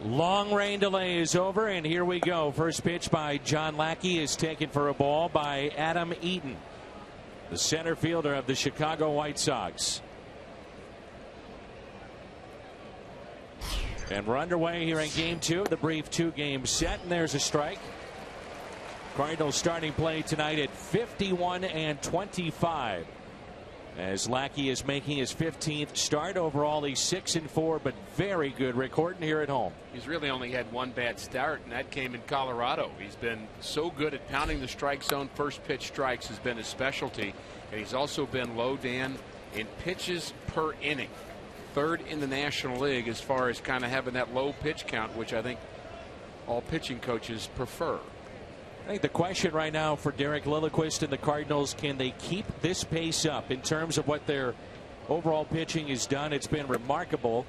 Long rain delay is over, and here we go. First pitch by John Lackey is taken for a ball by Adam Eaton, the center fielder of the Chicago White Sox. And we're underway here in game two of the brief two-game set, and there's a strike. Cardinals starting play tonight at 51-25. As Lackey is making his 15th start. Overall, he's 6-4, but very good Rick Horton here at home. He's really only had one bad start, and that came in Colorado. He's been so good at pounding the strike zone. First pitch strikes has been his specialty, and he's also been low, Dan, in pitches per inning. Third in the National League as far as kind of having that low pitch count, which I think all pitching coaches prefer. I think the question right now for Derek Lilliquist and the Cardinals, can they keep this pace up in terms of what their overall pitching has done? It's been remarkable.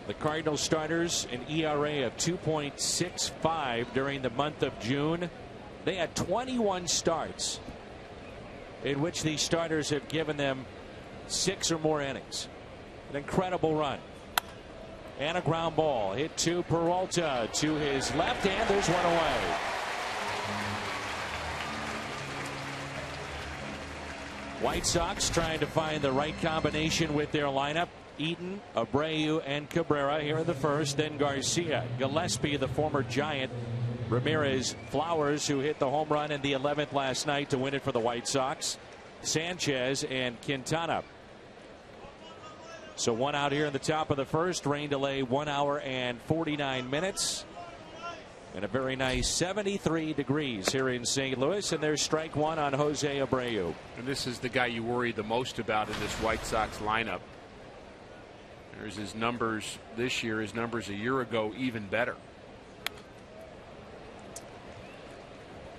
The Cardinals starters an ERA of 2.65 during the month of June. They had 21 starts in which these starters have given them 6 or more innings. An incredible run. And a ground ball hit to Peralta to his left, and there's one away. White Sox trying to find the right combination with their lineup. Eaton, Abreu, and Cabrera here in the first. Then Garcia, Gillespie, the former Giant, Ramirez, Flowers, who hit the home run in the 11th last night to win it for the White Sox, Sanchez, and Quintana. So one out here in the top of the first. Rain delay 1 hour and 49 minutes. And a very nice 73 degrees here in St. Louis. And there's strike one on Jose Abreu. And this is the guy you worry the most about in this White Sox lineup. There's his numbers this year. His numbers a year ago even better.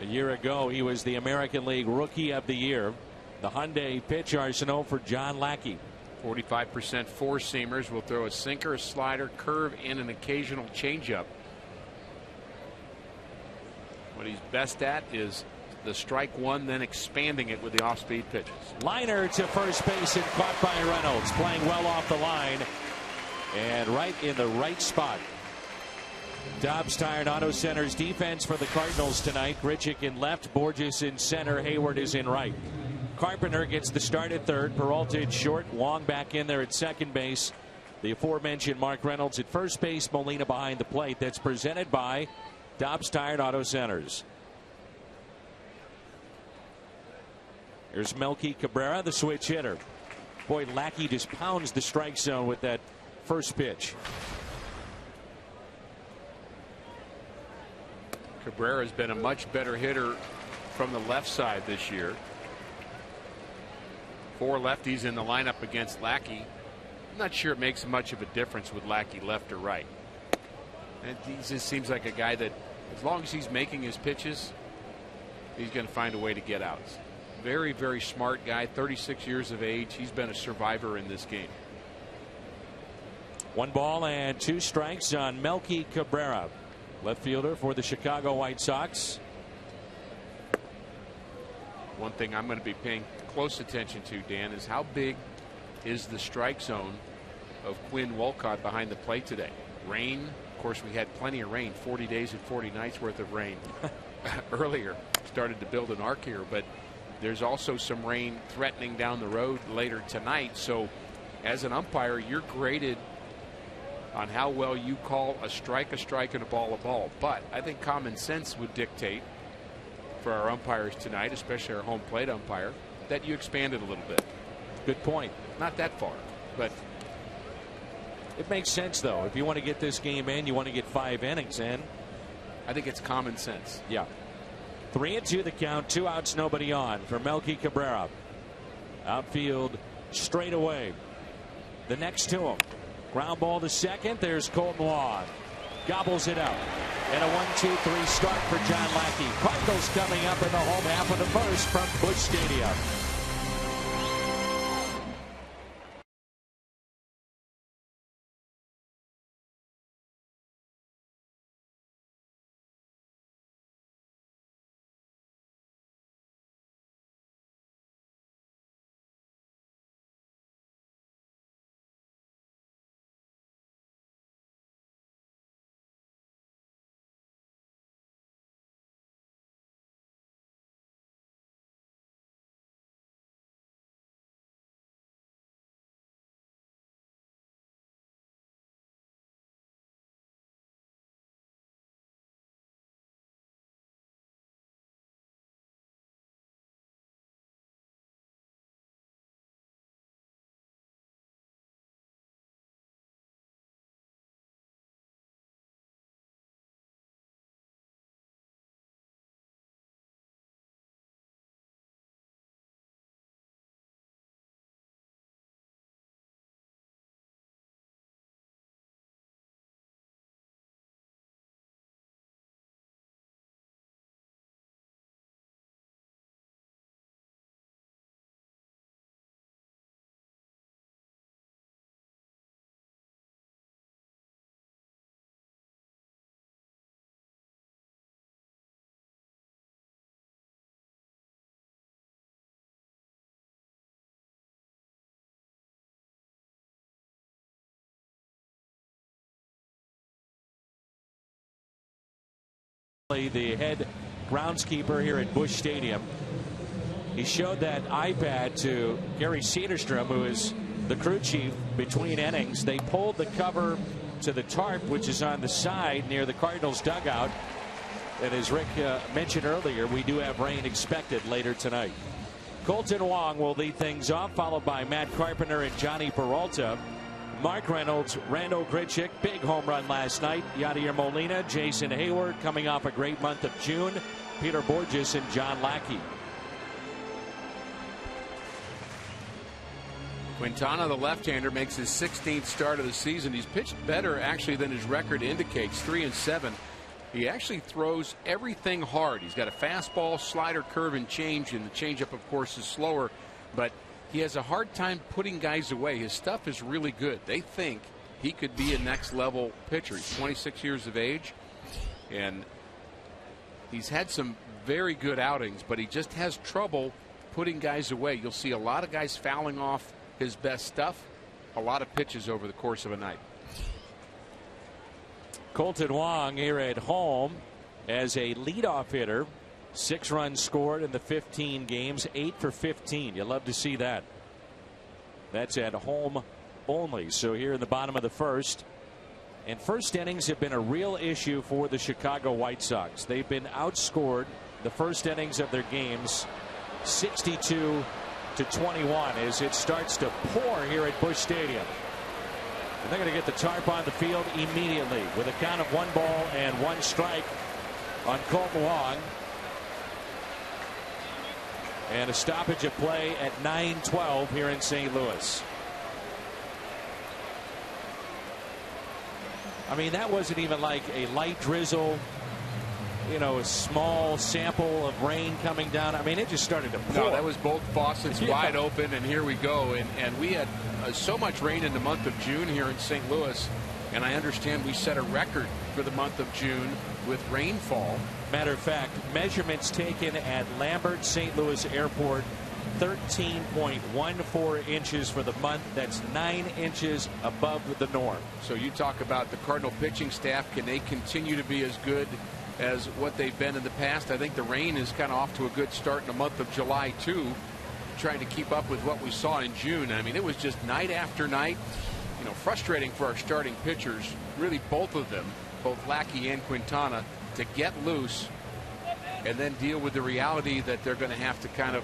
A year ago he was the American League Rookie of the Year. The Hyundai pitch arsenal for John Lackey. 45% four-seamers. Will throw a sinker, a slider, curve, and an occasional changeup. What he's best at is the strike one, then expanding it with the off-speed pitches. Liner to first base and caught by Reynolds. Playing well off the line and right in the right spot. Dobbs Tire Auto Center's defense for the Cardinals tonight. Grichuk in left, Borges in center, Hayward is in right. Carpenter gets the start at third. Peralta at short. Long back in there at second base. The aforementioned Mark Reynolds at first base. Molina behind the plate. That's presented by Dobbs Tire Auto Centers. Here's Melky Cabrera, the switch hitter. Boy, Lackey just pounds the strike zone with that first pitch. Cabrera has been a much better hitter from the left side this year. 4 lefties in the lineup against Lackey. I'm not sure it makes much of a difference with Lackey left or right. And he just seems like a guy that, as long as he's making his pitches, he's going to find a way to get outs. Very, very smart guy, 36 years of age. He's been a survivor in this game. 1 ball and 2 strikes on Melky Cabrera, left fielder for the Chicago White Sox. One thing I'm going to be paying close attention to, Dan, is how big is the strike zone of Quinn Wolcott behind the plate today. Rain, of course, we had plenty of rain, 40 days and 40 nights worth of rain earlier. Started to build an arc here, but there's also some rain threatening down the road later tonight. So as an umpire, you're graded on how well you call a strike, and a ball. But I think common sense would dictate for our umpires tonight, especially our home plate umpire, that you expand it a little bit. Good point. Not that far, but it makes sense, though. If you want to get this game in, you want to get 5 innings in. I think it's common sense. Yeah. 3-2 the count, 2 outs, nobody on for Melky Cabrera. Outfield straight away. The next to him. Ground ball to second. There's Colton Law. Gobbles it up. And a 1-2-3 start for John Lackey. Cardinals coming up in the home half of the first from Busch Stadium. the head groundskeeper here at Busch Stadium. He showed that iPad to Gary Cederstrom, who is the crew chief between innings. They pulled the cover to the tarp, which is on the side near the Cardinals dugout. And as Rick mentioned earlier, we do have rain expected later tonight. Colton Wong will lead things off, followed by Matt Carpenter and Johnny Peralta. Mark Reynolds, Randall Grichuk, big home run last night. Yadier Molina, Jason Hayward coming off a great month of June. Peter Borges and John Lackey. Quintana, the left-hander, makes his 16th start of the season. He's pitched better actually than his record indicates, 3-7. He actually throws everything hard. He's got a fastball, slider, curve, and change, and the changeup, of course, is slower. But he has a hard time putting guys away. His stuff is really good. They think he could be a next-level pitcher. He's 26 years of age, and he's had some very good outings, but he just has trouble putting guys away. You'll see a lot of guys fouling off his best stuff, a lot of pitches over the course of a night. Colton Wong here at home as a leadoff hitter. 6 runs scored in the 15 games, 8 for 15. You love to see that. That's at home only. So here in the bottom of the first. And first innings have been a real issue for the Chicago White Sox. They've been outscored the first innings of their games 62-21 as it starts to pour here at Busch Stadium. And they're going to get the tarp on the field immediately with a count of 1-1 strike on Colton Wong. And a stoppage of play at 9:12 here in St. Louis. I mean, that wasn't even like a light drizzle, you know, a small sample of rain coming down. I mean, it just started to pour. No, that was both faucets wide open, and here we go. And we had so much rain in the month of June here in St. Louis, and I understand we set a record for the month of June with rainfall. Matter of fact, measurements taken at Lambert St. Louis Airport, 13.14 inches for the month. That's 9 inches above the norm. So you talk about the Cardinal pitching staff. Can they continue to be as good as what they've been in the past? I think the rain is kind of off to a good start in the month of July too, trying to keep up with what we saw in June. I mean, it was just night after night. You know, frustrating for our starting pitchers, really both of them, both Lackey and Quintana, to get loose and then deal with the reality that they're going to have to kind of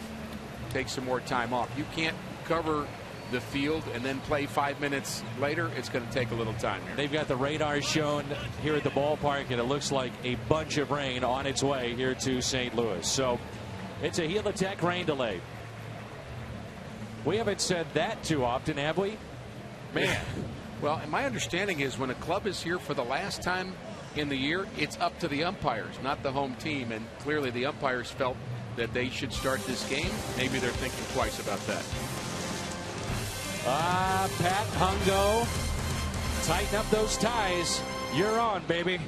take some more time off. You can't cover the field and then play 5 minutes later. It's going to take a little time here. They've got the radar shown here at the ballpark, and it looks like a bunch of rain on its way here to St. Louis. So it's a Helitech rain delay. We haven't said that too often, have we? Man. Well, and my understanding is when a club is here for the last time in the year, it's up to the umpires, not the home team. And clearly the umpires felt that they should start this game. Maybe they're thinking twice about that. Pat Hungo, tighten up those ties. You're on, baby.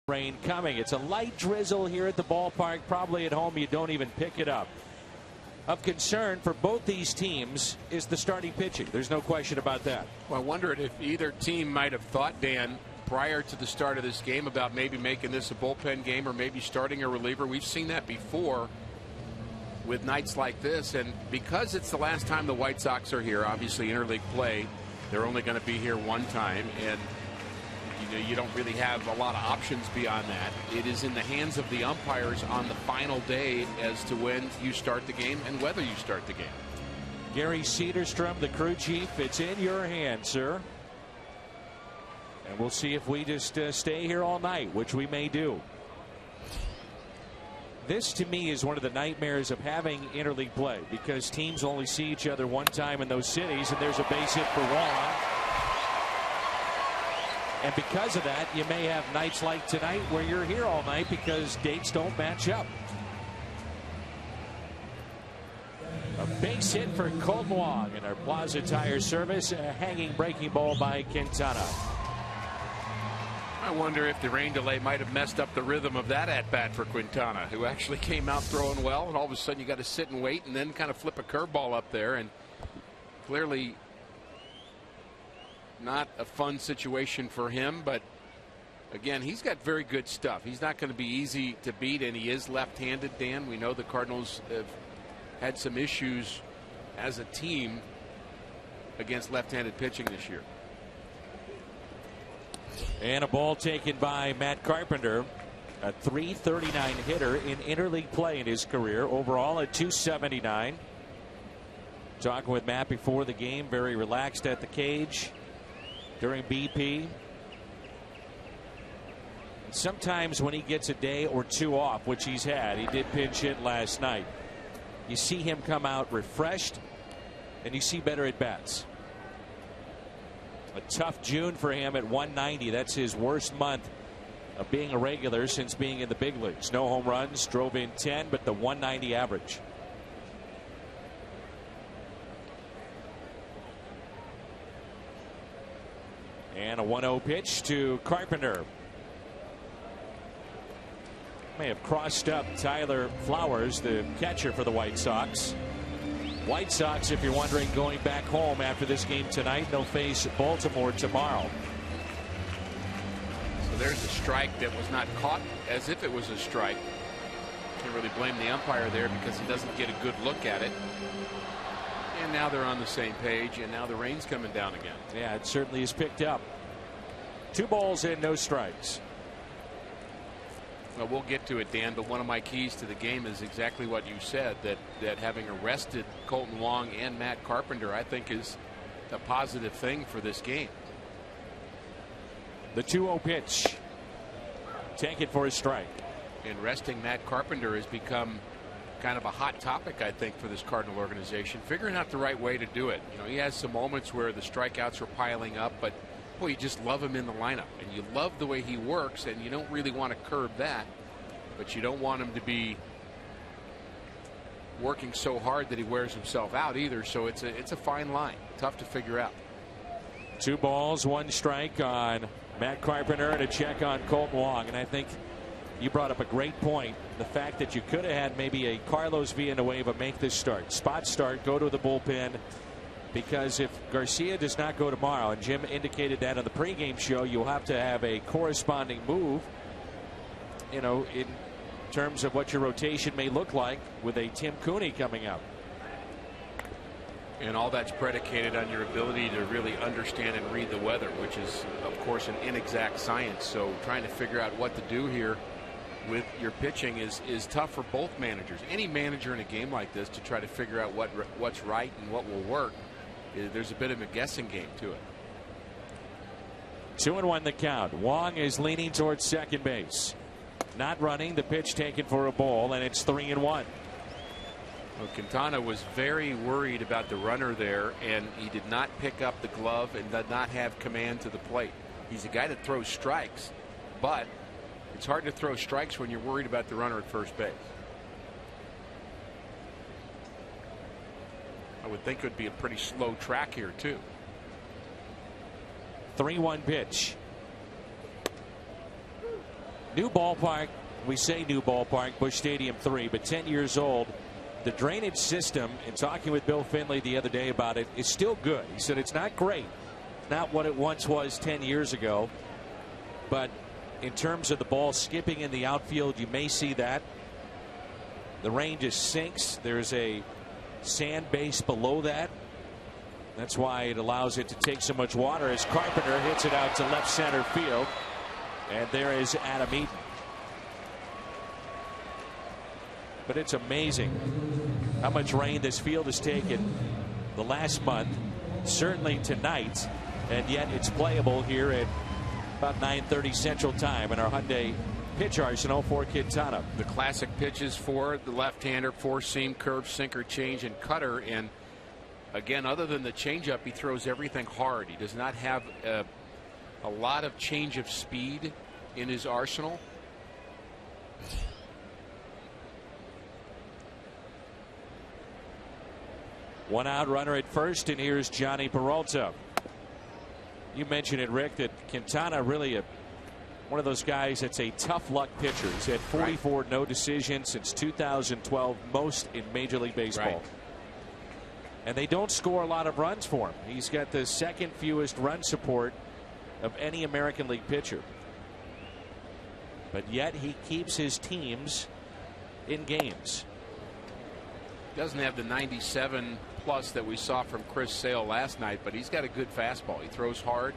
Rain coming. It's a light drizzle here at the ballpark. Probably at home you don't even pick it up. Of concern for both these teams is the starting pitching. There's no question about that. Well, I wondered if either team might have thought, Dan, prior to the start of this game about maybe making this a bullpen game or maybe starting a reliever. We've seen that before with nights like this, and because it's the last time the White Sox are here, obviously interleague play, they're only going to be here one time, and you don't really have a lot of options beyond that. It is in the hands of the umpires on the final day as to when you start the game and whether you start the game. Gary Cedarstrom, the crew chief, it's in your hands, sir. And we'll see if we just stay here all night, which we may do. This, to me, is one of the nightmares of having interleague play, because teams only see each other one time in those cities, and there's a base hit for Wong. And because of that, you may have nights like tonight where you're here all night because dates don't match up. A base hit for Colton Wong in our Plaza Tire Service. A hanging breaking ball by Quintana. I wonder if the rain delay might have messed up the rhythm of that at-bat for Quintana, who actually came out throwing well, and all of a sudden you got to sit and wait and then kind of flip a curveball up there, and clearly not a fun situation for him. But again, he's got very good stuff. He's not going to be easy to beat, and he is left-handed, Dan. We know the Cardinals have had some issues as a team against left-handed pitching this year. And a ball taken by Matt Carpenter, a .339 hitter in interleague play in his career. Overall at .279. Talking with Matt before the game, very relaxed at the cage during BP. Sometimes when he gets a day or two off, which he's had, he did pinch hit last night, you see him come out refreshed and you see better at bats. A tough June for him at 190. That's his worst month of being a regular since being in the big leagues. No home runs, drove in 10, but the 190 average. And a 1-0 pitch to Carpenter. May have crossed up Tyler Flowers, the catcher for the White Sox. White Sox, if you're wondering, going back home after this game tonight. They'll face Baltimore tomorrow. So there's a strike that was not caught as if it was a strike. Can't really blame the umpire there because he doesn't get a good look at it. And now they're on the same page, and now the rain's coming down again. Yeah, it certainly is picked up. 2 balls and no strikes. Well, we'll get to it, Dan, but one of my keys to the game is exactly what you said, that having arrested Colton Wong and Matt Carpenter, I think, is a positive thing for this game. The 2-0 pitch. Take it for a strike. And resting Matt Carpenter has become kind of a hot topic, I think, for this Cardinal organization, figuring out the right way to do it. You know, he has some moments where the strikeouts are piling up, but boy, you just love him in the lineup, and you love the way he works, and you don't really want to curb that, but you don't want him to be working so hard that he wears himself out either. So it's a fine line, tough to figure out. 2 balls, 1 strike on Matt Carpenter and a check on Colton Wong. And I think you brought up a great point. The fact that you could have had maybe a Carlos Villanueva make this start. Spot start, go to the bullpen. Because if Garcia does not go tomorrow, and Jim indicated that on the pregame show, you'll have to have a corresponding move, you know, in terms of what your rotation may look like with a Tim Cooney coming up. And all that's predicated on your ability to really understand and read the weather, which is, of course, an inexact science. So trying to figure out what to do here with your pitching is tough for both managers. Any manager in a game like this, to try to figure out what's right and what will work, there's a bit of a guessing game to it. 2-1 the count. Wong is leaning towards second base. Not running. The pitch taken for a ball, and it's 3-1. Well, Quintana was very worried about the runner there, and he did not pick up the glove and did not have command to the plate. He's a guy that throws strikes, but it's hard to throw strikes when you're worried about the runner at first base. I would think it would be a pretty slow track here, too. 3-1 pitch. New ballpark. We say new ballpark, Busch Stadium 3, but 10 years old. The drainage system, in talking with Bill Finley the other day about it, is still good. He said it's not great, not what it once was 10 years ago, but in terms of the ball skipping in the outfield, you may see that. The rain just sinks. There's a sand base below that. That's why it allows it to take so much water as Carpenter hits it out to left center field. And there is Adam Eaton. But it's amazing how much rain this field has taken the last month, certainly tonight, and yet it's playable here at about 9:30 Central Time in our Hyundai pitch arsenal for Quintana. The classic pitches for the left-hander: four-seam, curve, sinker, change, and cutter. And again, other than the changeup, he throws everything hard. He does not have a lot of change of speed in his arsenal. One out, runner at first, and here's Johnny Peralta. You mentioned it, Rick, that Quintana really one of those guys that's a tough luck pitcher. He's had 44 no decisions since 2012, most in Major League Baseball. Right. And they don't score a lot of runs for him. He's got the second fewest run support of any American League pitcher. But yet he keeps his teams in games. Doesn't have the 97 plus that we saw from Chris Sale last night, but he's got a good fastball. He throws hard,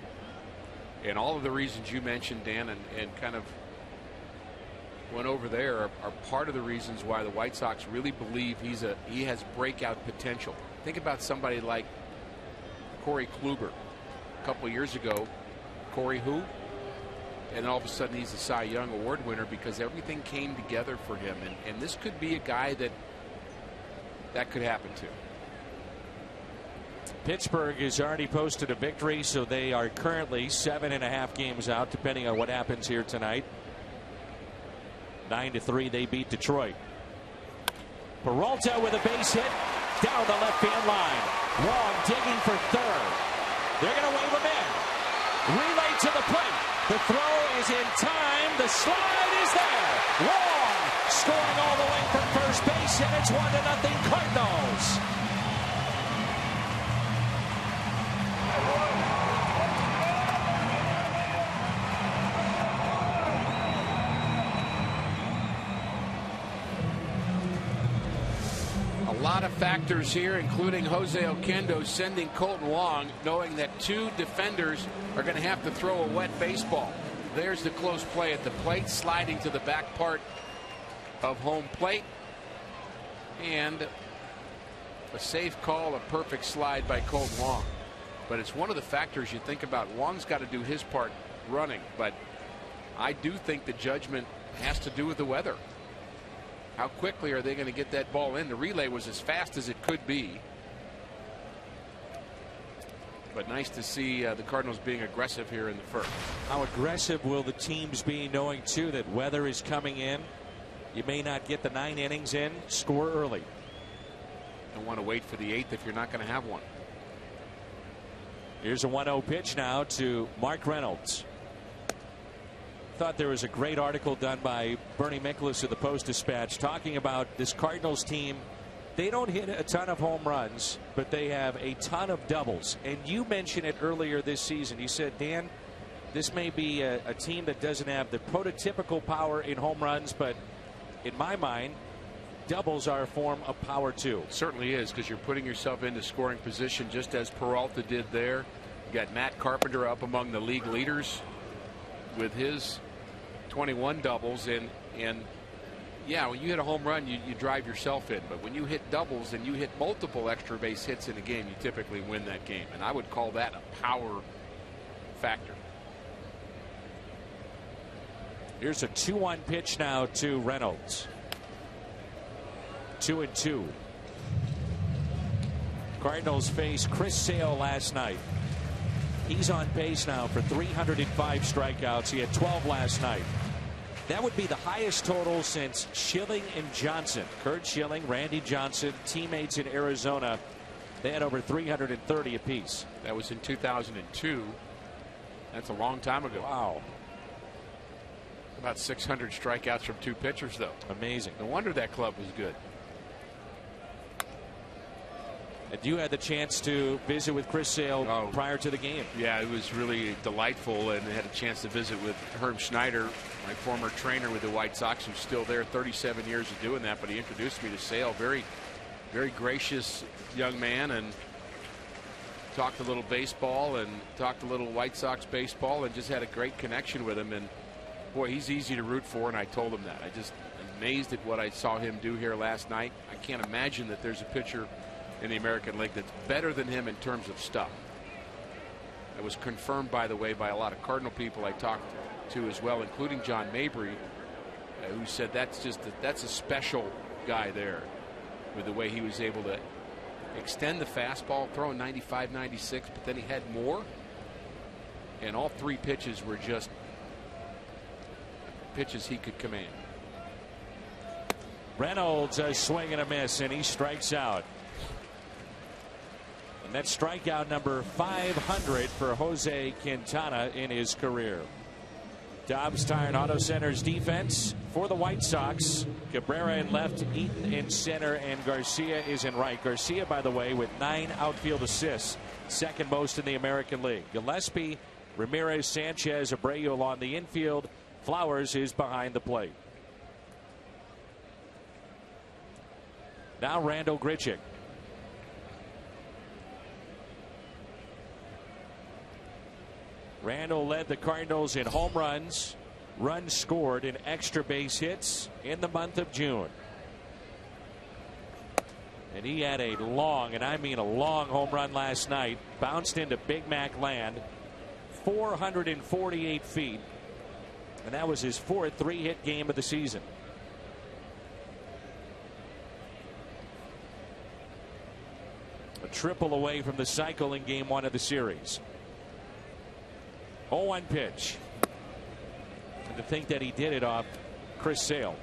and all of the reasons you mentioned, Dan, and kind of went over there are part of the reasons why the White Sox really believe he has breakout potential. Think about somebody like Corey Kluber. A couple of years ago, Corey who? And all of a sudden he's a Cy Young Award winner because everything came together for him, and this could be a guy that could happen to. Pittsburgh has already posted a victory, so they are currently 7.5 games out, depending on what happens here tonight. 9-3, they beat Detroit. Peralta with a base hit down the left field line. Wong digging for third. They're going to wave him in. Relay to the plate. The throw is in time. The slide is there. Wong scoring all the way from first base, and it's 1-0 Cardinals. A lot of factors here, including Jose Oquendo sending Colton Wong, knowing that two defenders are going to have to throw a wet baseball. There's the close play at the plate, sliding to the back part of home plate, and a safe call, a perfect slide by Colton Wong. But it's one of the factors you think about. Wong's got to do his part running, but I do think the judgment has to do with the weather. How quickly are they going to get that ball in? The relay was as fast as it could be. But nice to see the Cardinals being aggressive here in the first. How aggressive will the teams be, knowing too that weather is coming in? You may not get the 9 innings in. Score early. Don't want to wait for the 8th if you're not going to have one. Here's a 1-0 pitch now to Mark Reynolds. Thought there was a great article done by Bernie Miklasz of the Post-Dispatch talking about this Cardinals team. They don't hit a ton of home runs, but they have a ton of doubles. And you mentioned it earlier this season. You said, Dan, this may be a team that doesn't have the prototypical power in home runs, but in my mind, doubles are a form of power too. It certainly is, because you're putting yourself into scoring position, just as Peralta did there. You got Matt Carpenter up among the league leaders with his 21 doubles, and yeah, when you hit a home run, you drive yourself in, but when you hit doubles and you hit multiple extra base hits in a game, you typically win that game, and I would call that a power factor. Here's a 2-1 pitch now to Reynolds. 2-2. Cardinals faced Chris Sale last night. He's on pace now for 305 strikeouts. He had 12 last night. That would be the highest total since Schilling and Johnson. Kurt Schilling, Randy Johnson, teammates in Arizona. They had over 330 apiece. That was in 2002. That's a long time ago. Wow. About 600 strikeouts from 2 pitchers, though. Amazing. No wonder that club was good. And you had the chance to visit with Chris Sale prior to the game. Yeah, it was really delightful, and I had a chance to visit with Herb Schneider, my former trainer with the White Sox, who's still there, 37 years of doing that. But he introduced me to Sale. Very, very gracious young man, and talked a little baseball and talked a little White Sox baseball, and just had a great connection with him. And boy, he's easy to root for, and I told him that. I just amazed at what I saw him do here last night. I can't imagine that there's a pitcher in the American League that's better than him in terms of stuff. It was confirmed, by the way, by a lot of Cardinal people I talked to as well, including John Mabry, who said that's a special guy there, with the way he was able to extend the fastball, throwing 95, 96, but then he had more, and all 3 pitches were just pitches he could command. Reynolds a swing and a miss, and he strikes out. And that's strikeout number 500 for Jose Quintana in his career. Dobbs Tire and Auto Center's defense for the White Sox. Cabrera in left, Eaton in center, and Garcia is in right. Garcia, by the way, with 9 outfield assists, second most in the American League. Gillespie, Ramirez, Sanchez, Abreu along the infield. Flowers is behind the plate. Now Randal Grichuk. Randall led the Cardinals in home runs, runs scored, and extra base hits in the month of June. And he had a long, and I mean a long, home run last night. Bounced into Big Mac land, 448 feet. And that was his 4th 3-hit game of the season. A triple away from the cycle in game 1 of the series. 0-1 pitch. And to think that he did it off Chris Sale.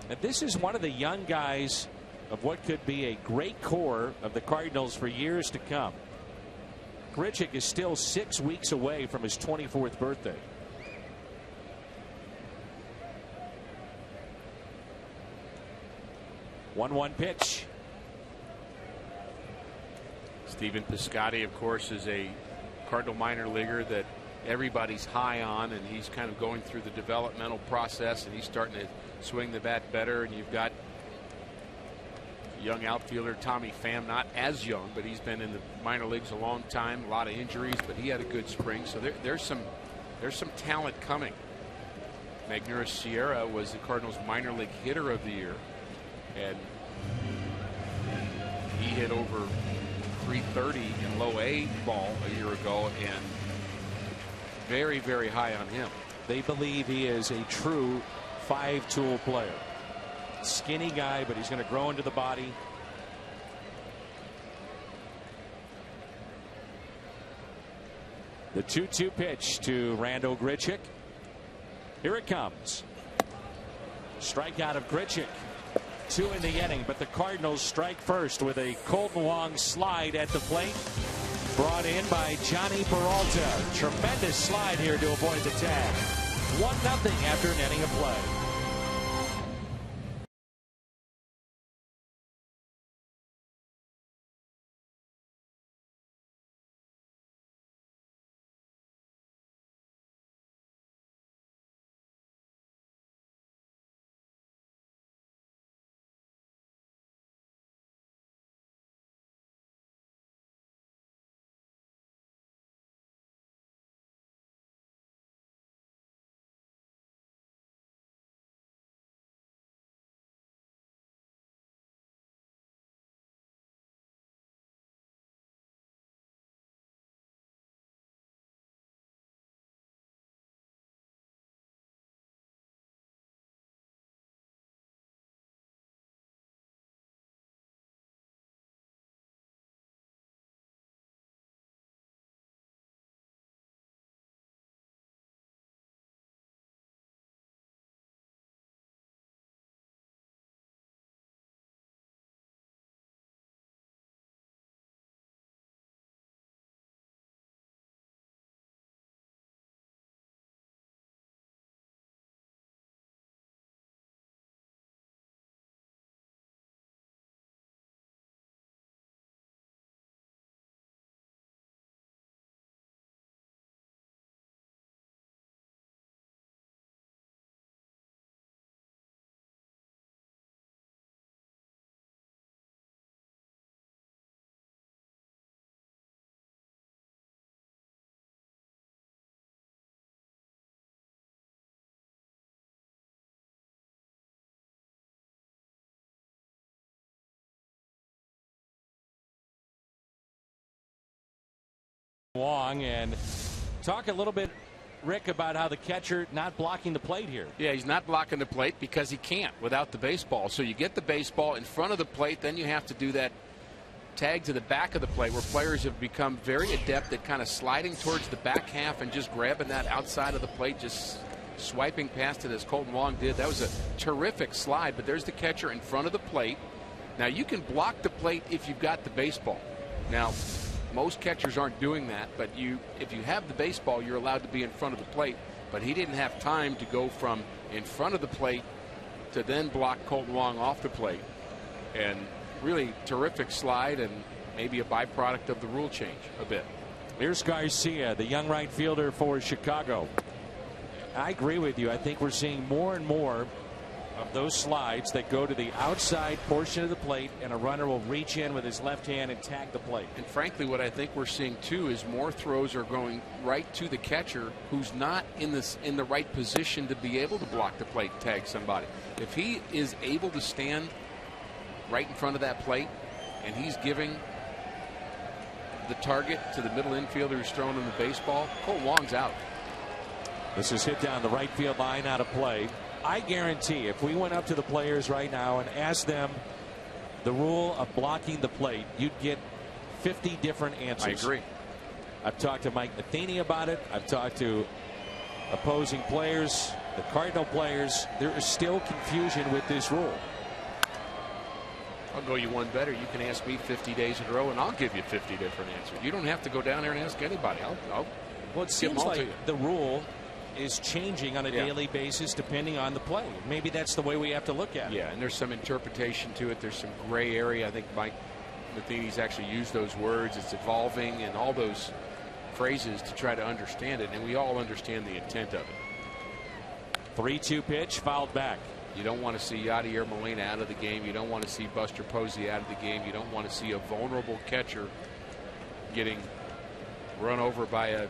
And this is one of the young guys of what could be a great core of the Cardinals for years to come. Grichuk is still 6 weeks away from his 24th birthday. One pitch. Stephen Piscotty, of course, is a Cardinal minor leaguer that everybody's high on, and he's kind of going through the developmental process, and he's starting to swing the bat better. And you've got young outfielder Tommy Pham, not as young, but he's been in the minor leagues a long time, a lot of injuries, but he had a good spring. So there's some talent coming. Magneuris Sierra was the Cardinals minor league hitter of the year, and he hit over 330 in low A ball a year ago, and very, very high on him. They believe he is a true 5-tool player. Skinny guy, but he's going to grow into the body. The 2-2 pitch to Randal Grichuk. Here it comes. Strikeout of Grichuk. 2 in the inning, but the Cardinals strike first with a Colton Wong slide at the plate. Brought in by Johnny Peralta. Tremendous slide here to avoid the tag. 1-0 after an inning of play. Wong, and talk a little bit, Rick, about how the catcher not blocking the plate here. Yeah, he's not blocking the plate because he can't without the baseball. So you get the baseball in front of the plate, then you have to do that tag to the back of the plate, where players have become very adept at kind of sliding towards the back half and just grabbing that outside of the plate, just swiping past it as Colton Wong did. That was a terrific slide, but there's the catcher in front of the plate. Now you can block the plate if you've got the baseball. Now most catchers aren't doing that, but if you have the baseball, you're allowed to be in front of the plate. But he didn't have time to go from in front of the plate to then block Colton Wong off the plate. And really terrific slide, and maybe a byproduct of the rule change a bit. Here's Garcia, the young right fielder for Chicago. I agree with you. I think we're seeing more and more of those slides that go to the outside portion of the plate, and a runner will reach in with his left hand and tag the plate. And frankly, what I think we're seeing too is more throws are going right to the catcher, who's not in the right position to be able to block the plate and tag somebody. If he is able to stand right in front of that plate and he's giving the target to the middle infielder who's throwing him the baseball, Colton Wong's out. This is hit down the right field line, out of play. I guarantee if we went up to the players right now and asked them the rule of blocking the plate, you'd get 50 different answers. I agree. I've talked to Mike Matheny about it. I've talked to opposing players, the Cardinal players. There is still confusion with this rule. I'll go you one better. You can ask me 50 days in a row, and I'll give you 50 different answers. You don't have to go down there and ask anybody. Well, it seems like the rule is changing on a daily basis depending on the play. Maybe that's the way we have to look at it. Yeah, and there's some interpretation to it. There's some gray area. I think Mike Matheny's actually used those words. It's evolving and all those phrases to try to understand it, and we all understand the intent of it. 3-2 pitch, fouled back. You don't want to see Yadier Molina out of the game. You don't want to see Buster Posey out of the game. You don't want to see a vulnerable catcher getting run over by a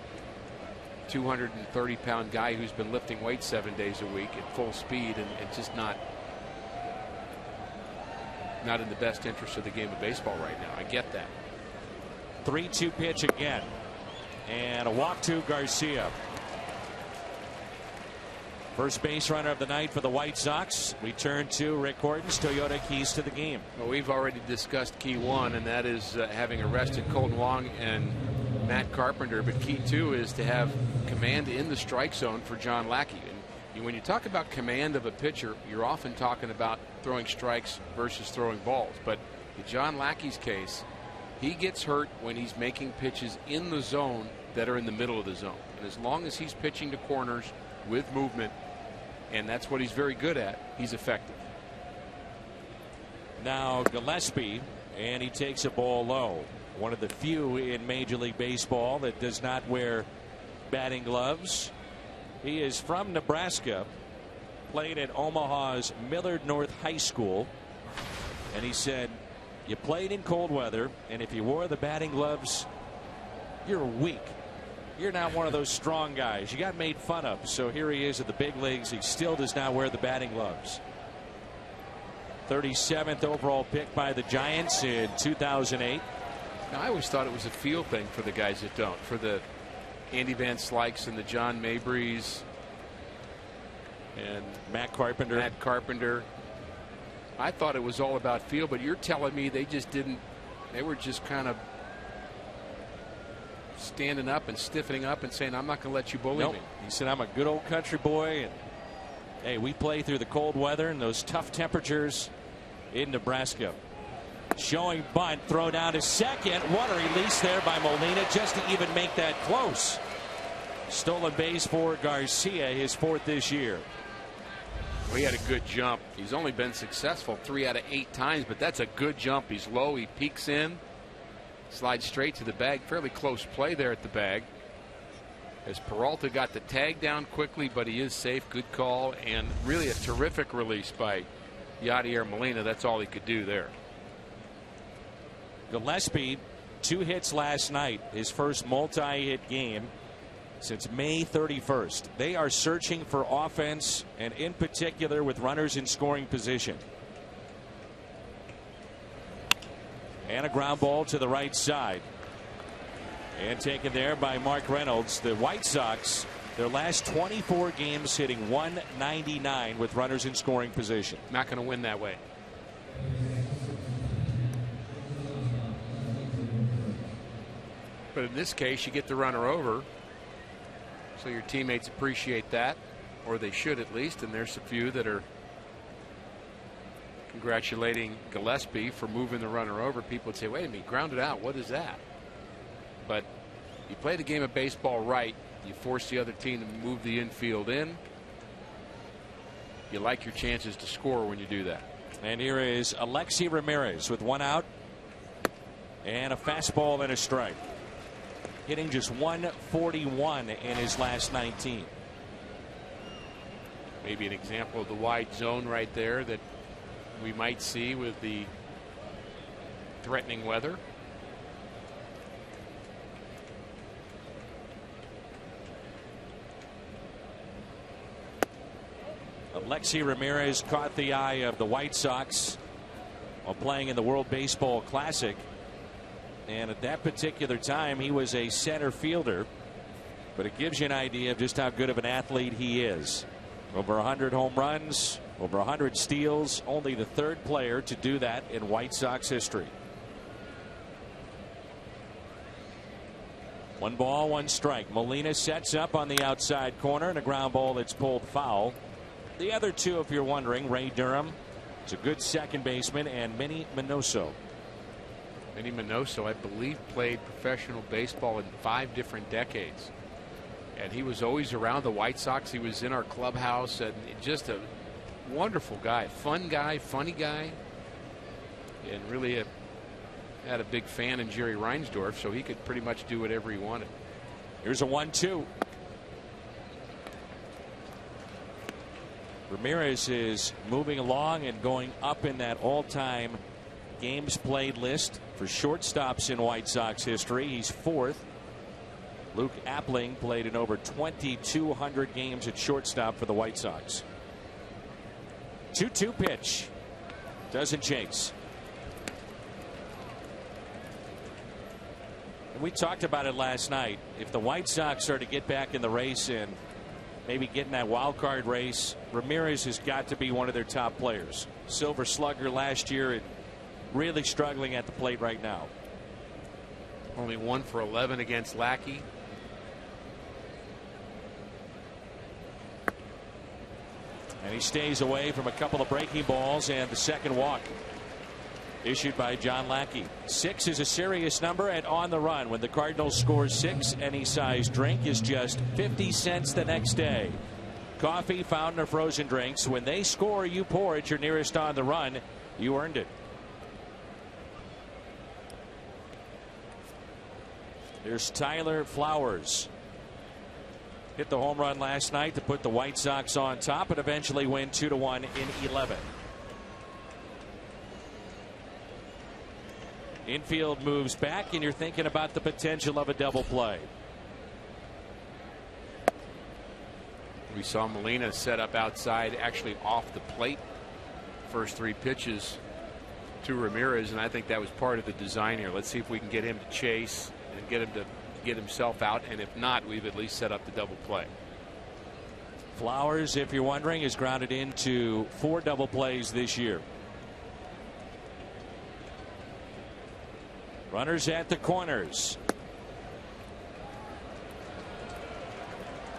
230-pound guy who's been lifting weights 7 days a week at full speed, and just not in the best interest of the game of baseball right now. I get that. 3-2 pitch again, and a walk to Garcia. First base runner of the night for the White Sox. We turn to Rick Horton's Toyota keys to the game. Well, we've already discussed key one, and that is having arrested Colton Wong and Matt Carpenter. But key two is to have command in the strike zone for John Lackey. And when you talk about command of a pitcher, you're often talking about throwing strikes versus throwing balls. But in John Lackey's case, he gets hurt when he's making pitches in the zone that are in the middle of the zone. And as long as he's pitching to corners with movement, and that's what he's very good at, he's effective. Now Gillespie, and he takes a ball low. One of the few in Major League Baseball that does not wear batting gloves. He is from Nebraska, played at Omaha's Millard North High School, and he said, you played in cold weather, and if you wore the batting gloves, you're weak. You're not one of those strong guys. You got made fun of. So here he is at the big leagues. He still does not wear the batting gloves. 37th overall pick by the Giants in 2008. Now, I always thought it was a feel thing for the guys that don't. For the Andy Van Slykes and the John Mabrys and Matt Carpenter. I thought it was all about feel, but you're telling me they just didn't. They were just kind of standing up and stiffening up and saying, I'm not going to let you bully me. He said, I'm a good old country boy, and hey, we play through the cold weather and those tough temperatures in Nebraska. Showing bunt, throw down to second. What a release there by Molina just to even make that close. Stolen base for Garcia, his fourth this year. Well, he had a good jump. He's only been successful 3 out of 8 times, but that's a good jump. He's low, he peeks in, slides straight to the bag. Fairly close play there at the bag, as Peralta got the tag down quickly, but he is safe. Good call, and really a terrific release by Yadier Molina. That's all he could do there. Gillespie, 2 hits last night, his first multi-hit game since May 31st. They are searching for offense, and in particular with runners in scoring position. And a ground ball to the right side. And taken there by Mark Reynolds. The White Sox, their last 24 games hitting 199 with runners in scoring position. Not going to win that way. But in this case, you get the runner over, so your teammates appreciate that, or they should at least. And there's a few that are congratulating Gillespie for moving the runner over. People would say, wait a minute, grounded out, what is that? But you play the game of baseball right, you force the other team to move the infield in. You like your chances to score when you do that. And here is Alexi Ramirez with one out and a fastball and a strike. Hitting just 141 in his last 19. Maybe an example of the wide zone right there that we might see with the threatening weather. Alexi Ramirez caught the eye of the White Sox while playing in the World Baseball Classic. And at that particular time, he was a center fielder. But it gives you an idea of just how good of an athlete he is. Over 100 home runs, over 100 steals, only the third player to do that in White Sox history. 1 ball, 1 strike. Molina sets up on the outside corner and a ground ball that's pulled foul. The other two, if you're wondering, Ray Durham is a good second baseman, and Minnie Minoso. Minnie Minoso, I believe, played professional baseball in 5 different decades. And he was always around the White Sox. He was in our clubhouse, and just a wonderful guy, funny guy, and really had a big fan in Jerry Reinsdorf, so he could pretty much do whatever he wanted. Here's a 1-2. Ramirez is moving along and going up in that all-time games played list for shortstops in White Sox history. He's 4th. Luke Appling played in over 2,200 games at shortstop for the White Sox. 2-2 pitch. Doesn't chase. And we talked about it last night. If the White Sox are to get back in the race and maybe get in that wild card race, Ramirez has got to be one of their top players. Silver Slugger last year, really struggling at the plate right now. Only 1 for 11 against Lackey. And he stays away from a couple of breaking balls and the second walk issued by John Lackey. 6 is a serious number, and on the run when the Cardinals score 6, any size drink is just 50 cents the next day. Coffee, fountain, or frozen drinks. When they score, you pour at your nearest on the run. You earned it. There's Tyler Flowers. Hit the home run last night to put the White Sox on top and eventually win 2-1 in 11. Infield moves back, and you're thinking about the potential of a double play. We saw Molina set up outside, actually off the plate. First 3 pitches to Ramirez, and I think that was part of the design here. Let's see if we can get him to chase and get him to get himself out, and if not, we've at least set up the double play. Flowers, if you're wondering, is grounded into 4 double plays this year. Runners at the corners.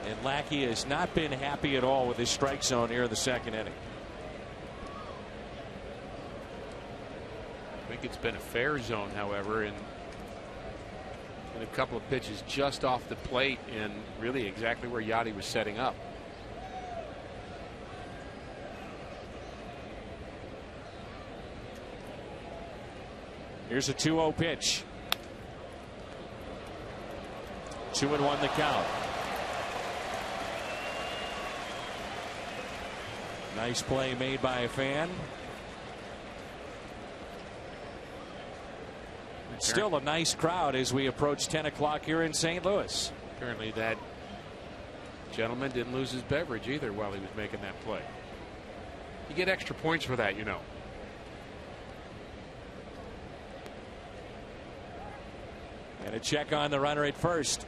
And Lackey has not been happy at all with his strike zone here in the second inning. I think it's been a fair zone, however, and a couple of pitches just off the plate and really exactly where Yachty was setting up. Here's a 2-0 pitch. 2-1 the count. Nice play made by a fan. It's still a nice crowd as we approach 10 o'clock here in St. Louis. Apparently that gentleman didn't lose his beverage either while he was making that play. You get extra points for that, you know. And a check on the runner at first.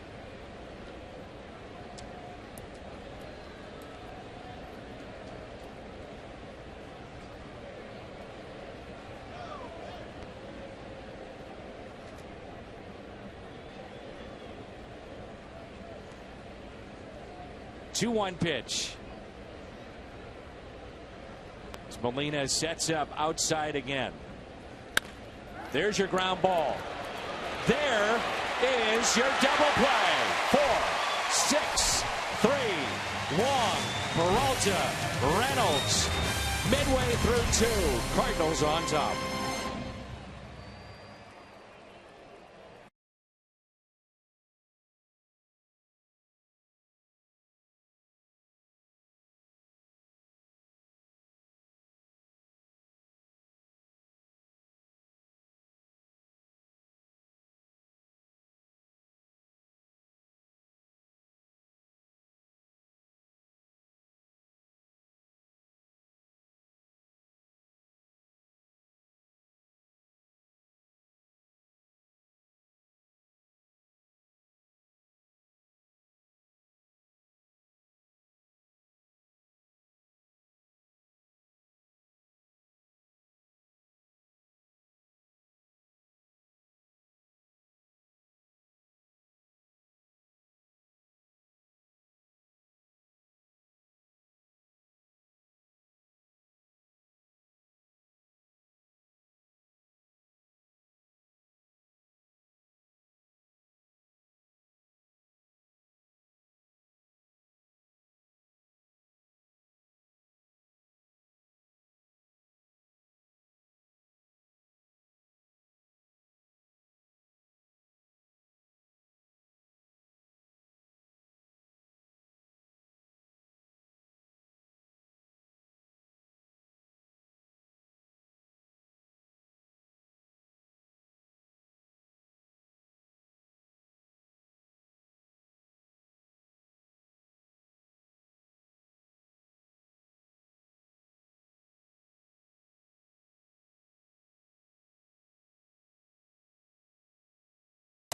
Two-one pitch. As Molina sets up outside again. There's your ground ball. There is your double play. 4, 6, 3, 1. Peralta, Reynolds, midway through 2. Cardinals on top.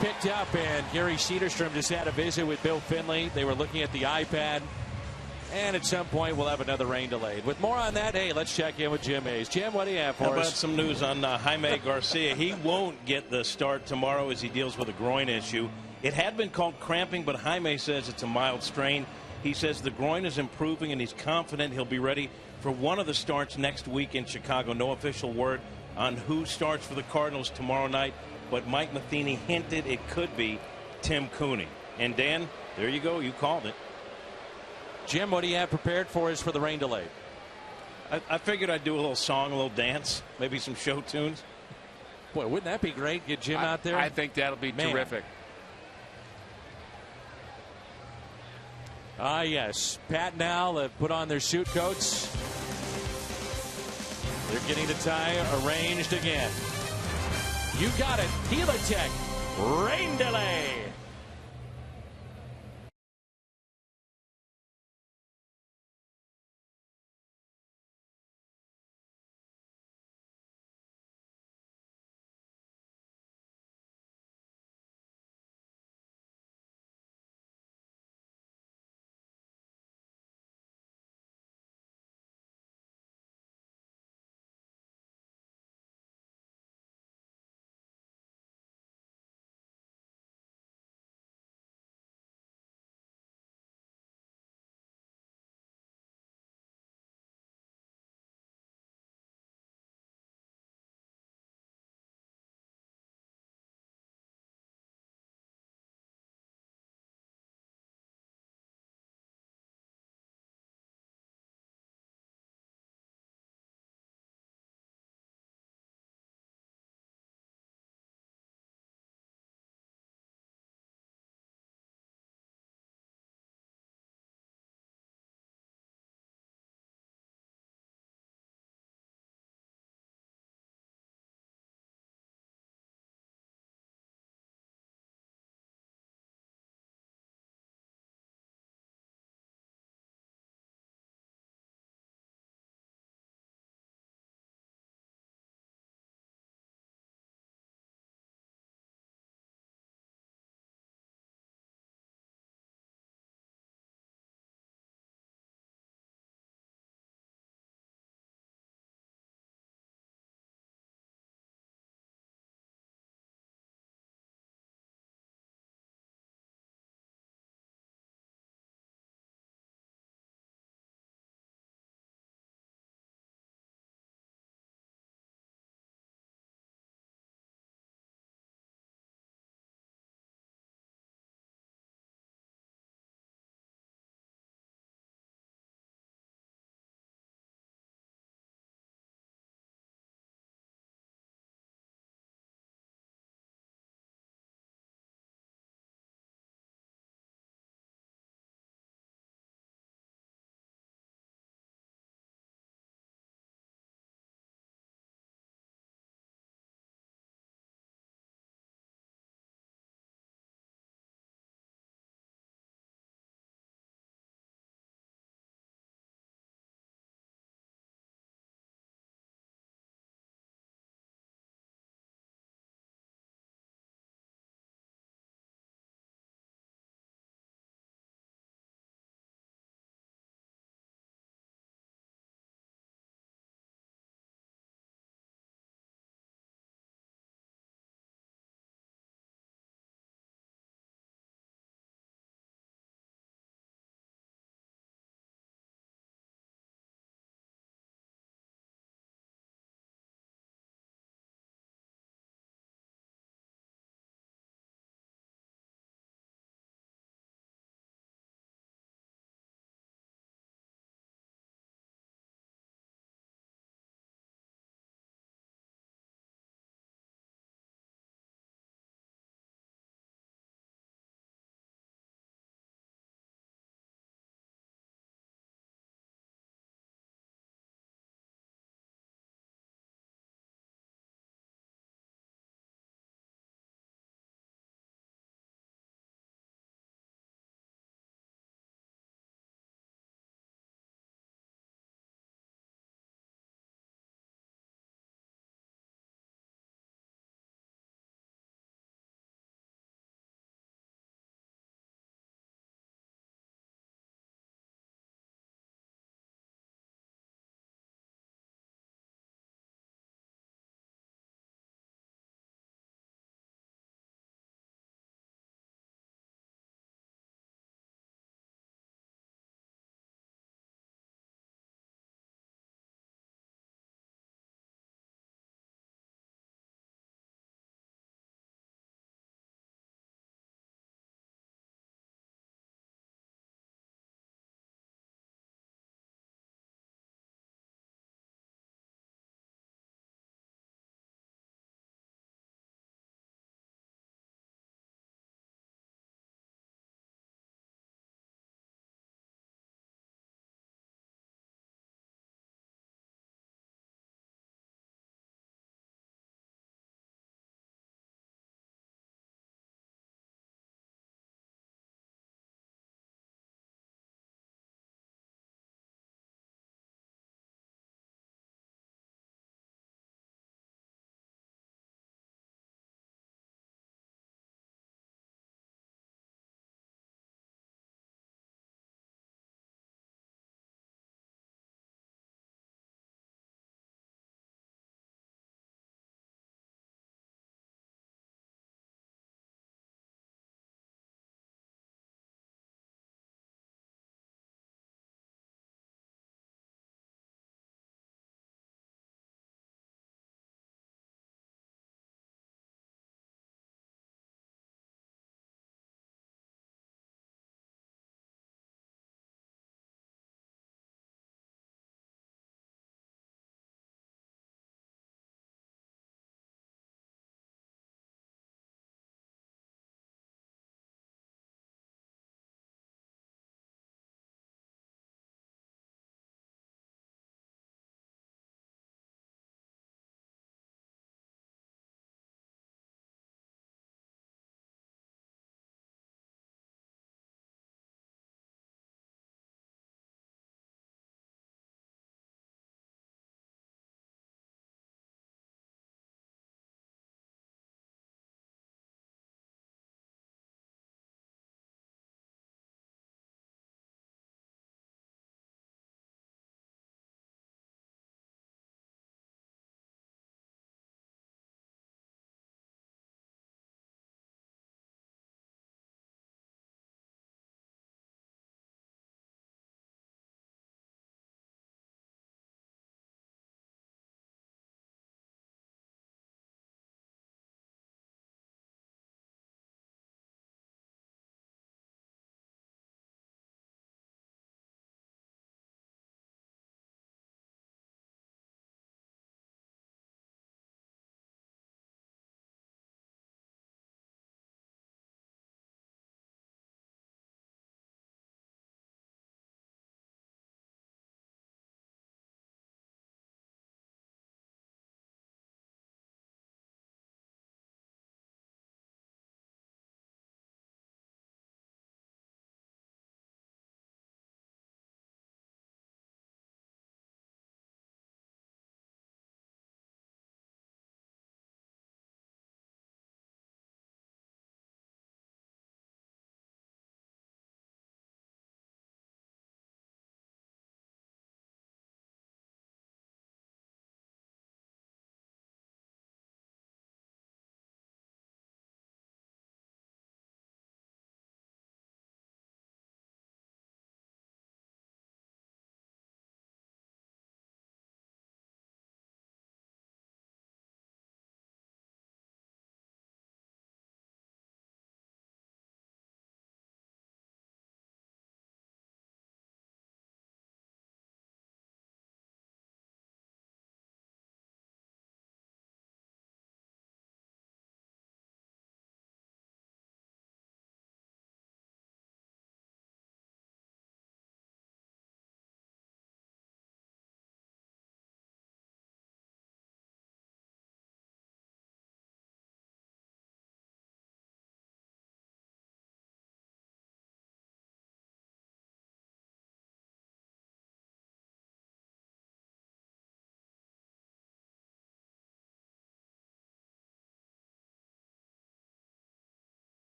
Picked up, and Gary Cederstrom just had a visit with Bill Finley. They were looking at the iPad, and at some point we'll have another rain delayed. With more on that, hey, let's check in with Jim Hayes. Jim, what do you have for us? How about some news on Jaime Garcia? He won't get the start tomorrow as he deals with a groin issue. It had been called cramping, but Jaime says it's a mild strain. He says the groin is improving, and he's confident he'll be ready for one of the starts next week in Chicago. No official word on who starts for the Cardinals tomorrow night, but Mike Matheny hinted it could be Tim Cooney. And Dan, there you go. You called it. Jim, what do you have prepared for us for the rain delay? I figured I'd do a little song, a little dance, maybe some show tunes. Boy, wouldn't that be great? Get Jim out there. I think that'll be terrific. Ah, yes. Pat and Al have put on their suit coats. They're getting the tie arranged again. You got it. Helitech rain delay.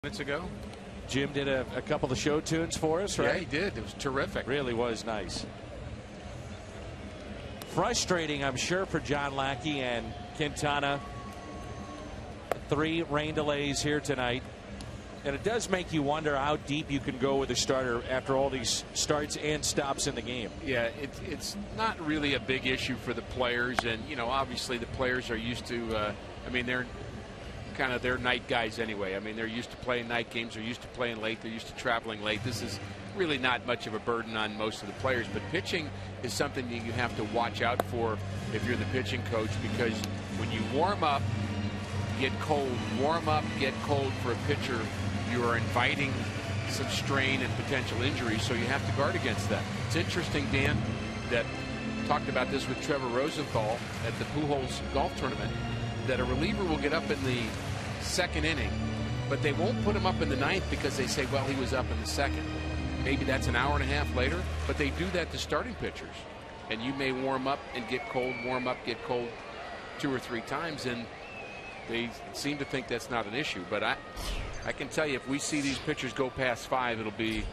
Minutes ago. Jim did a couple of show tunes for us, right? Yeah, he did. It was terrific. Really was nice. Frustrating, I'm sure, for John Lackey and Quintana. 3 rain delays here tonight. And it does make you wonder how deep you can go with a starter after all these starts and stops in the game. Yeah, it's not really a big issue for the players. And, you know, obviously the players are used to, I mean, they're kind of their night guys anyway. I mean, they're used to playing night games. They're used to playing late. They're used to traveling late. This is really not much of a burden on most of the players. But pitching is something that you have to watch out for if you're the pitching coach, because when you warm up, get cold, warm up, get cold for a pitcher, you are inviting some strain and potential injury, so you have to guard against that. It's interesting, Dan, that talked about this with Trevor Rosenthal at the Pujols golf tournament, that a reliever will get up in the 2nd inning, but they won't put him up in the 9th because they say, well, he was up in the 2nd. Maybe that's an hour and a half later, but they do that to starting pitchers. And you may warm up and get cold, warm up, get cold 2 or 3 times, and they seem to think that's not an issue. But I can tell you, if we see these pitchers go past 5, it'll be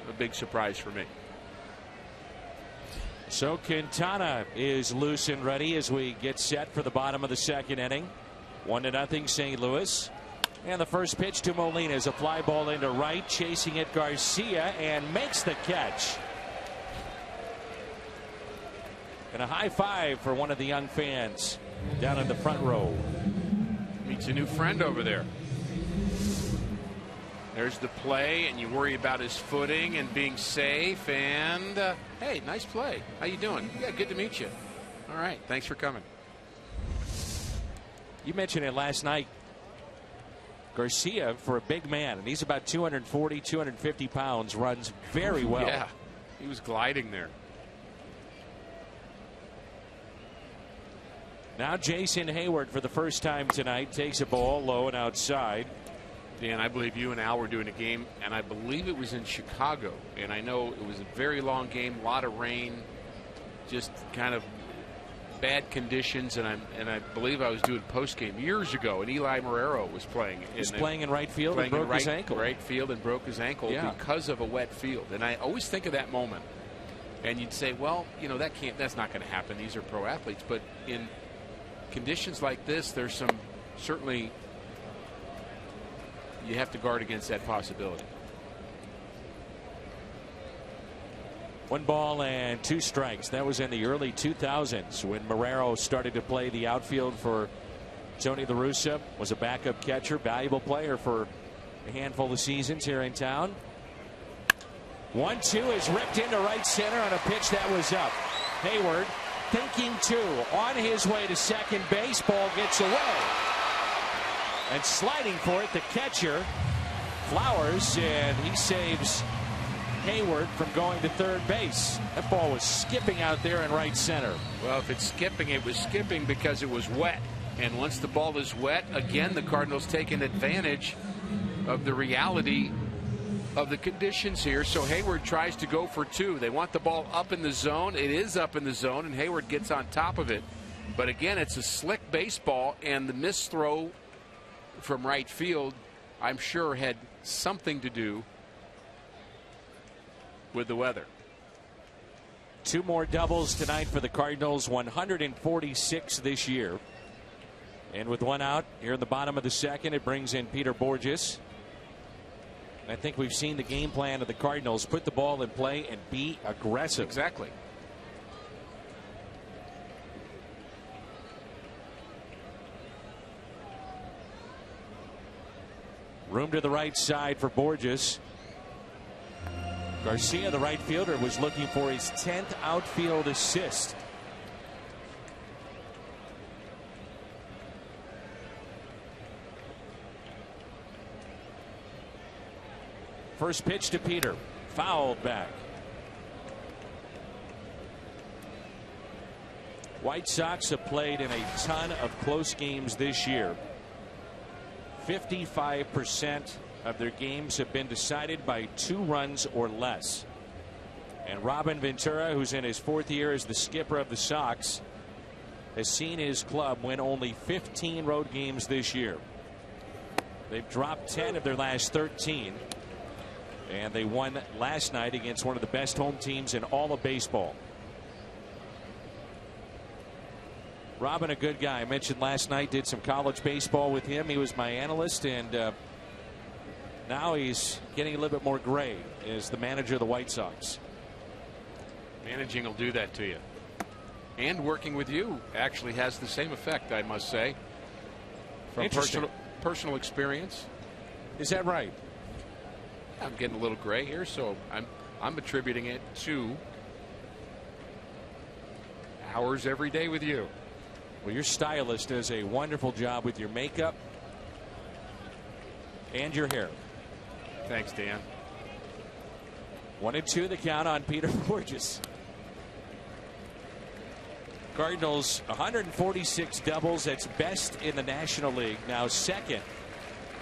a big surprise for me. So Quintana is loose and ready as we get set for the bottom of the 2nd inning. 1-0 St. Louis. And the first pitch to Molina is a fly ball into right, chasing it Garcia, and makes the catch. And a high five for one of the young fans down in the front row. Meets a new friend over there. There's the play, and you worry about his footing and being safe. And hey, nice play. How you doing? Yeah, good to meet you. All right, thanks for coming. You mentioned it last night. Garcia, for a big man, and he's about 240, 250 pounds, runs very well. Yeah, he was gliding there. Now Jason Hayward, for the first time tonight, takes a ball low and outside. Dan, I believe you and Al were doing a game, and I believe it was in Chicago. And I know it was a very long game, a lot of rain, just kind of bad conditions. And I believe I was doing post game years ago, and Eli Marrero was playing. He's playing in right field and broke his ankle. Right field and broke his ankle because of a wet field. And I always think of that moment, and you'd say, well, you know, that's not going to happen. These are pro athletes, but in conditions like this, there's some certainly. You have to guard against that possibility. 1 ball and 2 strikes. That was in the early 2000s when Marrero started to play the outfield for Tony La Russa. Was a backup catcher, valuable player for a handful of seasons here in town. 1-2 is ripped into right center on a pitch that was up. Hayward thinking 2 on his way to second base. Ball gets away. And sliding for it, the catcher, Flowers, and he saves Hayward from going to third base. That ball was skipping out there in right center. Well, if it's skipping, it was skipping because it was wet. And once the ball is wet, again, the Cardinals taking advantage of the reality of the conditions here. So Hayward tries to go for 2. They want the ball up in the zone. It is up in the zone, and Hayward gets on top of it. But again, it's a slick baseball, and the missed throw from right field, I'm sure, had something to do with the weather. 2 more doubles tonight for the Cardinals, 146 this year. And with 1 out here in the bottom of the 2nd, it brings in Peter Borges. I think we've seen the game plan of the Cardinals: put the ball in play and be aggressive. Exactly. Room to the right side for Borges. Garcia, the right fielder, was looking for his 10th outfield assist. First pitch to Peter, fouled back. White Sox have played in a ton of close games this year. 55% of their games have been decided by 2 runs or less. And Robin Ventura, who's in his 4th year as the skipper of the Sox, has seen his club win only 15 road games this year. They've dropped 10 of their last 13. And they won last night against one of the best home teams in all of baseball. Robin, a good guy. I mentioned last night, did some college baseball with him. He was my analyst, and now he's getting a little bit more gray as the manager of the White Sox. Managing will do that to you. And working with you actually has the same effect, I must say. From personal experience. Is that right? I'm getting a little gray here, so I'm attributing it to hours every day with you. Well, your stylist does a wonderful job with your makeup and your hair. Thanks, Dan. 1-2 the count on Peter Borges. Cardinals 146 doubles. That's best in the National League. Now second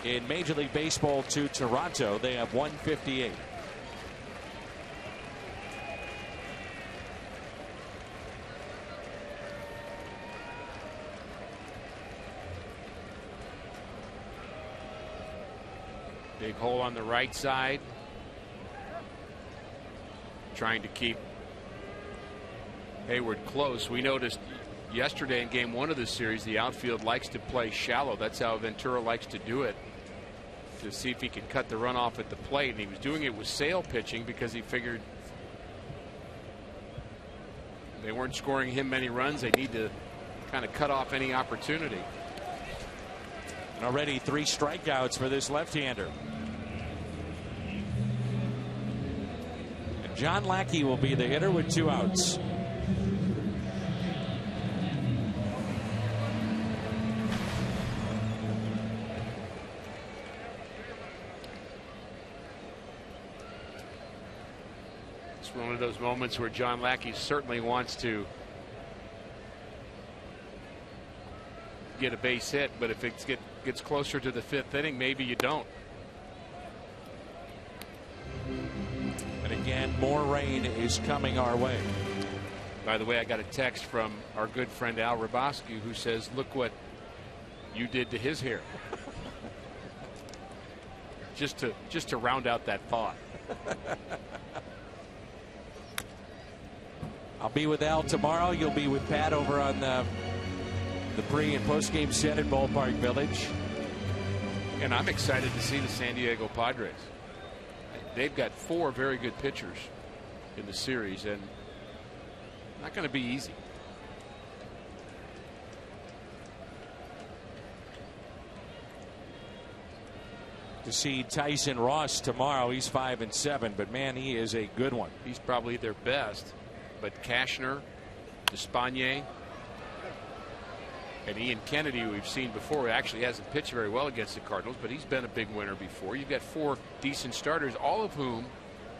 in Major League Baseball to Toronto. They have 158. Big hole on the right side. Trying to keep Hayward close. We noticed yesterday in game 1 of this series, the outfield likes to play shallow. That's how Ventura likes to do it, to see if he can cut the runoff at the plate. And he was doing it with Sale pitching because he figured they weren't scoring him many runs. They need to kind of cut off any opportunity. And already 3 strikeouts for this left-hander. And John Lackey will be the hitter with 2 outs. One of those moments where John Lackey certainly wants to get a base hit, but if it gets closer to the 5th inning, maybe you don't. And again, more rain is coming our way. By the way, I got a text from our good friend Al Raboski, who says, look what you did to his hair. just to round out that thought. I'll be with Al tomorrow. You'll be with Pat over on the pre and post game set at Ballpark Village. And I'm excited to see the San Diego Padres. They've got 4 very good pitchers in the series, and not going to be easy. To see Tyson Ross tomorrow. He's 5-7, but man, he is a good one. He's probably their best. But Cashner, Despagne, and Ian Kennedy, who we've seen before, actually hasn't pitched very well against the Cardinals, but he's been a big winner before. You've got 4 decent starters, all of whom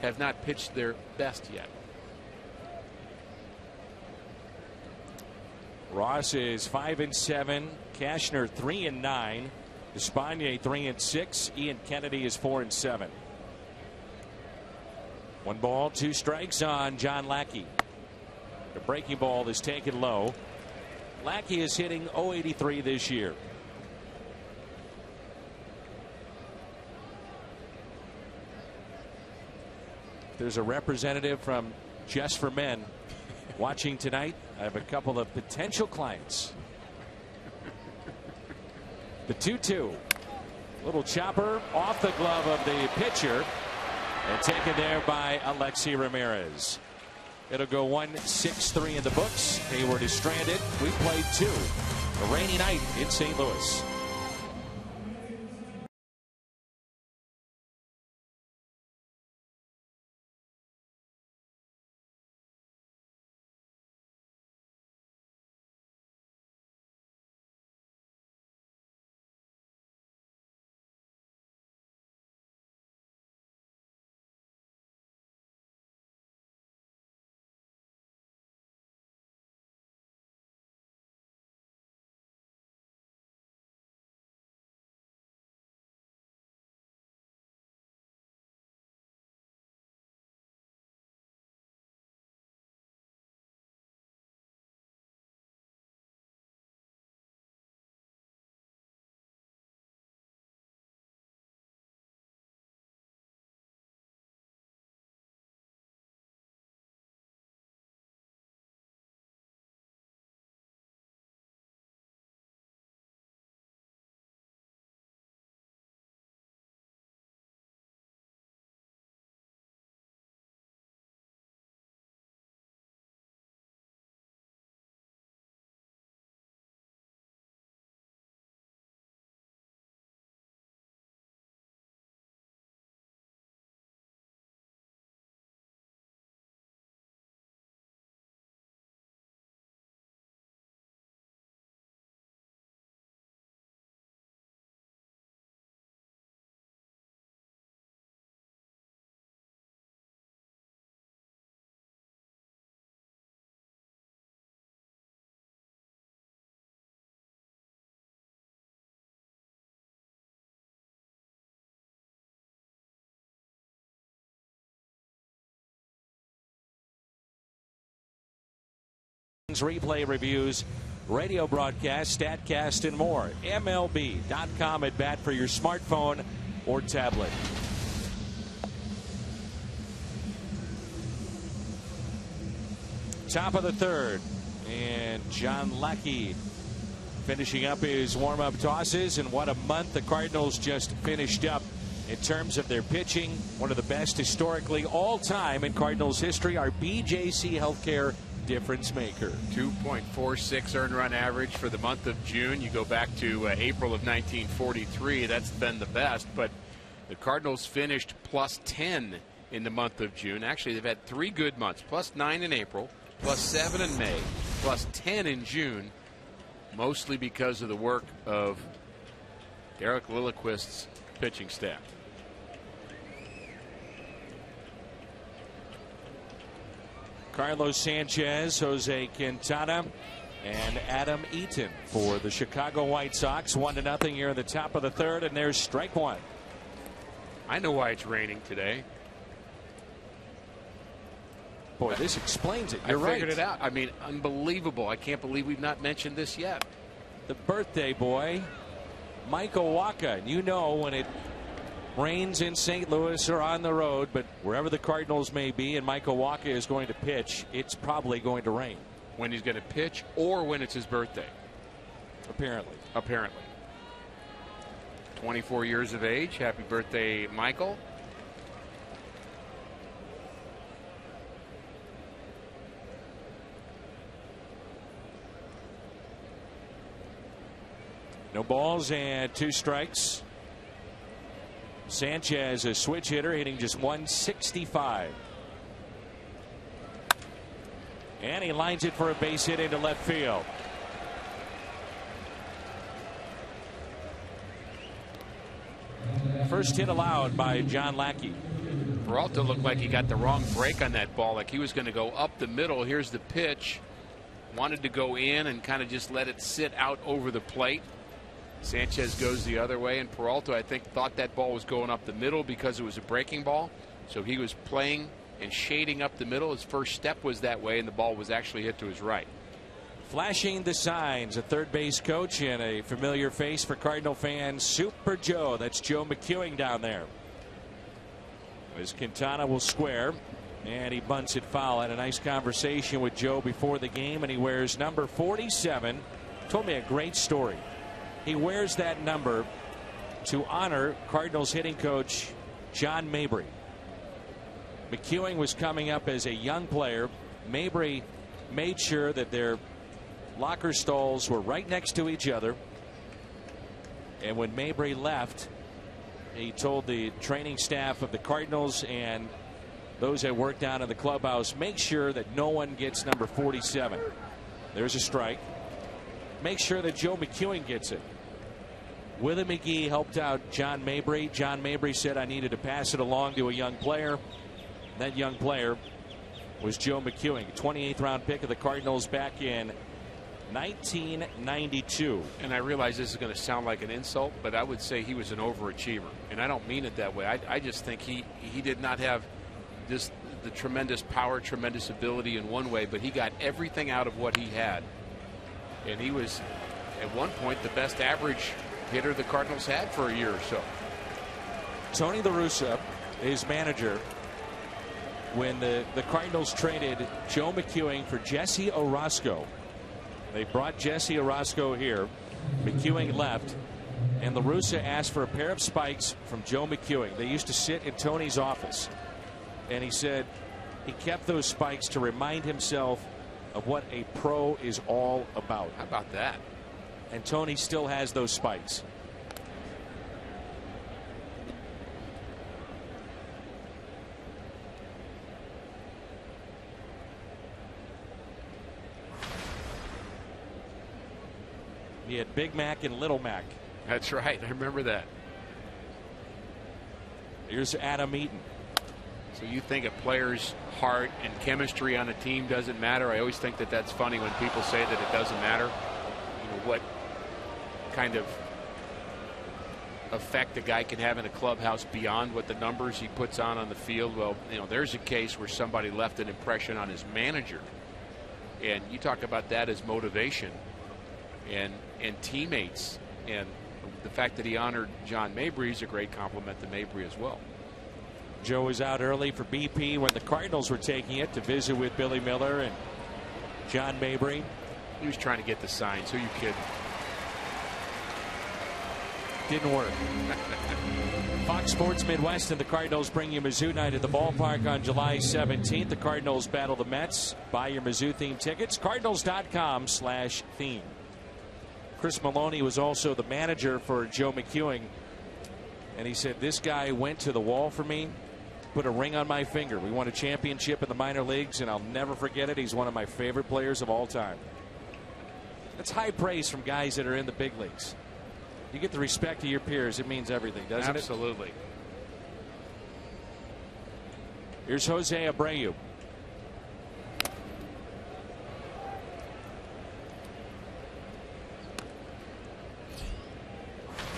have not pitched their best yet. Ross is 5-7, Cashner 3-9, Despagne 3-6, Ian Kennedy is 4-7. 1 ball, 2 strikes on John Lackey. The breaking ball is taken low. Lackey is hitting .083 this year. There's a representative from Just for Men watching tonight. I have a couple of potential clients. The 2-2. Little chopper off the glove of the pitcher and taken there by Alexi Ramirez. It'll go 1-6-3 in the books. Hayward is stranded. We played 2. A rainy night in St. Louis. replay reviews, radio broadcast, StatCast, and more. MLB.com at bat for your smartphone or tablet. Top of the third, and John Lackey finishing up his warm-up tosses. And what a month the Cardinals just finished up in terms of their pitching. One of the best historically all time in Cardinals history. Our BJC Healthcare difference maker. 2.46 earned run average for the month of June. You go back to April of 1943. That's been the best. But the Cardinals finished plus 10 in the month of June. Actually, they've had 3 good months. Plus 9 in April, plus 7 in May, plus 10 in June. Mostly because of the work of Derek Lilliquist's pitching staff. Carlos Sanchez, Jose Quintana, and Adam Eaton for the Chicago White Sox. 1-0 here in the top of the third, and there's strike one. I know why it's raining today. Boy, this explains it. You're right. I figured it out. I mean, unbelievable. I can't believe we've not mentioned this yet. The birthday boy, Michael Wacha. You know when it rains in St. Louis or on the road, but wherever the Cardinals may be and Michael Wacha is going to pitch, it's probably going to rain. When he's going to pitch or when it's his birthday. Apparently. 24 years of age. Happy birthday, Michael. No balls and 2 strikes. Sanchez, a switch hitter, hitting just 165. And he lines it for a base hit into left field. First hit allowed by John Lackey. Peralta looked like he got the wrong break on that ball, like he was going to go up the middle. Here's the pitch. Wanted to go in and kind of just let it sit out over the plate. Sanchez goes the other way, and Peralta, I think, thought that ball was going up the middle because it was a breaking ball. So he was playing and shading up the middle. His first step was that way, and the ball was actually hit to his right. Flashing the signs, a third base coach and a familiar face for Cardinal fans, Super Joe. That's Joe McEwing down there. As Quintana will square, and he bunts it foul. Had a nice conversation with Joe before the game, and he wears number 47. Told me a great story. He wears that number to honor Cardinals hitting coach John Mabry. McEwing was coming up as a young player. Mabry made sure that their locker stalls were right next to each other. And when Mabry left, he told the training staff of the Cardinals and those that worked down in the clubhouse, make sure that no one gets number 47. There's a strike. Make sure that Joe McEwing gets it. Willie McGee helped out John Mabry. John Mabry said, I needed to pass it along to a young player. That young player was Joe McEwing, 28th round pick of the Cardinals back in 1992. And I realize this is going to sound like an insult, but I would say he was an overachiever. And I don't mean it that way. I just think he did not have the tremendous power, tremendous ability in one way, but he got everything out of what he had. And he was, at one point, the best average hitter the Cardinals had for a year or so. Tony La Russa, his manager, when the Cardinals traded Joe McEwing for Jesse Orosco. They brought Jesse Orosco here. McEwing left, and La Russa asked for a pair of spikes from Joe McEwing. They used to sit in Tony's office, and he said he kept those spikes to remind himself of what a pro is all about. How about that? And Tony still has those spikes. He had Big Mac and Little Mac. That's right. I remember that. Here's Adam Eaton. So you think a player's heart and chemistry on a team doesn't matter? I always think that that's funny when people say that it doesn't matter. You know, what kind of effect a guy can have in a clubhouse beyond what the numbers he puts on the field. Well, you know, there's a case where somebody left an impression on his manager And you talk about that as motivation and teammates, and the fact that he honored John Mabry is a great compliment to Mabry as well. Joe was out early for BP when the Cardinals were taking it to visit with Billy Miller and John Mabry. He was trying to get the signs. Who you kidding? Didn't work. Fox Sports Midwest and the Cardinals bring you Mizzou night at the ballpark on July 17th. The Cardinals battle the Mets. Buy your Mizzou themed tickets. Cardinals.com/theme. Chris Maloney was also the manager for Joe McEwing, and he said, this guy went to the wall for me, put a ring on my finger. We won a championship in the minor leagues, and I'll never forget it. He's one of my favorite players of all time. That's high praise from guys that are in the big leagues. You get the respect of your peers, it means everything, doesn't it? Absolutely. Here's Jose Abreu.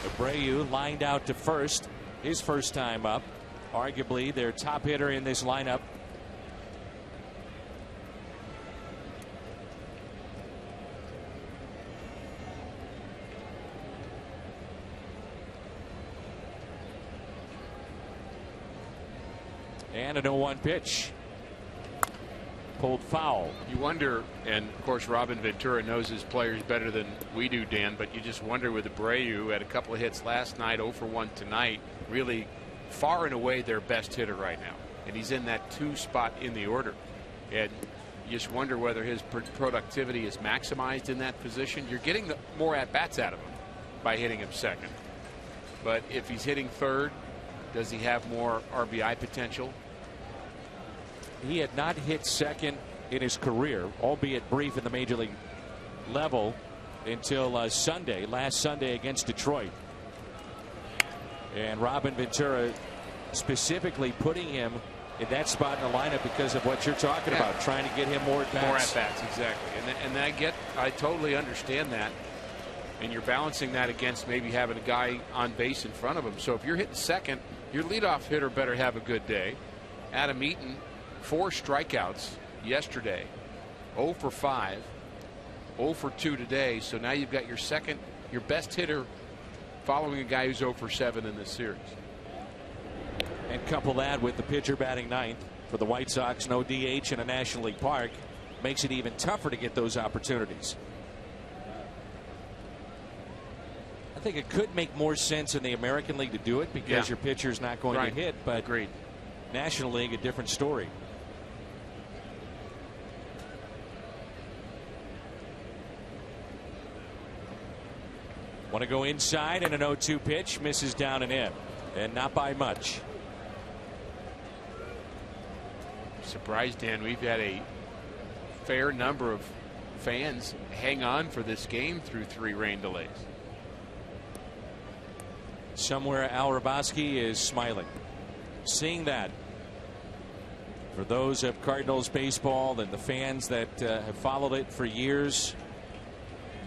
Abreu lined out to first, his first time up. Arguably their top hitter in this lineup. And an 0-1 pitch. Pulled foul. You wonder, and of course Robin Ventura knows his players better than we do, Dan, but you just wonder with Abreu, had a couple of hits last night, 0 for 1 tonight, really far and away their best hitter right now. And he's in that 2 spot in the order. And you just wonder whether his productivity is maximized in that position. You're getting more at-bats out of him by hitting him second. But if he's hitting third, does he have more RBI potential? He had not hit second in his career, albeit brief in the major league level, until last Sunday against Detroit. And Robin Ventura specifically putting him in that spot in the lineup because of what you're talking about, trying to get him more at-bats. More at-bats, exactly. And I totally understand that. And you're balancing that against maybe having a guy on base in front of him. So if you're hitting second, your leadoff hitter better have a good day. Adam Eaton, 4 strikeouts yesterday, 0 for 5, 0 for 2 today. So now you've got your best hitter following a guy who's 0 for 7 in this series. And couple that with the pitcher batting ninth for the White Sox, no DH in a National League park, makes it even tougher to get those opportunities. I think it could make more sense in the American League to do it because your pitcher's not going to hit, but agreed. National League, a different story. Want to go inside, and an 0-2 pitch misses down and in, and not by much. Surprised, Dan, we've had a fair number of fans hang on for this game through 3 rain delays. Somewhere Al Raboski is smiling, seeing that. For those of Cardinals baseball and the fans that have followed it for years,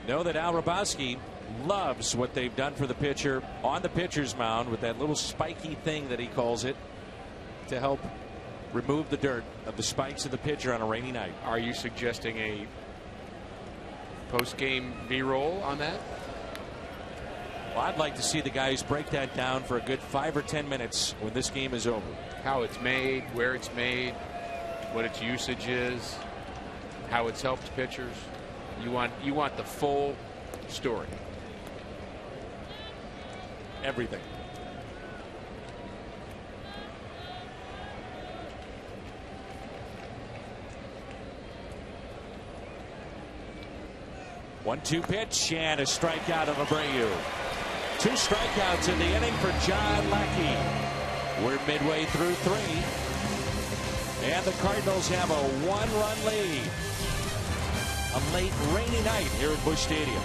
know that Al Raboski loves what they've done for the pitcher on the pitcher's mound with that little spiky thing that he calls it to help remove the dirt of the spikes of the pitcher on a rainy night. Are you suggesting a post-game B-roll on that? Well, I'd like to see the guys break that down for a good 5 or 10 minutes when this game is over. How it's made, where it's made, what its usage is, how it's helped pitchers. You want the full story. Everything. One-two pitch and a strikeout of Abreu. 2 strikeouts in the inning for John Lackey. We're midway through 3. And the Cardinals have a 1-run lead. A late rainy night here at Busch Stadium.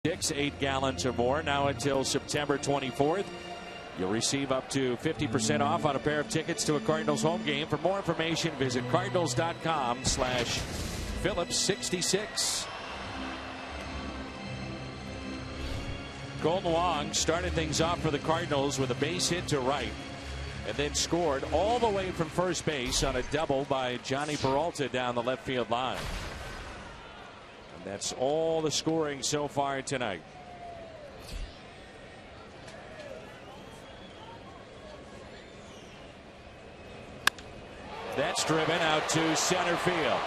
8 gallons or more now until September 24th. You'll receive up to 50% off on a pair of tickets to a Cardinals home game. For more information, visit cardinals.com/Phillips66. Golden Wong started things off for the Cardinals with a base hit to right, and then scored all the way from first base on a double by Johnny Peralta down the left field line. And that's all the scoring so far tonight. That's driven out to center field.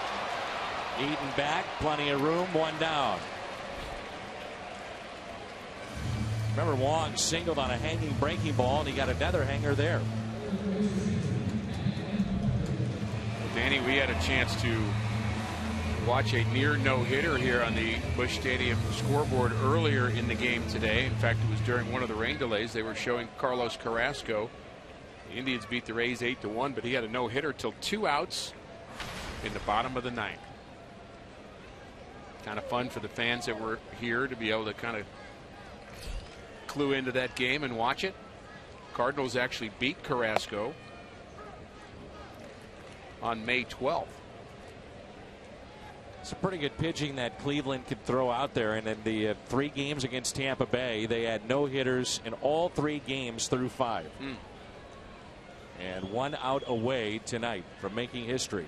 Eaton back, plenty of room, one down. Remember, Wong singled on a hanging breaking ball, and he got another hanger there. Danny, we had a chance to watch a near no-hitter here on the Busch Stadium scoreboard earlier in the game today. In fact, it was during one of the rain delays. They were showing Carlos Carrasco. The Indians beat the Rays 8-1, but he had a no-hitter till 2 outs in the bottom of the ninth. Kind of fun for the fans that were here to be able to kind of clue into that game and watch it. Cardinals actually beat Carrasco on May 12th. It's a pretty good pitching that Cleveland could throw out there. And in the 3 games against Tampa Bay, they had no hitters in all 3 games through 5. And 1 out away tonight from making history.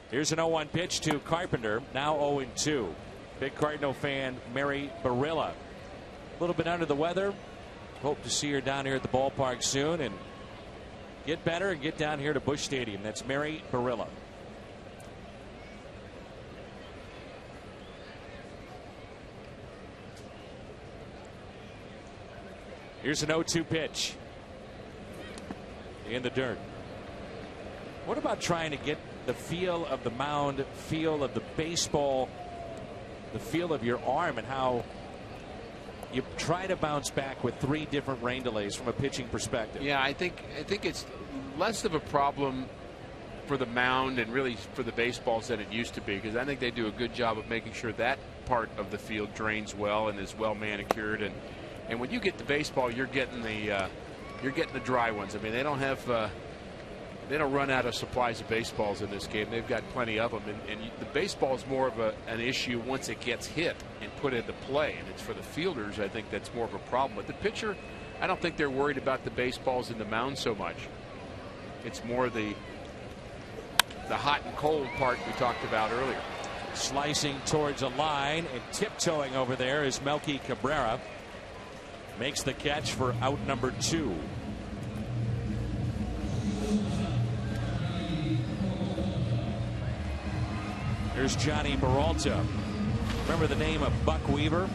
Here's an 0-1 pitch to Carpenter, now 0-2. Big Cardinal fan Mary Barilla, a little bit under the weather. Hope to see her down here at the ballpark soon and get better and get down here to Busch Stadium. That's Mary Barilla. Here's an 0-2 pitch in the dirt. What about trying to get the feel of the mound, feel of the baseball, the feel of your arm, and how you try to bounce back with 3 different rain delays from a pitching perspective? Yeah, I think it's less of a problem for the mound and really for the baseballs than it used to be, because I think they do a good job of making sure that part of the field drains well and is well manicured. And when you get the baseball, you're getting the dry ones. I mean, they don't have they don't run out of supplies of baseballs in this game. They've got plenty of them, and the baseball is more of an issue once it gets hit and put into play, and it's for the fielders. I think that's more of a problem. But the pitcher, I don't think they're worried about the baseballs in the mound so much. It's more the hot and cold part we talked about earlier. Slicing towards a line and tiptoeing over there is Melky Cabrera. Makes the catch for out number 2. Here's Johnny Peralta. Remember the name of Buck Weaver?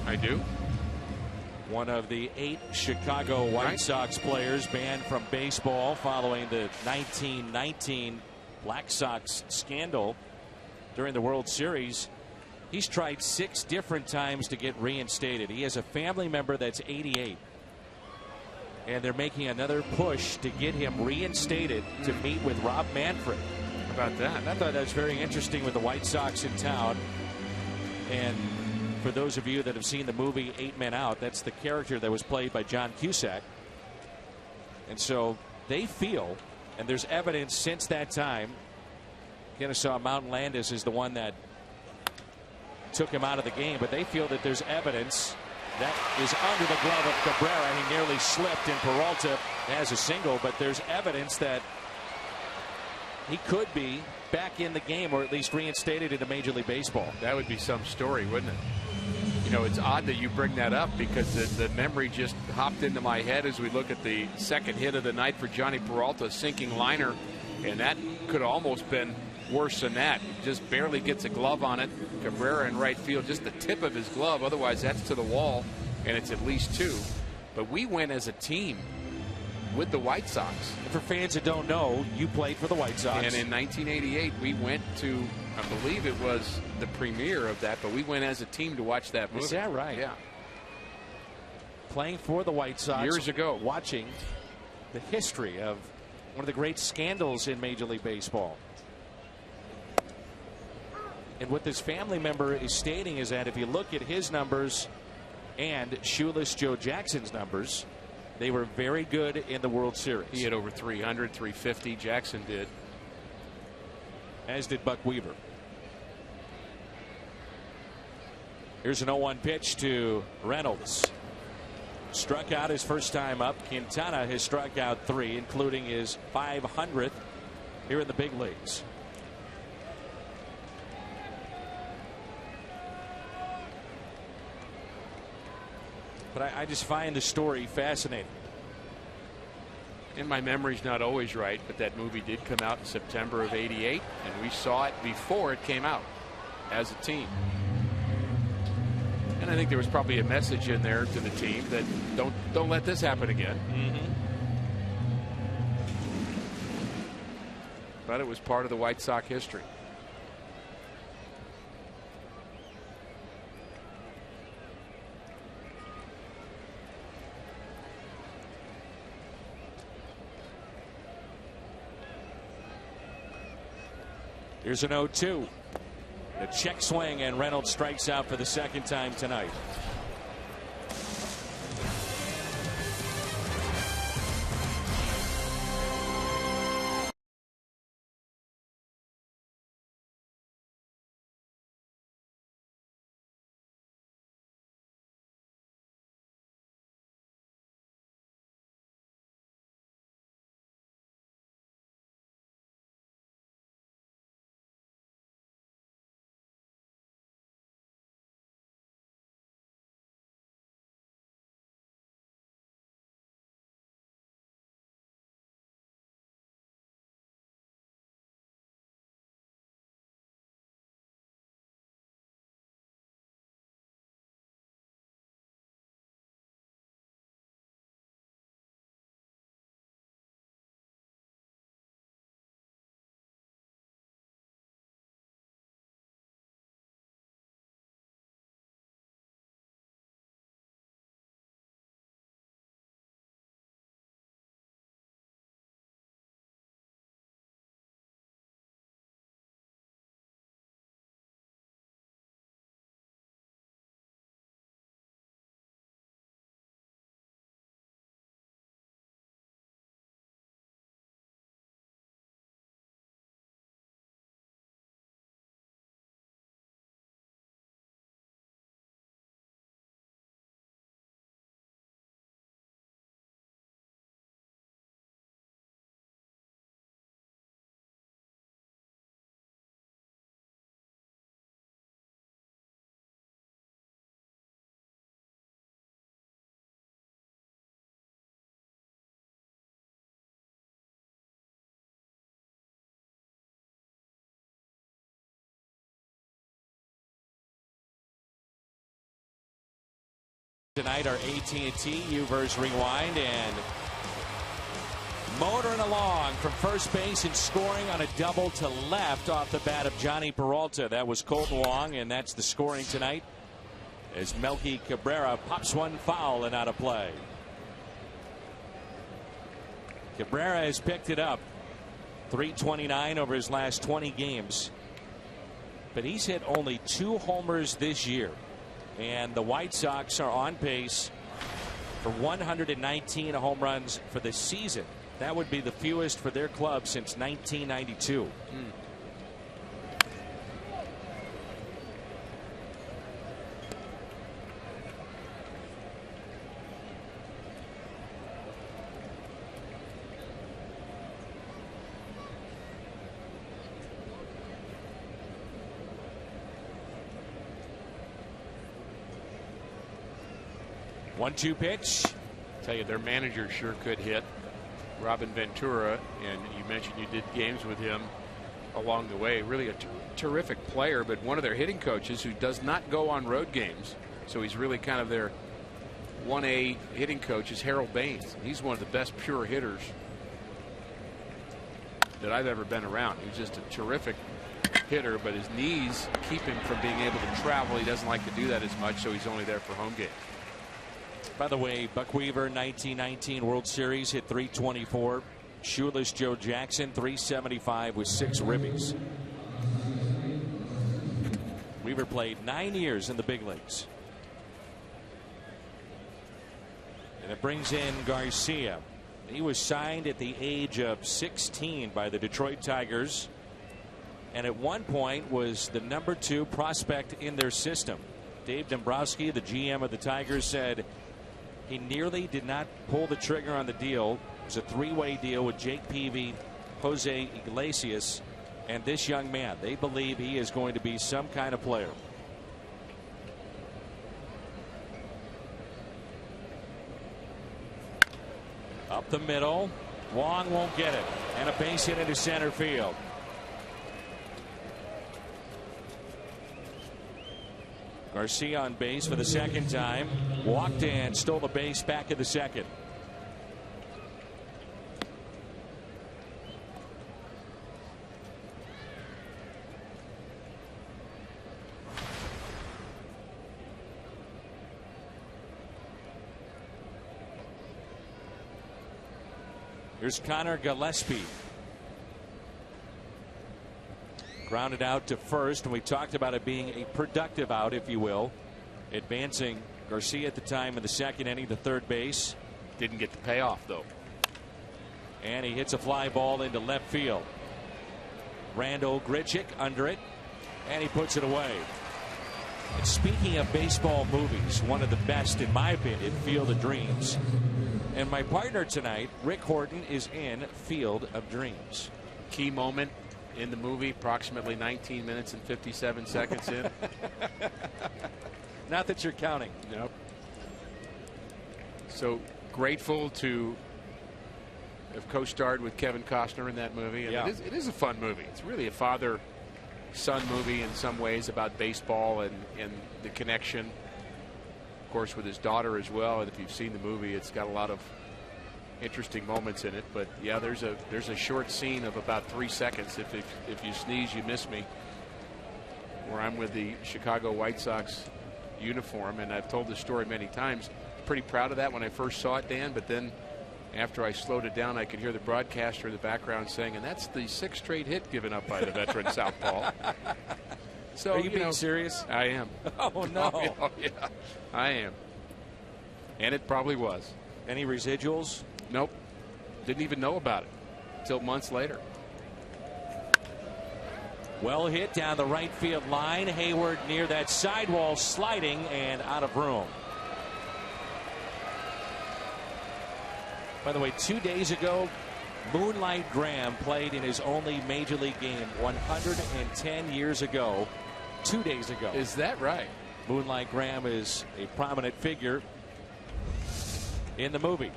I do. One of the 8 Chicago White Sox players banned from baseball following the 1919 Black Sox scandal during the World Series. He's tried 6 different times to get reinstated. He has a family member that's 88. And they're making another push to get him reinstated to meet with Rob Manfred. About that. I thought that was very interesting with the White Sox in town. And for those of you that have seen the movie 8 Men Out, that's the character that was played by John Cusack. And so they feel, and there's evidence since that time, Kennesaw Mountain Landis is the one that took him out of the game, but they feel that there's evidence that is under the glove of Cabrera. He nearly slipped, and Peralta has a single, but there's evidence that he could be back in the game, or at least reinstated into Major League Baseball. That would be some story, wouldn't it? You know, it's odd that you bring that up, because the memory just hopped into my head as we look at the second hit of the night for Johnny Peralta, sinking liner, and that could have almost been worse than that. He just barely gets a glove on it. Cabrera in right field, just the tip of his glove. Otherwise, that's to the wall, and it's at least 2. But we went as a team with the White Sox. And for fans that don't know, you played for the White Sox. And in 1988, we went to, I believe it was the premiere of that, but we went as a team to watch that movie. Is that right? Yeah. Playing for the White Sox. Years ago. Watching the history of one of the great scandals in Major League Baseball. And what this family member is stating is that if you look at his numbers and Shoeless Joe Jackson's numbers, they were very good in the World Series. He had over 300, 350. Jackson did. As did Buck Weaver. Here's an 0-1 pitch to Reynolds. Struck out his first time up. Quintana has struck out 3, including his 500th here in the big leagues. But I just find the story fascinating. And my memory's not always right, but that movie did come out in September of '88, and we saw it before it came out as a team. And I think there was probably a message in there to the team that don't let this happen again. But it was part of the White Sox history. Here's an 0-2. A check swing, and Reynolds strikes out for the second time tonight. Tonight, our AT&T U-verse rewind, and motoring along from first base and scoring on a double to left off the bat of Johnny Peralta. That was Colton Wong, and that's the scoring tonight as Melky Cabrera pops one foul and out of play. Cabrera has picked it up. 329 over his last 20 games. But he's hit only 2 homers this year. And the White Sox are on pace for 119 home runs for the season. That would be the fewest for their club since 1992. One-two pitch. Tell you, their manager sure could hit. Robin Ventura, and you mentioned you did games with him along the way. Really a terrific player, but one of their hitting coaches who does not go on road games. So he's really kind of their 1A hitting coach is Harold Baines. He's one of the best pure hitters that I've ever been around. He's just a terrific hitter, but his knees keep him from being able to travel. He doesn't like to do that as much, so he's only there for home games. By the way, Buck Weaver, 1919 World Series, hit 324. Shoeless Joe Jackson, 375 with 6 ribbies. Weaver played 9 years in the big leagues. And it brings in Garcia. He was signed at the age of 16 by the Detroit Tigers, and at one point was the #2 prospect in their system. Dave Dombrowski, the GM of the Tigers, said he nearly did not pull the trigger on the deal. It was a 3-way deal with Jake Peavy, Jose Iglesias, and this young man. They believe he is going to be some kind of player. Up the middle. Wong won't get it. And a base hit into center field. Garcia on base for the second time. Walked in, stole the base back in the second. Here's Connor Gillespie. Grounded out to first, and we talked about it being a productive out, if you will. Advancing Garcia at the time in the second inning to third base. Didn't get the payoff, though. And he hits a fly ball into left field. Randall Grichuk under it, and he puts it away. And speaking of baseball movies, one of the best, in my opinion, Field of Dreams. And my partner tonight, Rick Horton, is in Field of Dreams. Key moment in the movie, approximately 19 minutes and 57 seconds in. Not that you're counting. Nope. So grateful to have co-starred with Kevin Costner in that movie. And yeah. It is a fun movie. It's really a father-son movie in some ways about baseball and the connection, of course, with his daughter as well. And if you've seen the movie, it's got a lot of interesting moments in it. But yeah, there's a short scene of about 3 seconds. If you sneeze, you miss me, where I'm with the Chicago White Sox uniform, and I've told this story many times. Pretty proud of that when I first saw it, Dan, but then after I slowed it down, I could hear the broadcaster in the background saying, and that's the 6th straight hit given up by the veteran southpaw. So, are you being serious? I am. Oh, no. Oh, yeah, I am. And it probably was. Any residuals? Nope. Didn't even know about it until months later. Well hit down the right field line. Hayward near that sidewall, sliding and out of room. By the way, 2 days ago, Moonlight Graham played in his only major league game 110 years ago. 2 days ago. Is that right? Moonlight Graham is a prominent figure in the movie.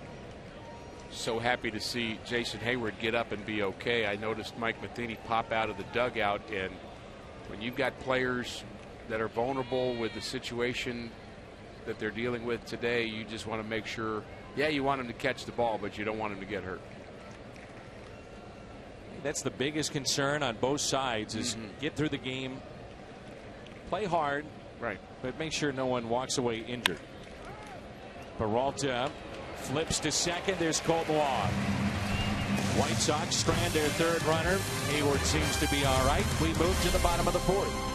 So happy to see Jason Hayward get up and be okay. I noticed Mike Matheny pop out of the dugout, and when you've got players that are vulnerable with the situation that they're dealing with today, you just want to make sure, yeah, you want them to catch the ball, but you don't want them to get hurt. That's the biggest concern on both sides is get through the game, play hard, right, but make sure no one walks away injured. Peralta flips to second. There's Colton Wong. White Sox strand their third runner. Hayward seems to be all right. We move to the bottom of the fourth.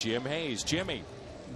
Jim Hayes. Jimmy.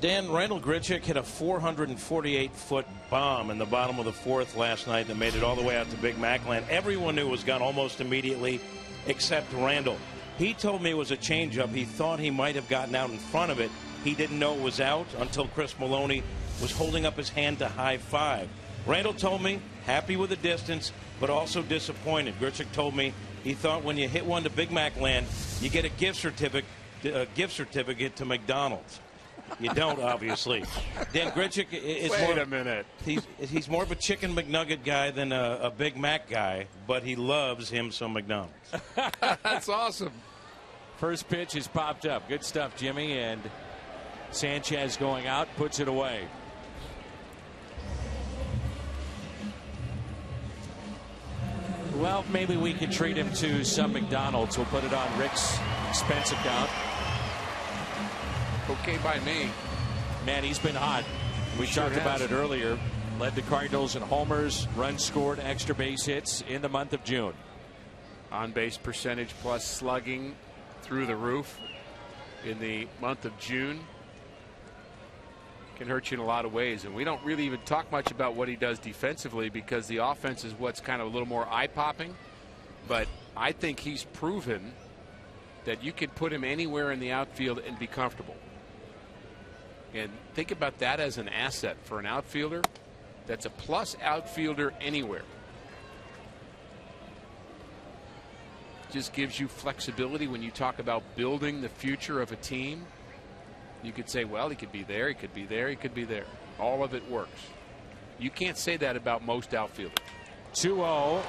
Dan, Randall Grichuk hit a 448-foot bomb in the bottom of the fourth last night that made it all the way out to Big Mac Land. Everyone knew it was gone almost immediately except Randall. He told me it was a changeup. He thought he might have gotten out in front of it. He didn't know it was out until Chris Maloney was holding up his hand to high five. Randall told me happy with the distance, but also disappointed. Grichuk told me he thought when you hit one to Big Mac Land, you get a gift certificate to McDonald's. You don't, obviously. Dan Grichuk is Wait a minute. He's more of a chicken McNugget guy than a Big Mac guy, but he loves him some McDonald's. That's awesome. First pitch is popped up. Good stuff, Jimmy. And Sanchez going out, puts it away. Well, maybe we can treat him to some McDonald's. We'll put it on Rick's expense account. Okay by me. Man, he's been hot. We Sure talked has. about it earlier. Led the Cardinals in homers, runs scored, extra base hits in the month of June. On base percentage plus slugging through the roof in the month of June. Can hurt you in a lot of ways, and we don't really even talk much about what he does defensively because the offense is what's kind of a little more eye-popping. But I think he's proven that you can put him anywhere in the outfield and be comfortable. And think about that as an asset for an outfielder. That's a plus outfielder anywhere. Just gives you flexibility when you talk about building the future of a team. You could say, well, he could be there, he could be there, he could be there. All of it works. You can't say that about most outfielders. 2-0. Oh,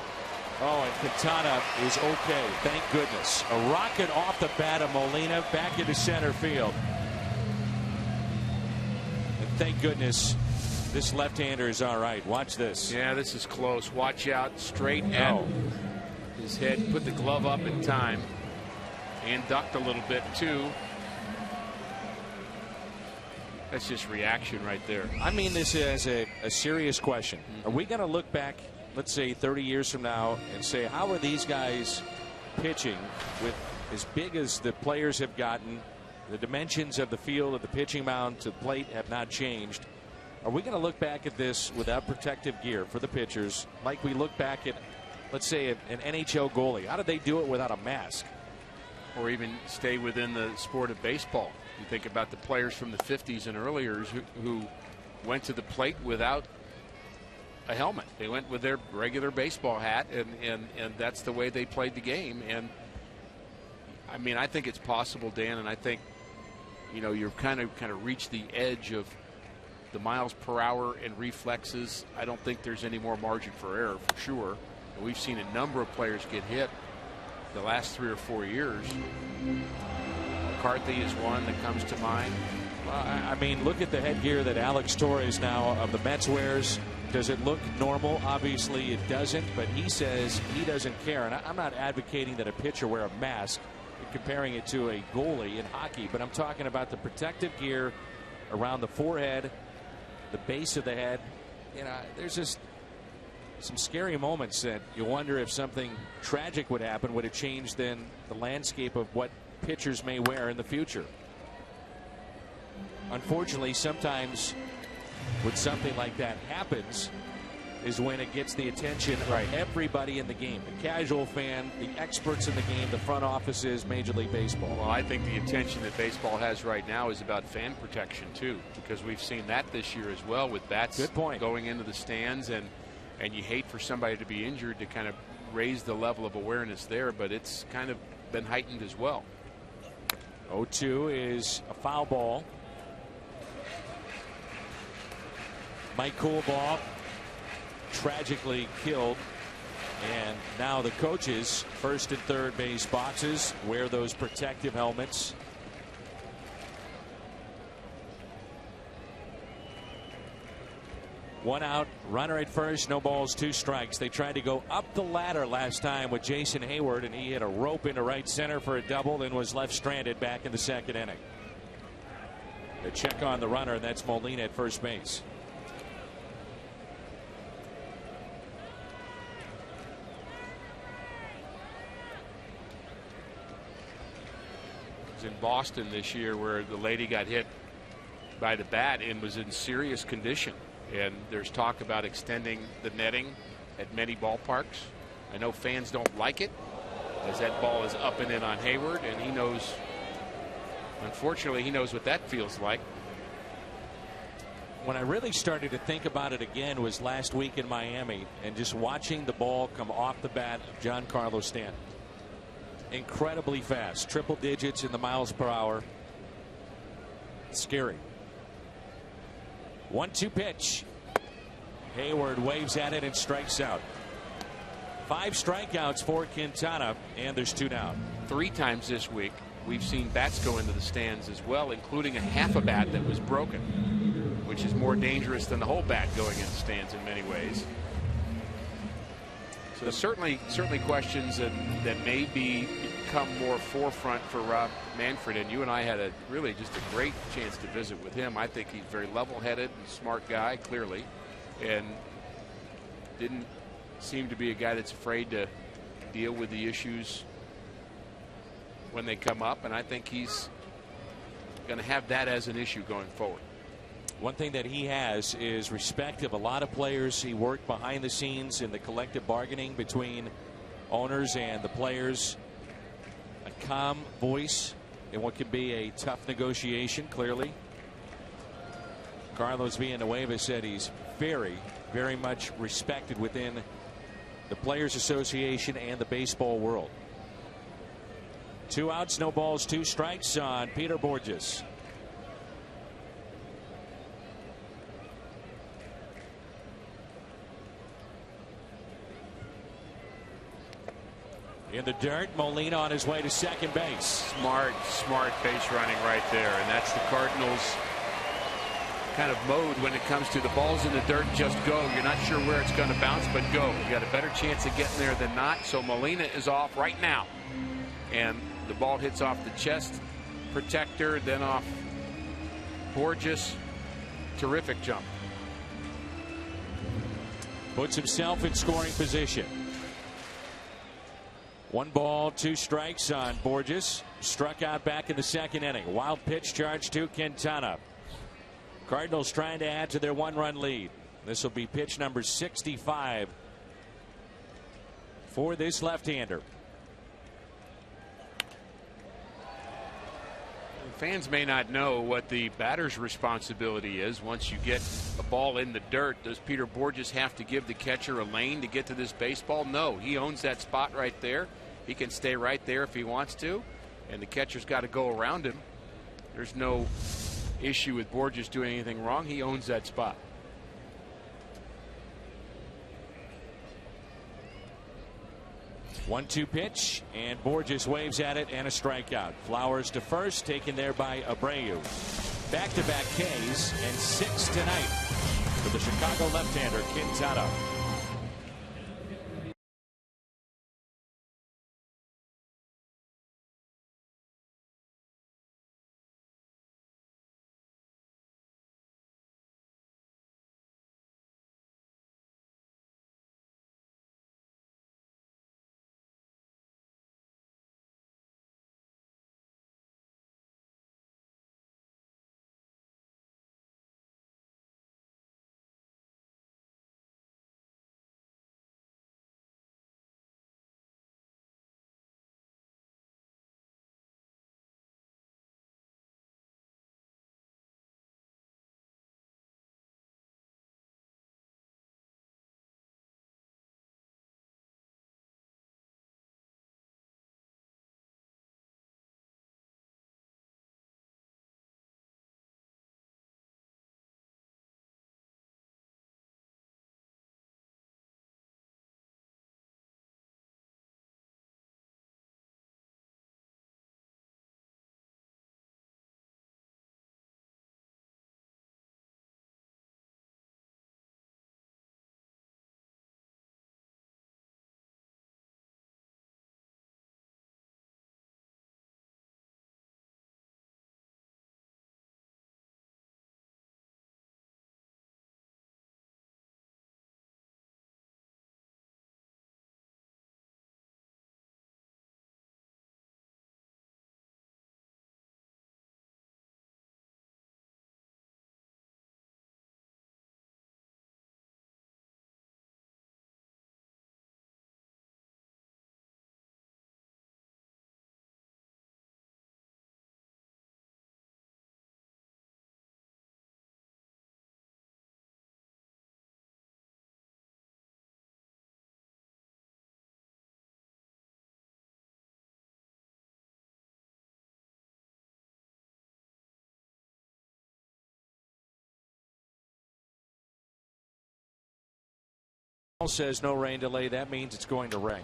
and Quintana is okay. Thank goodness. A rocket off the bat of Molina back into center field. And thank goodness this left-hander is all right. Watch this. Yeah, this is close. Watch out. Straight at his head. Put the glove up in time. And ducked a little bit, too. That's just reaction right there. I mean this as a serious question. Are we going to look back, let's say 30 years from now, and say, how are these guys pitching with as big as the players have gotten? The dimensions of the field, of the pitching mound to the plate have not changed. Are we going to look back at this without protective gear for the pitchers like we look back at, let's say, an NHL goalie? How did they do it without a mask? Or even stay within the sport of baseball. You think about the players from the 50s and earlier who went to the plate without a helmet. They went with their regular baseball hat, and that's the way they played the game. And I mean, I think it's possible, Dan, and I think, you know, you've kind of reached the edge of the miles per hour and reflexes. I don't think there's any more margin for error, for sure. And we've seen a number of players get hit the last 3 or 4 years. McCarthy is one that comes to mind. Well, I mean, look at the headgear that Alex Torres now of the Mets wears. Does it look normal? Obviously it doesn't, but he says he doesn't care. And I'm not advocating that a pitcher wear a mask, comparing it to a goalie in hockey, but I'm talking about the protective gear around the forehead, the base of the head. You know, there's just some scary moments that you wonder if something tragic would happen. Would it change then the landscape of what pitchers may wear in the future? Unfortunately, sometimes when something like that happens is when it gets the attention of everybody in the game, the casual fan, the experts in the game, the front offices, Major League Baseball. Well, I think the attention that baseball has right now is about fan protection too, because we've seen that this year as well with bats going into the stands, and you hate for somebody to be injured to kind of raise the level of awareness there, but it's kind of been heightened as well. 0-2 is a foul ball. Mike Coolbaugh tragically killed, and now the coaches, first and third base boxes, wear those protective helmets. One out, runner at first, no balls, 2 strikes. They tried to go up the ladder last time with Jason Hayward, and he hit a rope into right center for a double, then was left stranded back in the second inning. They check on the runner, and that's Molina at first base. was in Boston this year where the lady got hit by the bat and was in serious condition. And there's talk about extending the netting at many ballparks. I know fans don't like it, as that ball is up and in on Hayward, and he knows, unfortunately, he knows what that feels like. When I really started to think about it again was last week in Miami, and just watching the ball come off the bat of Giancarlo Stanton. Incredibly fast, triple digits in the miles per hour. Scary. 1-2 pitch. Hayward waves at it and strikes out. 5 strikeouts for Quintana, and there's 2 down. 3 times this week we've seen bats go into the stands as well, including a half a bat that was broken, which is more dangerous than the whole bat going into the stands in many ways. So certainly questions that may become more forefront for Rob Manfred, and you and I had really just a great chance to visit with him. I think he's very level-headed and smart guy, clearly, and didn't seem to be a guy that's afraid to deal with the issues when they come up, and I think he's going to have that as an issue going forward. One thing that he has is respect of a lot of players. He worked behind the scenes in the collective bargaining between owners and the players. A calm voice in what can be a tough negotiation, clearly. Carlos Villanueva said he's very, very much respected within the Players Association and the baseball world. 2 outs, no balls, 2 strikes on Peter Borges. In the dirt, Molina on his way to second base. Smart base running right there, and that's the Cardinals kind of mode when it comes to the balls in the dirt. Just go. You're not sure where it's going to bounce, but go. You got a better chance of getting there than not. So Molina is off right now, and the ball hits off the chest protector, then off Borges. Terrific jump. Puts himself in scoring position. 1 ball, 2 strikes on Borges. Struck out back in the second inning. Wild pitch charge to Quintana. Cardinals trying to add to their 1-run lead. This will be pitch number 65 for this left-hander. Fans may not know what the batter's responsibility is once you get a ball in the dirt. Does Peter Borges have to give the catcher a lane to get to this baseball? No, he owns that spot right there. He can stay right there if he wants to, and the catcher's got to go around him. There's no issue with Borges doing anything wrong. He owns that spot. One-two pitch, and Borges waves at it, and a strikeout. Flowers to first, taken there by Abreu. Back-to-back Ks, and 6 tonight for the Chicago left-hander Quintana. Says no rain delay. That means it's going to rain.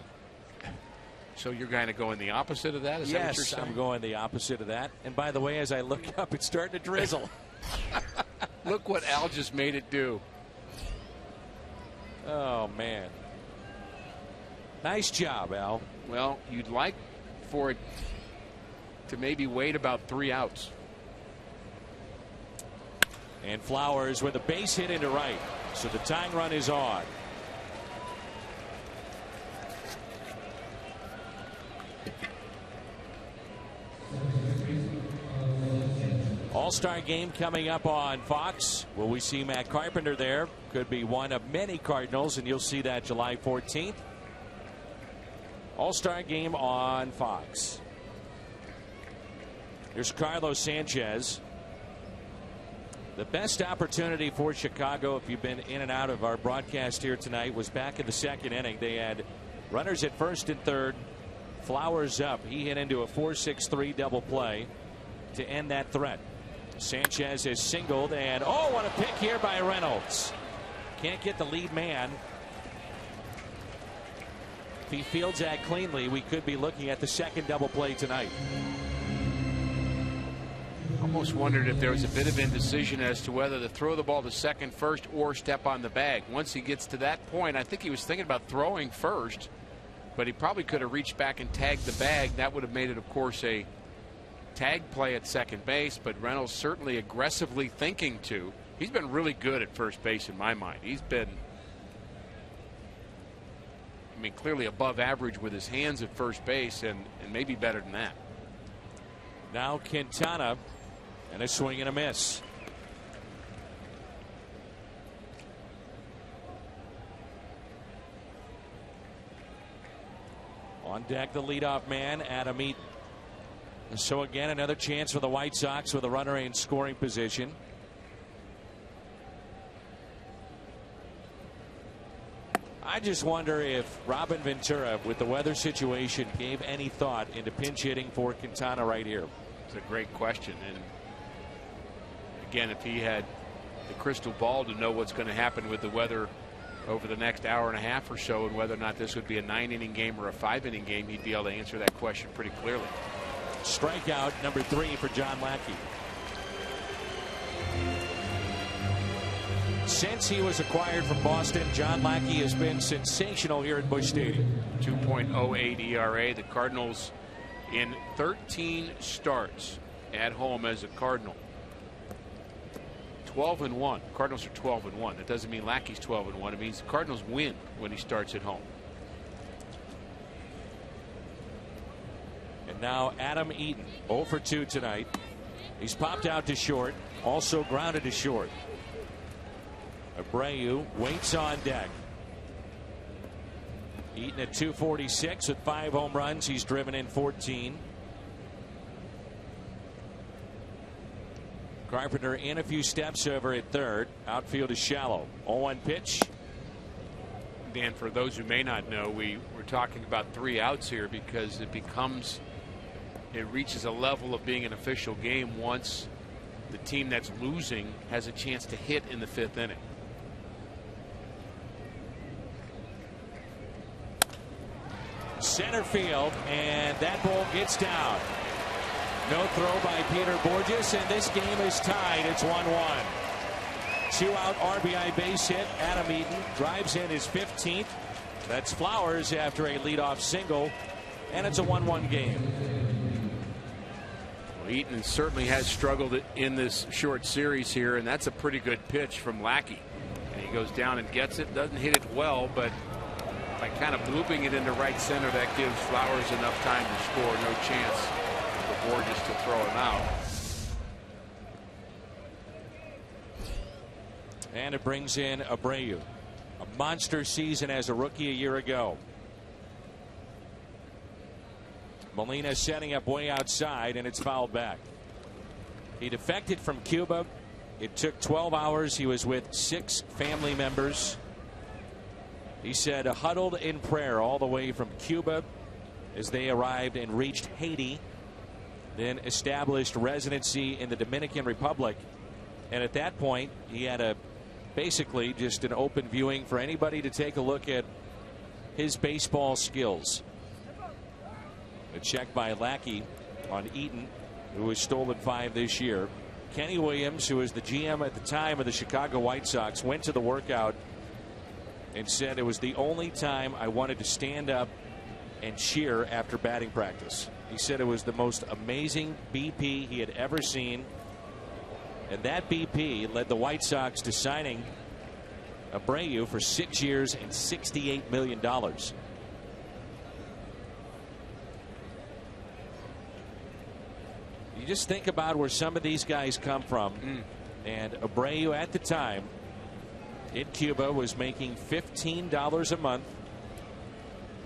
So you're kind of going the opposite of that? Is that what you're saying? I'm going the opposite of that. And by the way, as I look up, it's starting to drizzle. Look what Al just made it do. Oh, man. Nice job, Al. Well, you'd like for it to maybe wait about 3 outs. And Flowers with a base hit into right. So the tying run is on. All-Star game coming up on Fox. Will we see Matt Carpenter there? Could be one of many Cardinals, and you'll see that July 14th. All-Star game on Fox. Here's Carlos Sanchez. The best opportunity for Chicago, if you've been in and out of our broadcast here tonight, was back in the second inning. They had runners at first and third. Flowers up. He hit into a 4-6-3 double play to end that threat. Sanchez is singled, and oh, what a pick here by Reynolds. Can't get the lead man. If he fields that cleanly, we could be looking at the second double play tonight. Almost wondered if there was a bit of indecision as to whether to throw the ball to second first or step on the bag. Once he gets to that point, I think he was thinking about throwing first, but he probably could have reached back and tagged the bag. That would have made it, of course, a tag play at second base, but Reynolds certainly aggressively thinking to. He's been really good at first base in my mind. He's been, I mean, clearly above average with his hands at first base, and maybe better than that. Now Quintana, and a swing and a miss. On deck, the leadoff man, Adam Eaton. So again, another chance for the White Sox with a runner in scoring position. I just wonder if Robin Ventura, with the weather situation, gave any thought into pinch hitting for Quintana right here. It's a great question. And again, if he had the crystal ball to know what's going to happen with the weather over the next hour and a half or so, and whether or not this would be a 9-inning game or a 5-inning game, he'd be able to answer that question pretty clearly. Strikeout number 3 for John Lackey. Since he was acquired from Boston, John Lackey has been sensational here at Busch Stadium. 2.08 ERA. The Cardinals in 13 starts at home as a Cardinal. 12-1. Cardinals are 12-1. That doesn't mean Lackey's 12-1. It means the Cardinals win when he starts at home. And now Adam Eaton, 0 for 2 tonight. He's popped out to short, also grounded to short. Abreu waits on deck. Eaton at 246 with 5 home runs. He's driven in 14. Carpenter in a few steps over at third. Outfield is shallow. 0-1 pitch. Dan, for those who may not know, we're talking about 3 outs here because it reaches a level of being an official game once the team that's losing has a chance to hit in the 5th inning. Center field, and that ball gets down. No throw by Peter Borges, and this game is tied. It's 1-1. 2-out RBI base hit. Adam Eaton drives in his 15th. That's Flowers after a leadoff single, and it's a 1-1 game. Well, Eaton certainly has struggled in this short series here, and that's a pretty good pitch from Lackey. And he goes down and gets it. Doesn't hit it well, but by kind of blooping it into right center, that gives Flowers enough time to score. No chance for Borges to throw him out. And it brings in Abreu. A monster season as a rookie a year ago. Molina setting up way outside, and it's fouled back. He defected from Cuba. It took 12 hours. He was with 6 family members. He said huddled in prayer all the way from Cuba as they arrived and reached Haiti, then established residency in the Dominican Republic. And at that point, he had a basically just an open viewing for anybody to take a look at his baseball skills. A check by Lackey on Eaton, who has stolen 5 this year. Kenny Williams, who was the GM at the time of the Chicago White Sox, went to the workout and said it was the only time I wanted to stand up and cheer after batting practice. He said it was the most amazing BP he had ever seen. And that BP led the White Sox to signing Abreu for 6 years and $68 million. You just think about where some of these guys come from. And Abreu at the time in Cuba was making $15 a month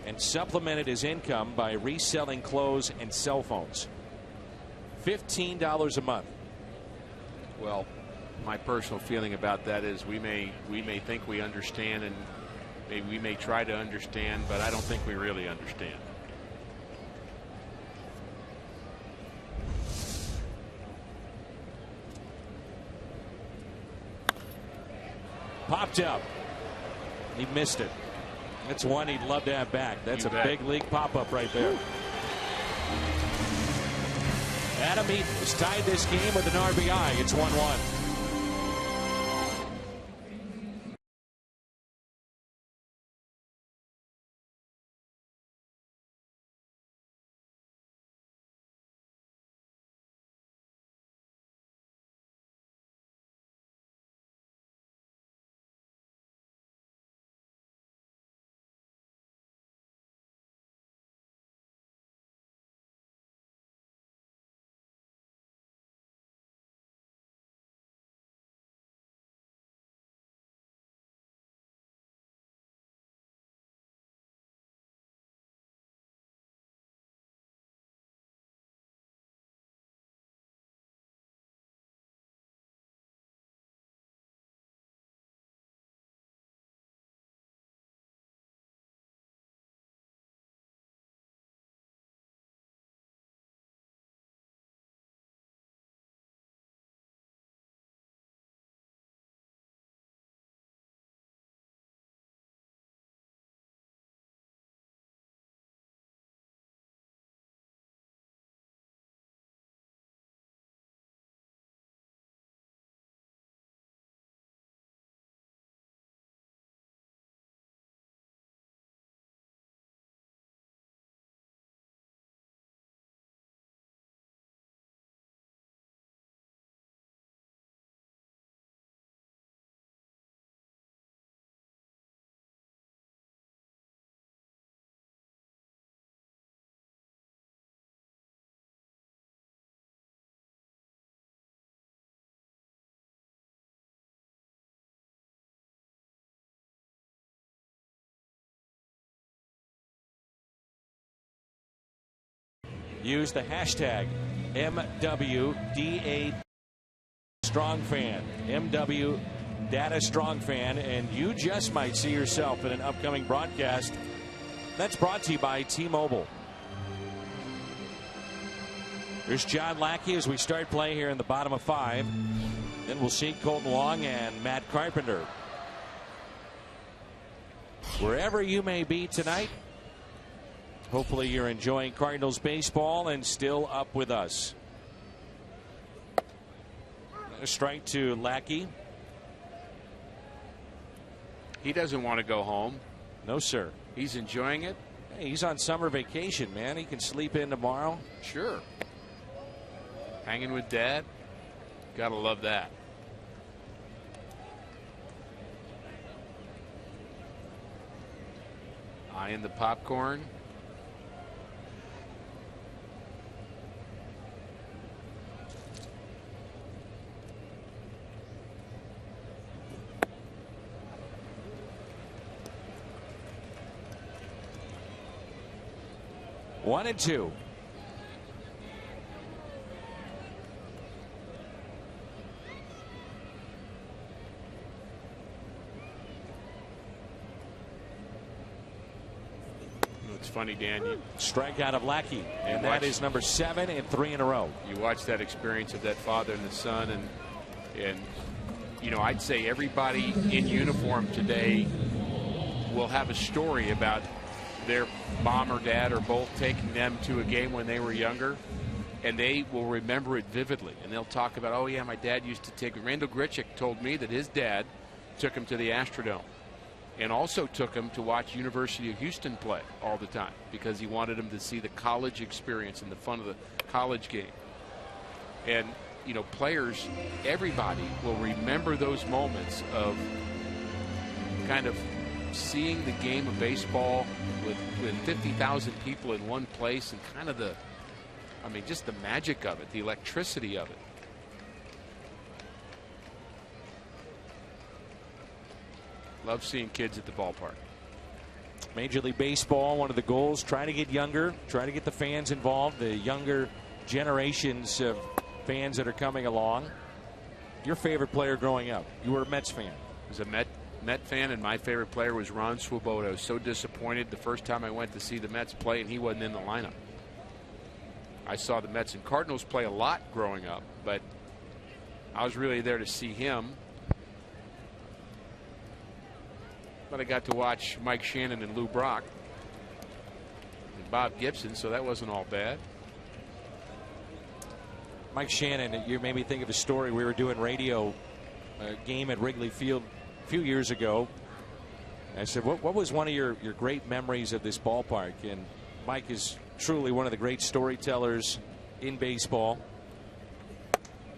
and supplemented his income by reselling clothes and cell phones. $15 a month. Well, my personal feeling about that is we may think we understand, and maybe we may try to understand, but I don't think we really understand. Popped up. He missed it. That's one he'd love to have back. That's a big league pop-up right there. Adam Eaton has tied this game with an RBI. It's 1-1. Use the hashtag MWDA Strong Fan, MW Data Strong Fan, and you just might see yourself in an upcoming broadcast. That's brought to you by T-Mobile. There's John Lackey as we start play here in the bottom of 5. Then we'll see Colton Long and Matt Carpenter. Wherever you may be tonight, hopefully you're enjoying Cardinals baseball and still up with us. A strike to Lackey. He doesn't want to go home. No, sir. He's enjoying it. Hey, he's on summer vacation, man. He can sleep in tomorrow. Sure. Hanging with Dad. Gotta love that. Eyeing the popcorn. One and two. It's funny, Dan. You strikeout of Lackey, and that is number 7 and 3 in a row. You watch that experience of that father and the son, and you know, I'd say everybody in uniform today will have a story about their mom or dad or both taking them to a game when they were younger, and they will remember it vividly. And they'll talk about, oh yeah, my dad used to take. Randall Grichuk told me that his dad took him to the Astrodome and also took him to watch University of Houston play all the time because he wanted him to see the college experience and the fun of the college game. And you know, players, everybody will remember those moments of kind of seeing the game of baseball with 50,000 people in one place and kind of just the magic of it, the electricity of it. Love seeing kids at the ballpark. Major League Baseball, one of the goals, try to get younger, try to get the fans involved, the younger generations of fans that are coming along. Your favorite player growing up? You were a Mets fan. I was a Met fan, and my favorite player was Ron Swoboda. I was so disappointed the first time I went to see the Mets play, and he wasn't in the lineup. I saw the Mets and Cardinals play a lot growing up, but I was really there to see him. But I got to watch Mike Shannon and Lou Brock and Bob Gibson, so that wasn't all bad. Mike Shannon, you made me think of a story. We were doing radio, a game at Wrigley Field a few years ago. I said, what was one of your great memories of this ballpark? And Mike is truly one of the great storytellers in baseball.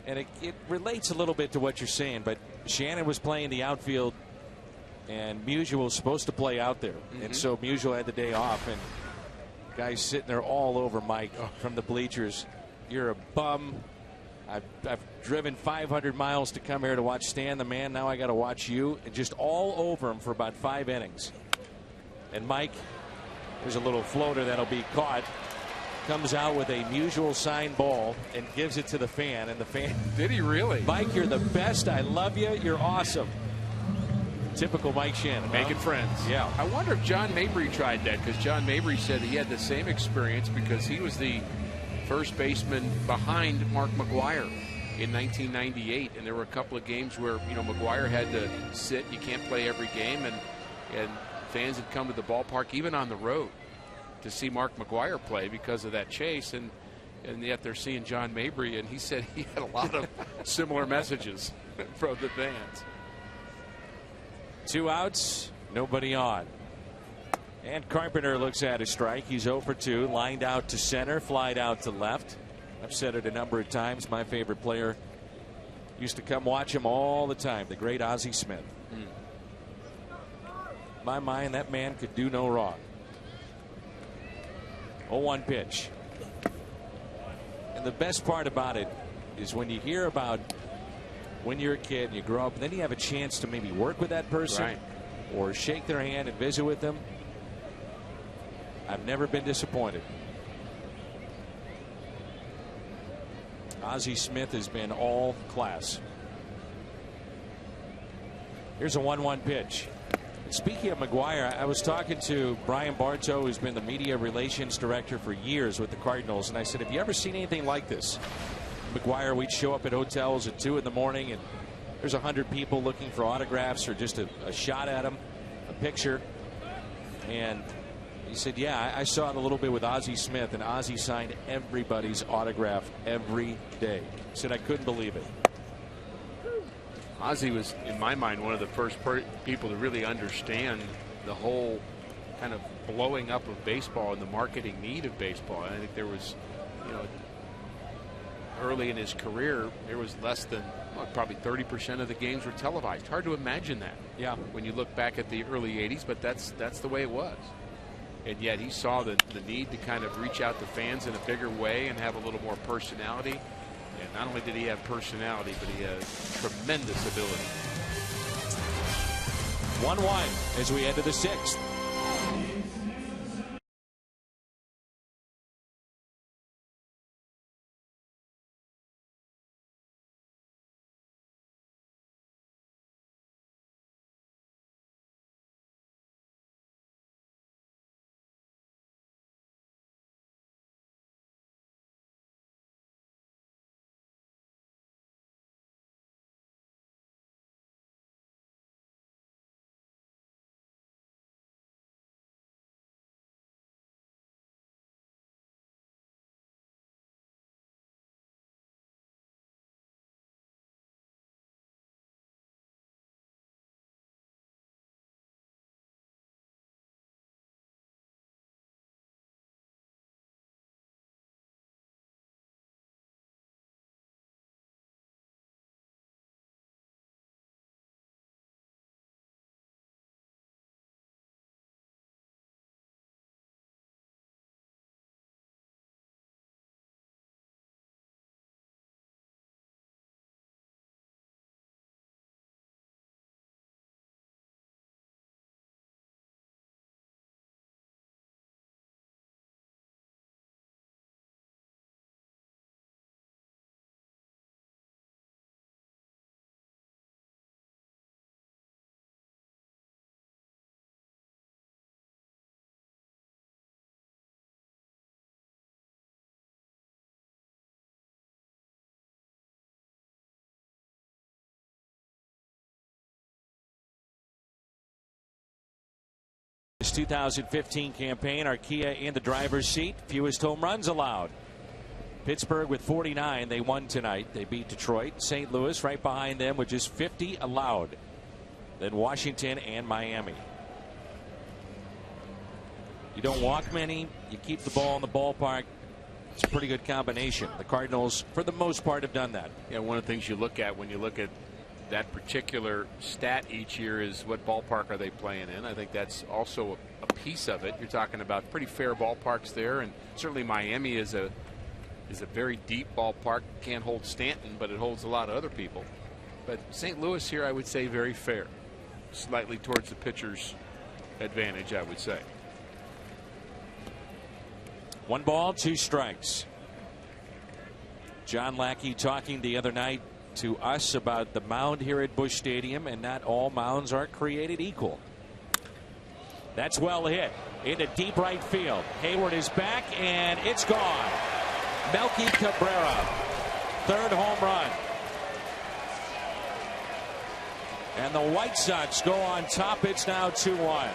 And it relates a little bit to what you're saying, but Shannon was playing the outfield, and Musial was supposed to play out there. And so Musial had the day off, and guys sitting there all over Mike from the bleachers. You're a bum. I've driven 500 miles to come here to watch Stan the Man. Now I got to watch you. And just all over him for about 5 innings. And Mike, there's a little floater that'll be caught. Comes out with a Musial signed ball and gives it to the fan. And the fan. Did he really? Mike, you're the best. I love you. You're awesome. Typical Mike Shannon. Making friends. Yeah. I wonder if John Mabry tried that, because John Mabry said he had the same experience because he was the first baseman behind Mark McGwire in 1998, and there were a couple of games where McGwire had to sit. You can't play every game, and fans had come to the ballpark even on the road to see Mark McGwire play because of that chase, and yet they're seeing John Mabry, and he said he had a lot of similar messages from the fans. 2 outs, nobody on. And Carpenter looks at a strike. He's 0 for 2. Lined out to center, flied out to left. I've said it a number of times. My favorite player, used to come watch him all the time, the great Ozzie Smith. In my mind, that man could do no wrong. 0-1 pitch. And the best part about it is when you hear about when you're a kid and you grow up, and then you have a chance to maybe work with that person, right, or shake their hand and visit with them. I've never been disappointed. Ozzie Smith has been all class. Here's a 1-1 pitch. Speaking of McGwire, I was talking to Brian Bartow, who's been the media relations director for years with the Cardinals, and I said, have you ever seen anything like this? McGwire, we'd show up at hotels at 2 in the morning, and there's 100 people looking for autographs or just a shot at him, a picture. And he said, yeah, I saw it a little bit with Ozzie Smith, and Ozzie signed everybody's autograph every day. He said, I couldn't believe it. Ozzie was, in my mind, one of the first people to really understand the whole kind of blowing up of baseball and the marketing need of baseball. And I think there was, early in his career, there was less than probably 30% of the games were televised. Hard to imagine that. Yeah. When you look back at the early 80s, but that's the way it was. And yet he saw the need to kind of reach out to fans in a bigger way and have a little more personality. And not only did he have personality, but he has tremendous ability. 1-1 as we enter the 6th. This 2015 campaign, Arcia in the driver's seat. Fewest home runs allowed. Pittsburgh with 49. They won tonight. They beat Detroit. St. Louis right behind them with just 50 allowed. Then Washington and Miami. You don't walk many. You keep the ball in the ballpark. It's a pretty good combination. The Cardinals, for the most part, have done that. Yeah, one of the things you look at when you look at that particular stat each year is what ballpark are they playing in. I think that's also a piece of it. You're talking about pretty fair ballparks there, and certainly Miami is a very deep ballpark. Can't hold Stanton, but it holds a lot of other people. But St. Louis here, I would say, very fair. Slightly towards the pitcher's advantage, I would say. 1 ball, 2 strikes. John Lackey talking the other night to us about the mound here at Busch Stadium, and not all mounds are created equal. That's well hit into deep right field. Hayward is back, and it's gone. Melky Cabrera, 3rd home run. And the White Sox go on top. It's now 2-1.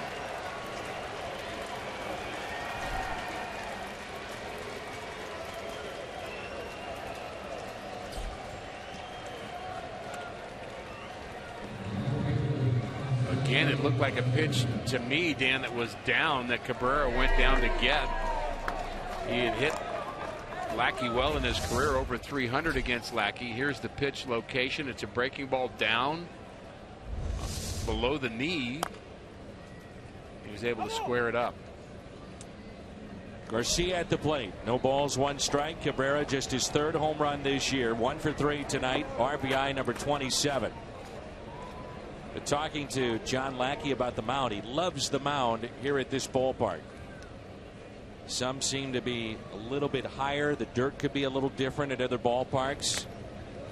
Again, it looked like a pitch to me, Dan, that was down, that Cabrera went down to get. He had hit Lackey well in his career, over 300 against Lackey. Here's the pitch location. It's a breaking ball down below the knee. He was able to square it up. Garcia at the plate. No balls, 1 strike. Cabrera just his 3rd home run this year. 1 for 3 tonight. RBI number 27. But talking to John Lackey about the mound, he loves the mound here at this ballpark. Some seem to be a little bit higher. The dirt could be a little different at other ballparks.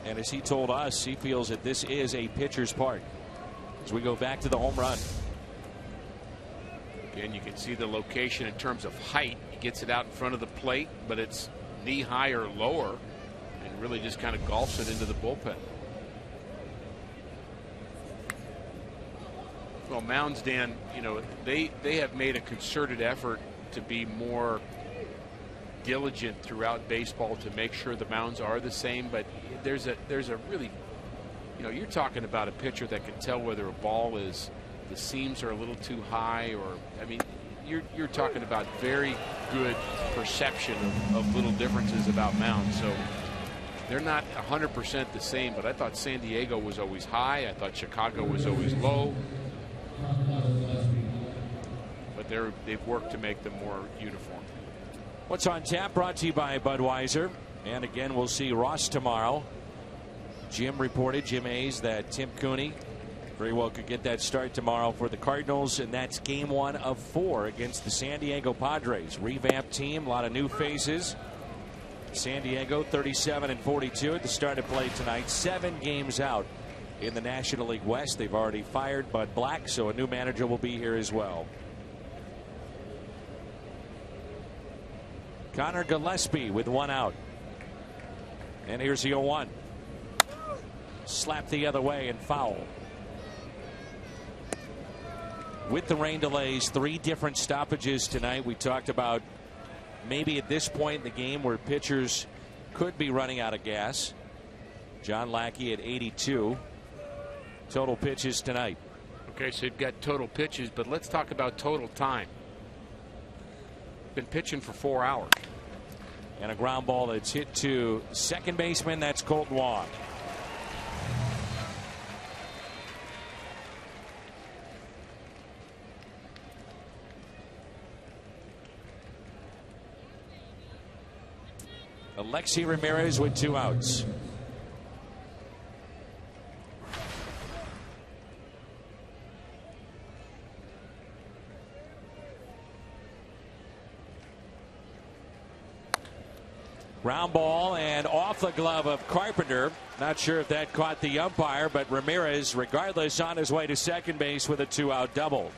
And as he told us, he feels that this is a pitcher's park. As we go back to the home run. Again, you can see the location in terms of height. He gets it out in front of the plate, but it's knee high or lower, and really just kind of golfs it into the bullpen. Well, mounds, Dan, you know, they have made a concerted effort to be more diligent throughout baseball to make sure the mounds are the same. But there's a really, you know, you're talking about a pitcher that can tell whether a ball is, the seams are a little too high, or, I mean, you're talking about very good perception of little differences about mounds. So they're not 100% the same, but I thought San Diego was always high. I thought Chicago was always low. But they've worked to make them more uniform. What's on tap brought to you by Budweiser. And again, we'll see Ross tomorrow. Jim reported, Jim Hayes, that Tim Cooney very well could get that start tomorrow for the Cardinals, and that's game 1 of 4 against the San Diego Padres. Revamped team, a lot of new faces. San Diego 37-42 at the start of play tonight. 7 games out in the National League West. They've already fired Bud Black, so a new manager will be here as well. Connor Gillespie with 1 out. And here's the 0-1. Slapped the other way and foul. With the rain delays, 3 different stoppages tonight. We talked about maybe at this point in the game where pitchers could be running out of gas. John Lackey at 82. Total pitches tonight. Okay, so you've got total pitches, but let's talk about total time. Been pitching for 4 hours. And a ground ball that's hit to second baseman. That's Colton Wong. Alexi Ramirez with 2 outs. Ground ball and off the glove of Carpenter. Not sure if that caught the umpire, but Ramirez, regardless, on his way to second base with a 2-out double.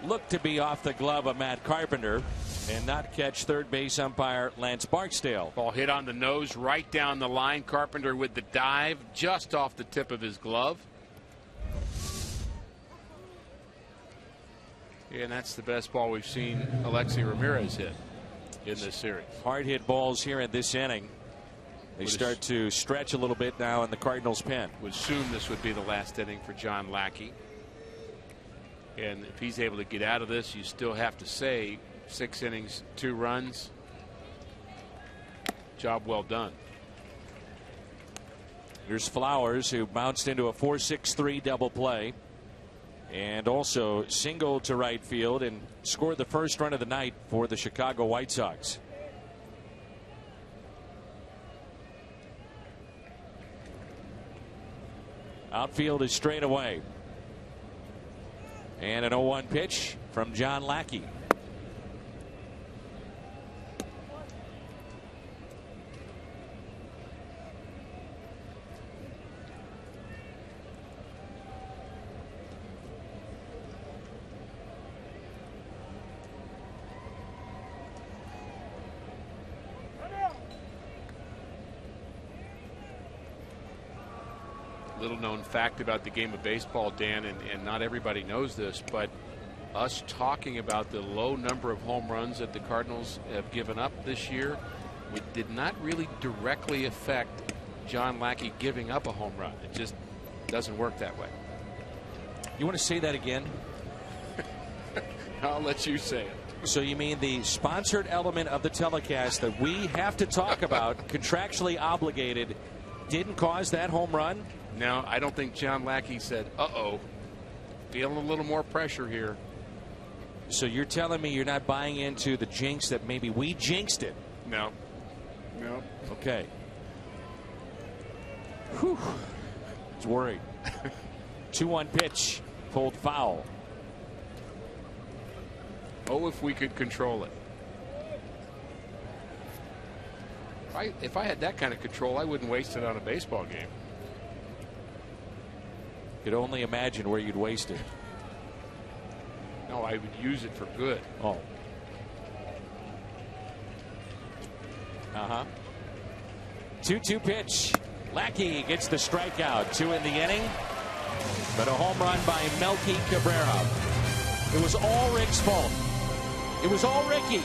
Looked to be off the glove of Matt Carpenter and not catch third base umpire Lance Barksdale. Ball hit on the nose right down the line. Carpenter with the dive just off the tip of his glove. And that's the best ball we've seen Alexi Ramirez hit in this series. Hard hit balls here in this inning. They start to stretch a little bit now in the Cardinals pen. Would assume this would be the last inning for John Lackey. And if he's able to get out of this, you still have to say 6 innings, 2 runs. Job well done. Here's Flowers, who bounced into a 4-6-3 double play and also singled to right field and scored the first run of the night for the Chicago White Sox. Outfield is straight away. And an 0-1 pitch from John Lackey. Little known fact about the game of baseball, Dan, and not everybody knows this, but us talking about the low number of home runs that the Cardinals have given up this year, it did not really directly affect John Lackey giving up a home run. It just doesn't work that way. You want to say that again? I'll let you say it. So you mean the sponsored element of the telecast that we have to talk about, contractually obligated, didn't cause that home run? No, I don't think John Lackey said, uh-oh, feeling a little more pressure here. So you're telling me you're not buying into the jinx that maybe we jinxed it? No. No. Okay. Whew. I was worried. 2-1 pitch, pulled foul. Oh, if we could control it. If I had that kind of control, I wouldn't waste it on a baseball game. Could only imagine where you'd waste it. No, I would use it for good. Oh. Uh-huh. 2-2 pitch. Lackey gets the strikeout. 2 in the inning. But a home run by Melky Cabrera. It was all Rick's fault. It was all Ricky.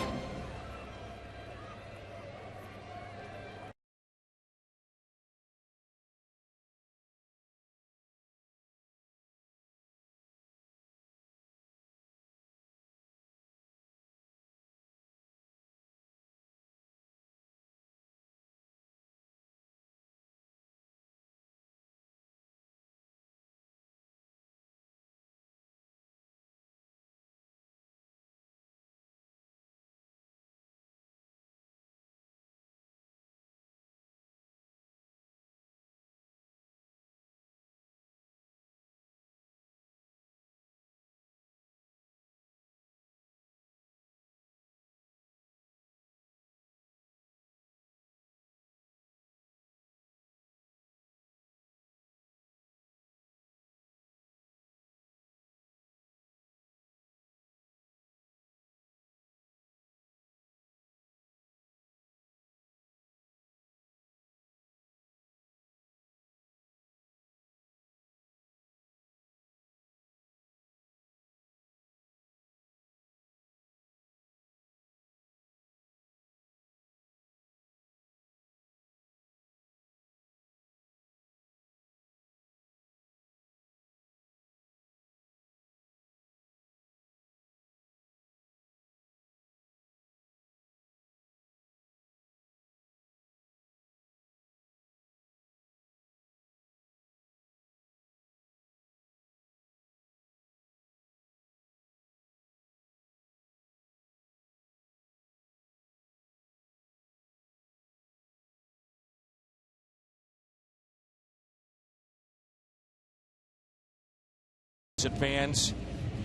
Fans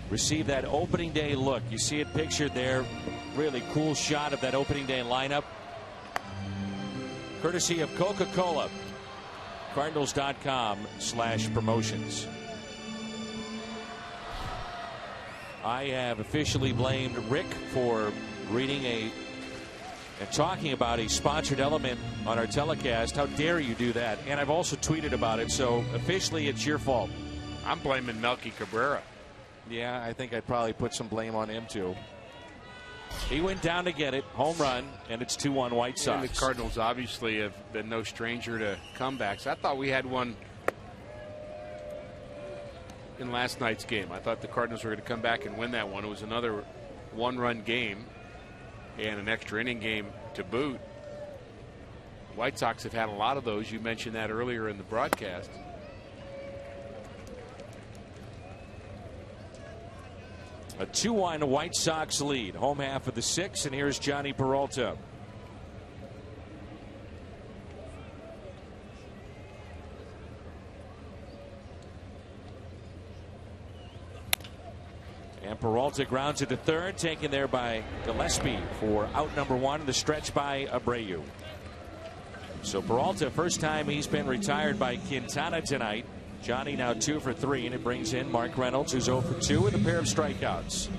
receive that opening day look. You see it pictured there. Really cool shot of that opening day lineup. Courtesy of Coca-Cola. Cardinals.com/promotions. I have officially blamed Rick for reading and talking about a sponsored element on our telecast. How dare you do that? And I've also tweeted about it. So officially it's your fault. I'm blaming Melky Cabrera. Yeah, I think I'd probably put some blame on him too. He went down to get it, home run, and it's 2-1 White Sox. And the Cardinals obviously have been no stranger to comebacks. I thought we had one in last night's game. I thought the Cardinals were going to come back and win that one. It was another one-run game and an extra inning game to boot. White Sox have had a lot of those. You mentioned that earlier in the broadcast. A 2-1 White Sox lead, home half of the 6th, and here's Johnny Peralta. And Peralta grounds it to third, taken there by Gillespie for out number 1, the stretch by Abreu. So Peralta, first time he's been retired by Quintana tonight. Johnny now 2 for 3, and it brings in Mark Reynolds, who's 0 for 2 with a pair of strikeouts.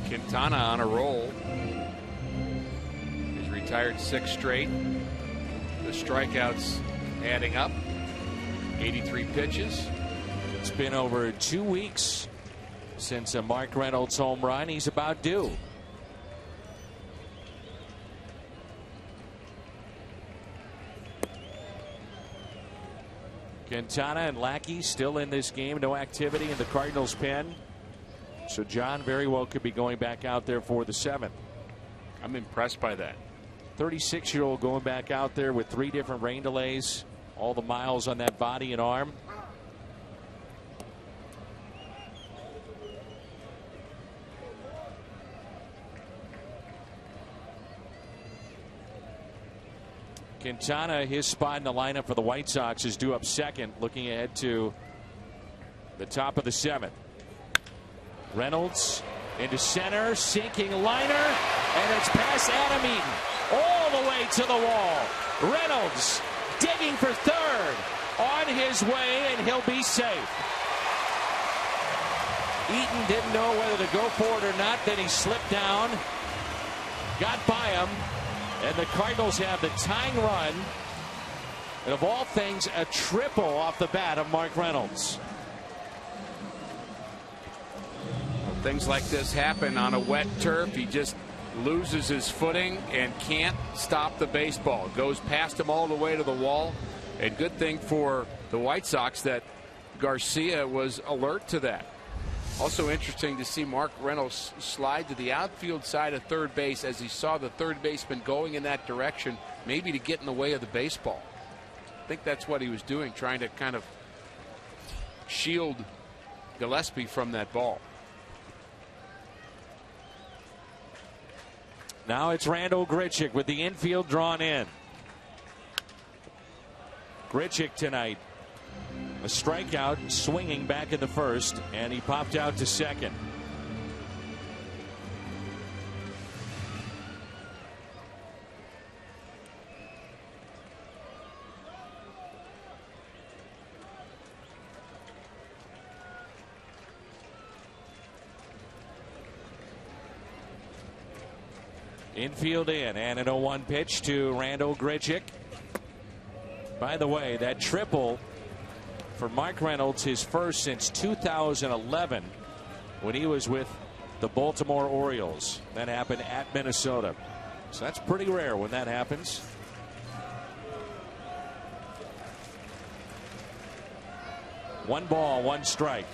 Quintana on a roll. He's retired 6 straight. The strikeouts adding up. 83 pitches. It's been over 2 weeks since a Mark Reynolds home run. He's about due. Quintana and Lackey still in this game. No activity in the Cardinals pen. So John very well could be going back out there for the 7th. I'm impressed by that. 36-year-old going back out there with 3 different rain delays. All the miles on that body and arm. Quintana, his spot in the lineup for the White Sox is due up second, looking ahead to the top of the 7th. Reynolds into center, sinking liner, and it's past Adam Eaton all the way to the wall. Reynolds digging for third, on his way, and he'll be safe. Eaton didn't know whether to go for it or not, then he slipped down, got by him. And the Cardinals have the tying run. And of all things, a triple off the bat of Mark Reynolds. Things like this happen on a wet turf. He just loses his footing and can't stop the baseball. Goes past him all the way to the wall. And good thing for the White Sox that Garcia was alert to that. Also interesting to see Mark Reynolds slide to the outfield side of third base as he saw the third baseman going in that direction, maybe to get in the way of the baseball. I think that's what he was doing, trying to kind of shield Gillespie from that ball. Now it's Randal Grichuk with the infield drawn in. Grichuk tonight, a strikeout, swinging back in the first, and he popped out to second. Infield in, and an 0-1 pitch to Randal Grichuk. By the way, that triple for Mark Reynolds, his first since 2011 when he was with the Baltimore Orioles. That happened at Minnesota. So that's pretty rare when that happens. One ball, one strike.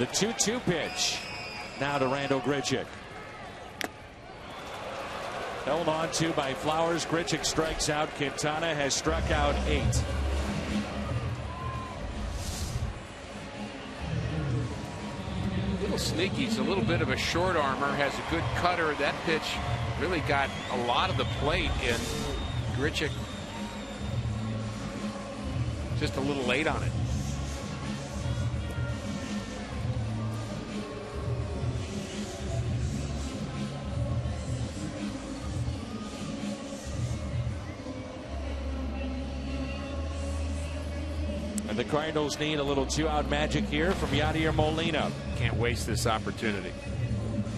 The 2-2 pitch. Now to Randal Grichuk. Held on to by Flowers. Grichuk strikes out. Quintana has struck out 8. Little sneaky. He's a little bit of a short armor. Has a good cutter. That pitch really got a lot of the plate in. Grichuk just a little late on it. And the Cardinals need a little 2-out magic here from Yadier Molina. Can't waste this opportunity.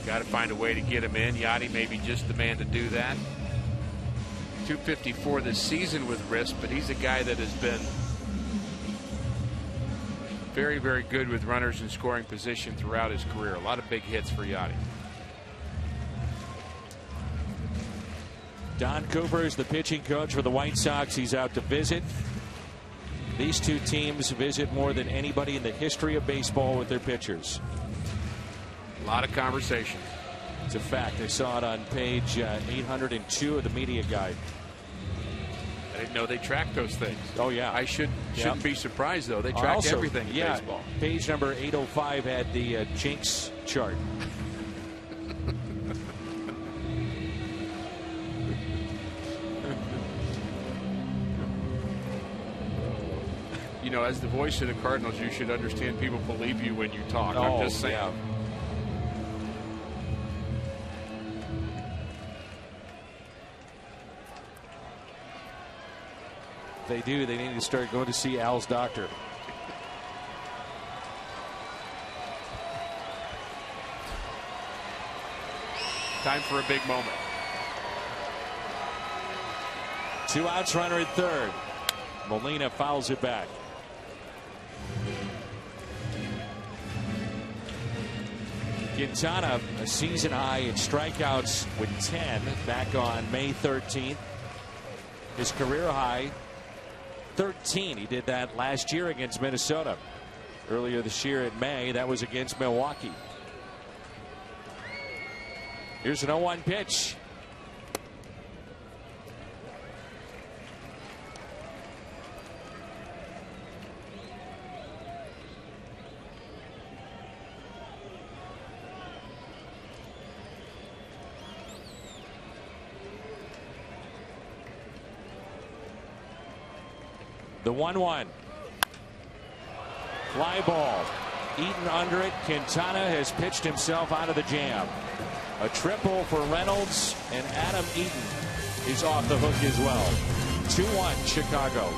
Got to find a way to get him in. Yadi may be just the man to do that. 254 this season with wrist, but he's a guy that has been very, very good with runners in scoring position throughout his career. A lot of big hits for Yadi. Don Cooper is the pitching coach for the White Sox. He's out to visit. These two teams visit more than anybody in the history of baseball with their pitchers. A lot of conversations. It's a fact. I saw it on page 802 of the media guide. I didn't know they tracked those things. Oh, yeah. I shouldn't be surprised, though. They track everything in baseball. Page number 805 had the Jinx chart. You know, as the voice of the Cardinals, you should understand people believe you when you talk. Oh, I'm just saying. Yeah. They do. They need to start going to see Al's doctor. Time for a big moment. 2 outs, runner at third. Molina fouls it back. Quintana, a season high in strikeouts with 10 back on May 13th. His career high 13. He did that last year against Minnesota. Earlier this year in May, that was against Milwaukee. Here's an 0-1 pitch. The 1-1. Fly ball. Eaton under it. Quintana has pitched himself out of the jam. A triple for Reynolds, and Adam Eaton is off the hook as well. 2-1 Chicago.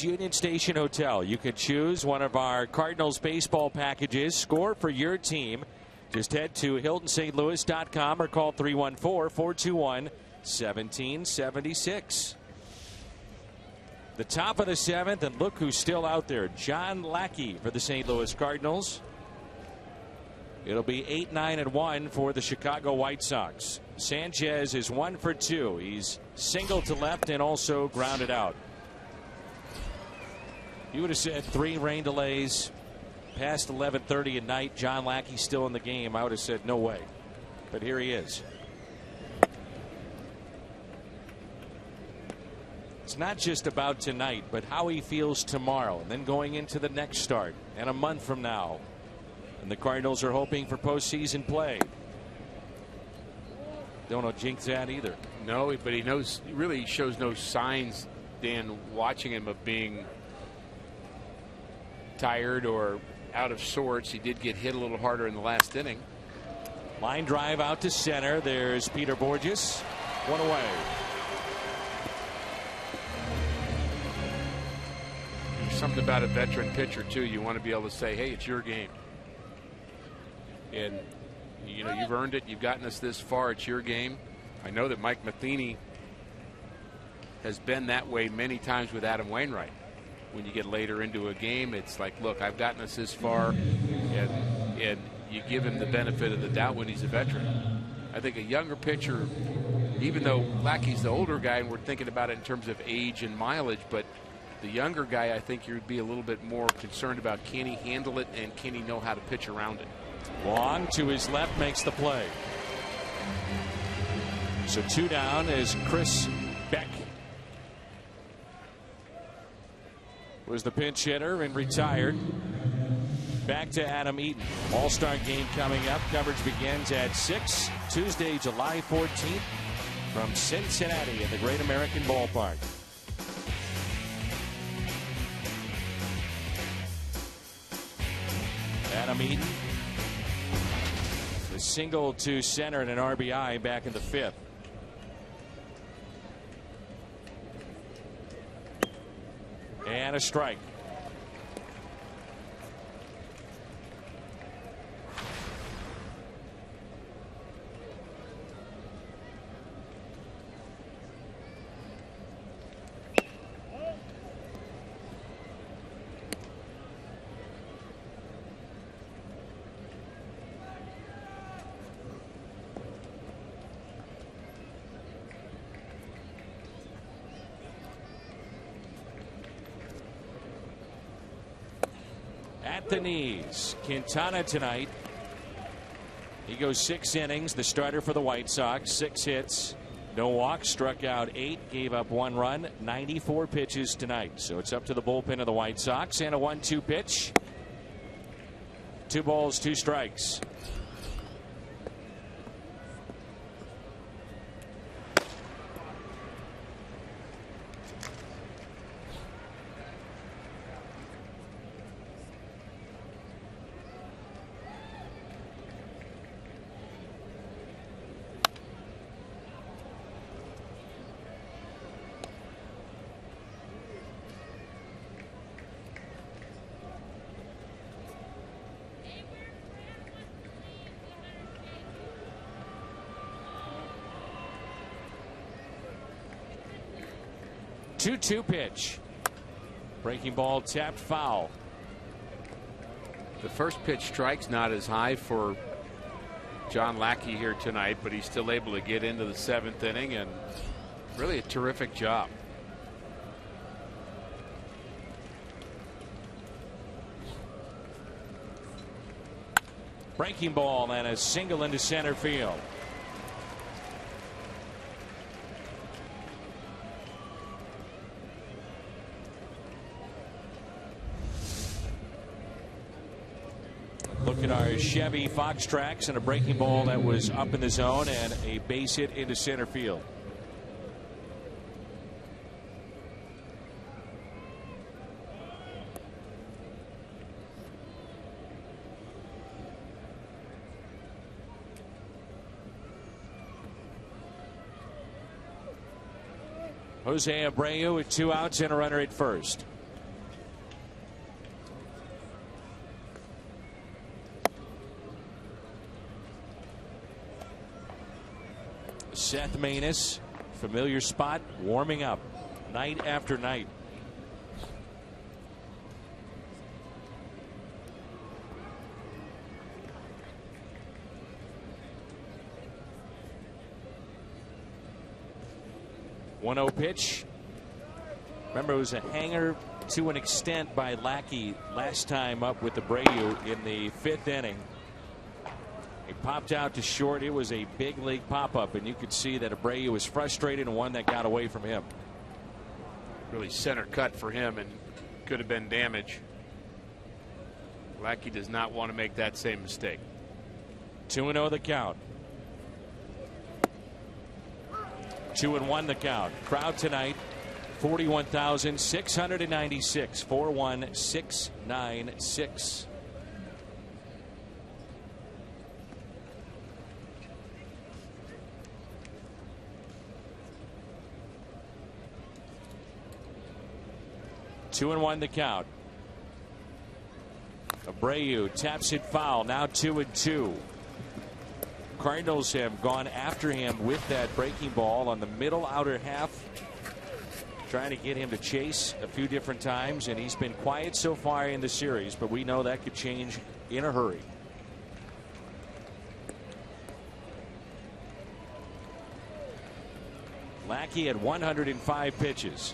Hilton's Union Station Hotel. You can choose one of our Cardinals baseball packages. Score for your team. Just head to HiltonSt. Louis.com or call 314-421-1776. The top of the 7th, and look who's still out there. John Lackey for the St. Louis Cardinals. It'll be 8-9-1 for the Chicago White Sox. Sanchez is 1 for 2. He's single to left and also grounded out. You would have said 3 rain delays past 11:30 at night. John Lackey still in the game. I would have said no way. But here he is. It's not just about tonight, but how he feels tomorrow and then going into the next start and a month from now. And the Cardinals are hoping for postseason play. Don't know jinx that either. No, but he knows, he really shows no signs, Dan, watching him, of being tired or out of sorts. He did get hit a little harder in the last inning. Line drive out to center. There's Peter Borges. 1 away. There's something about a veteran pitcher, too. You want to be able to say, hey, it's your game. And, you know, you've earned it. You've gotten us this far. It's your game. I know that Mike Matheny has been that way many times with Adam Wainwright. When you get later into a game, it's like, look, I've gotten us this far, and you give him the benefit of the doubt when he's a veteran. I think a younger pitcher, even though Lackey's the older guy, and we're thinking about it in terms of age and mileage, but the younger guy, I think you'd be a little bit more concerned about, can he handle it and can he know how to pitch around it. Long to his left makes the play. So 2 down is Chris Beck. Was the pinch hitter and retired. Back to Adam Eaton. All-Star game coming up. Coverage begins at 6 Tuesday, July 14th from Cincinnati in the Great American Ballpark. Adam Eaton, the single to center and an RBI back in the 5th. And a strike. At the knees, Quintana tonight. He goes 6 innings, the starter for the White Sox. 6 hits, no walks, struck out 8, gave up 1 run, 94 pitches tonight. So it's up to the bullpen of the White Sox, and a 1-2 pitch. 2 balls, 2 strikes. Two pitch. Breaking ball tapped foul. The first pitch strike's not as high for John Lackey here tonight, but he's still able to get into the 7th inning, and really a terrific job. Breaking ball and a single into center field. Look at our Chevy Fox tracks, and a breaking ball that was up in the zone and a base hit into center field. Jose Abreu with 2 outs and a runner at first. Seth Maness, familiar spot, warming up night after night. .1-0 pitch. Remember, it was a hanger to an extent by Lackey last time up with Abreu in the 5th inning. He popped out to short. It was a big league pop up, and you could see that Abreu was frustrated and one that got away from him. Really center cut for him and could have been damage. Lackey does not want to make that same mistake. 2-0 the count. 2-1 the count. Crowd tonight 41,696. 41696. Two and one the count. Abreu taps it foul. Now 2-2. Cardinals have gone after him with that breaking ball on the middle outer half, trying to get him to chase a few different times, and he's been quiet so far in the series, but we know that could change in a hurry. Lackey had 105 pitches.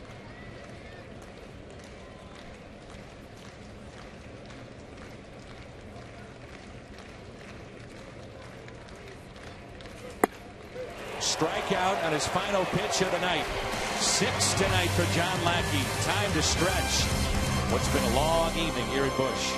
Strikeout on his final pitch of the night. 6 tonight for John Lackey. Time to stretch what's been a long evening here at Busch.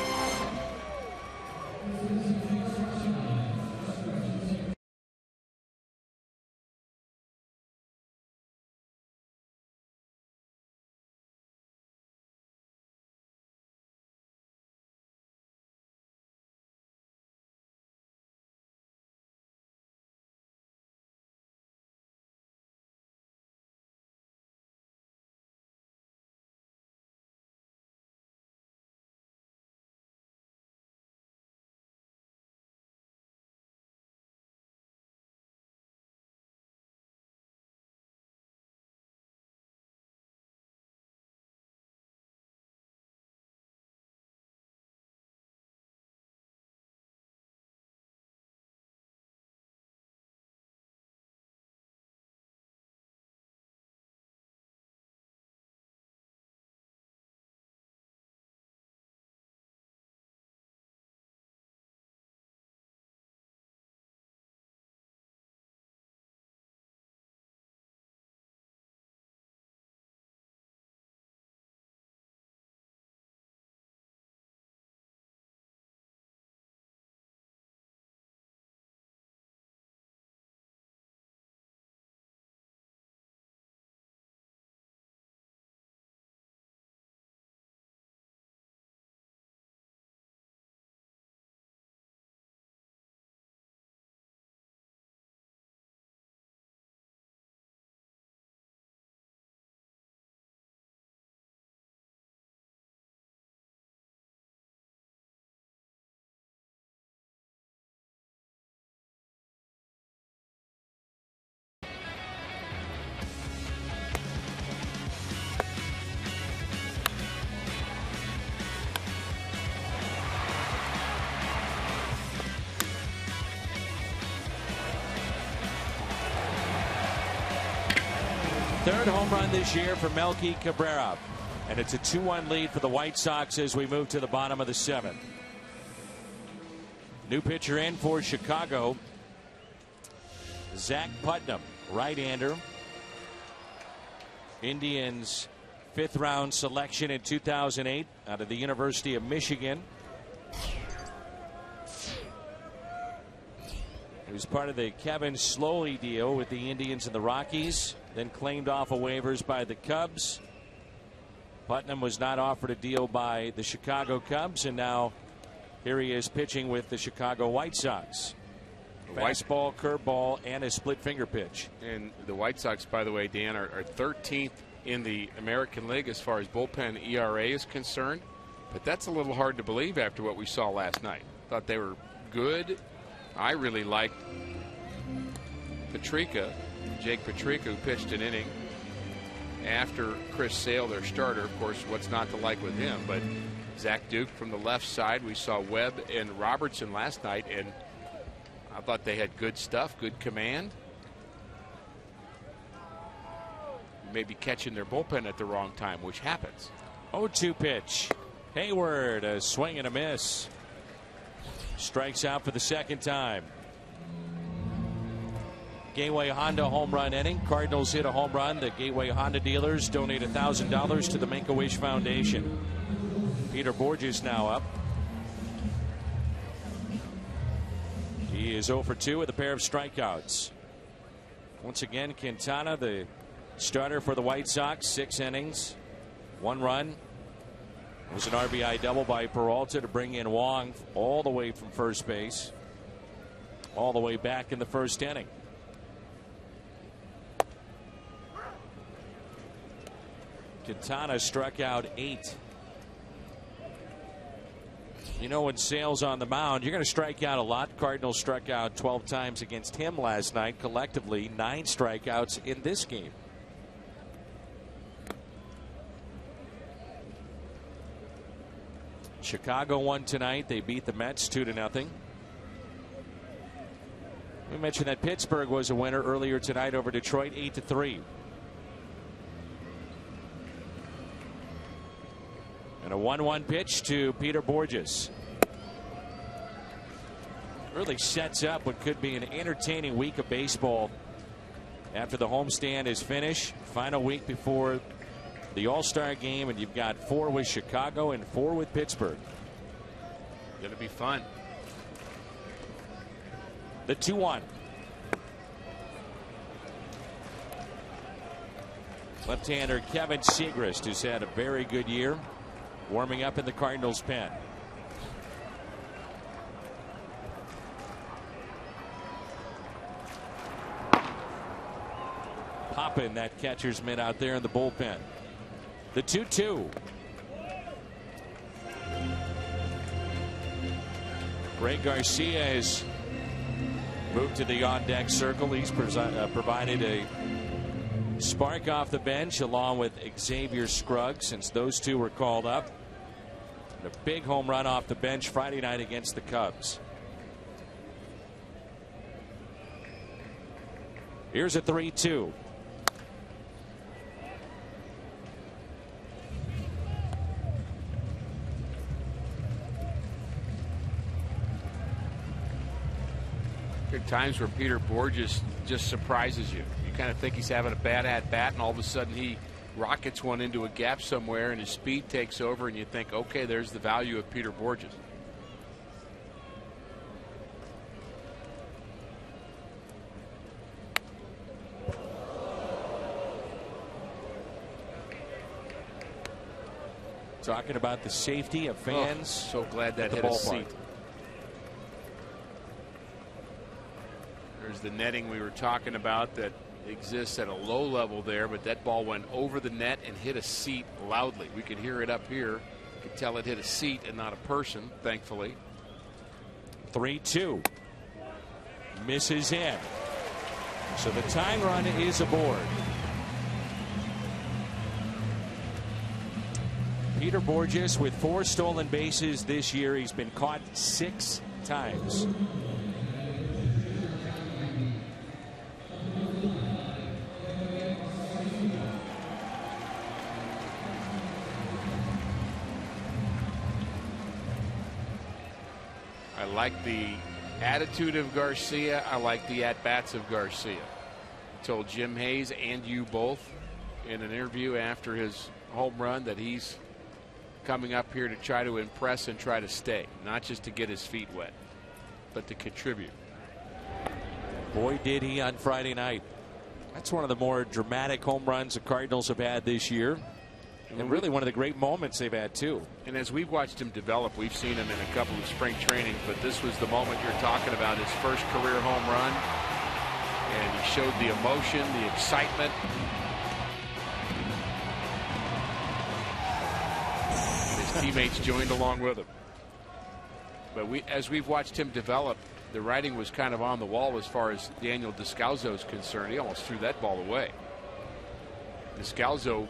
Third home run this year for Melky Cabrera. And it's a 2-1 lead for the White Sox as we move to the bottom of the 7th. New pitcher in for Chicago. Zach Putnam, right-hander. Indians' 5th round selection in 2008 out of the University of Michigan. He was part of the Kevin Slowey deal with the Indians and the Rockies, then claimed off of waivers by the Cubs. Putnam was not offered a deal by the Chicago Cubs, and now here he is pitching with the Chicago White Sox. Fastball, curveball, and a split finger pitch. And the White Sox, by the way, Dan, are 13th in the American League as far as bullpen ERA is concerned. But that's a little hard to believe after what we saw last night. Thought they were good. I really liked Patrica Jake Patrica, who pitched an inning after Chris Sale, their starter. Of course, what's not to like with him? But Zach Duke from the left side. We saw Webb and Robertson last night, and I thought they had good stuff, good command. Maybe catching their bullpen at the wrong time, which happens. 0-2 pitch. Hayward, a swing and a miss. Strikes out for the second time. Gateway Honda home run inning. Cardinals hit a home run. The Gateway Honda dealers donate $1,000 to the Make-A-Wish Foundation. Peter Borges now up. He is 0 for 2 with a pair of strikeouts. Once again, Quintana, the starter for the White Sox, 6 innings, 1 run. It was an RBI double by Peralta to bring in Wong all the way from first base, all the way back in the first inning. Quintana struck out 8. You know, when Sale's on the mound, you're going to strike out a lot. Cardinals struck out 12 times against him last night. Collectively, 9 strikeouts in this game. Chicago won tonight. They beat the Mets 2-0. We mentioned that Pittsburgh was a winner earlier tonight over Detroit 8-3. And a 1-1 pitch to Peter Borges. Really sets up what could be an entertaining week of baseball after the homestand is finished. Final week before the All-Star game, and you've got 4 with Chicago and 4 with Pittsburgh. Going to be fun. The 2-1. Left-hander Kevin Segrist, who's had a very good year, warming up in the Cardinals pen. Popping that catcher's mitt out there in the bullpen. The 2-2. Ray Garcia has moved to the on-deck circle. He's provided a spark off the bench along with Xavier Scruggs since those two were called up. And a big home run off the bench Friday night against the Cubs. Here's a 3-2. There are times where Peter Borges just surprises you. You kind of think he's having a bad at bat, and all of a sudden he rockets one into a gap somewhere, and his speed takes over, and you think, okay, there's the value of Peter Borges. Talking about the safety of fans. Oh, so glad that hit a seat. There's the netting we were talking about that exists at a low level there, but that ball went over the net and hit a seat loudly. We could hear it up here. You could tell it hit a seat and not a person, thankfully. 3-2. Misses in. So the tying run is aboard. Peter Borges with 4 stolen bases this year. He's been caught 6 times. I like the attitude of Garcia. I like the at-bats of Garcia. I told Jim Hayes and you both in an interview after his home run that he's coming up here to try to impress and try to stay, not just to get his feet wet, but to contribute. Boy, did he on Friday night. That's one of the more dramatic home runs the Cardinals have had this year. And really one of the great moments they've had, too. And as we've watched him develop, we've seen him in a couple of spring trainings, but this was the moment you're talking about, his first career home run. And he showed the emotion, the excitement. His teammates joined along with him. But as we've watched him develop, the writing was kind of on the wall as far as Daniel Descalso is concerned. He almost threw that ball away. Descalso,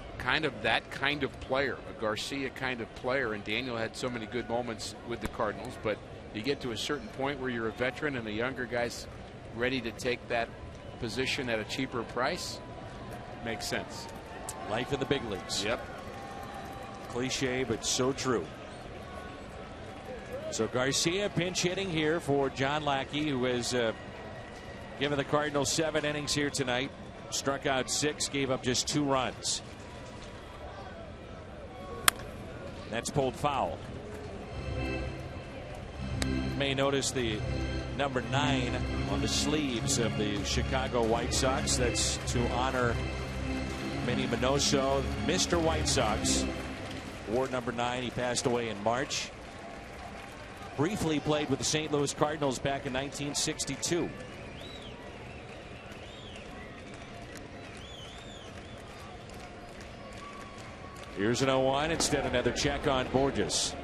that kind of player, a Garcia kind of player, and Daniel had so many good moments with the Cardinals, but you get to a certain point where you're a veteran and a younger guy's ready to take that position at a cheaper price. Makes sense. Life in the big leagues. Yep. Cliche, but so true. So Garcia pinch hitting here for John Lackey, who has given the Cardinals 7 innings here tonight. Struck out 6, gave up just 2 runs. That's pulled foul. You may notice the number 9 on the sleeves of the Chicago White Sox. That's to honor Manny Minoso, Mr. White Sox. Wore number 9. He passed away in March. Briefly played with the St. Louis Cardinals back in 1962. Here's an 0-1. Instead, another check on Borges.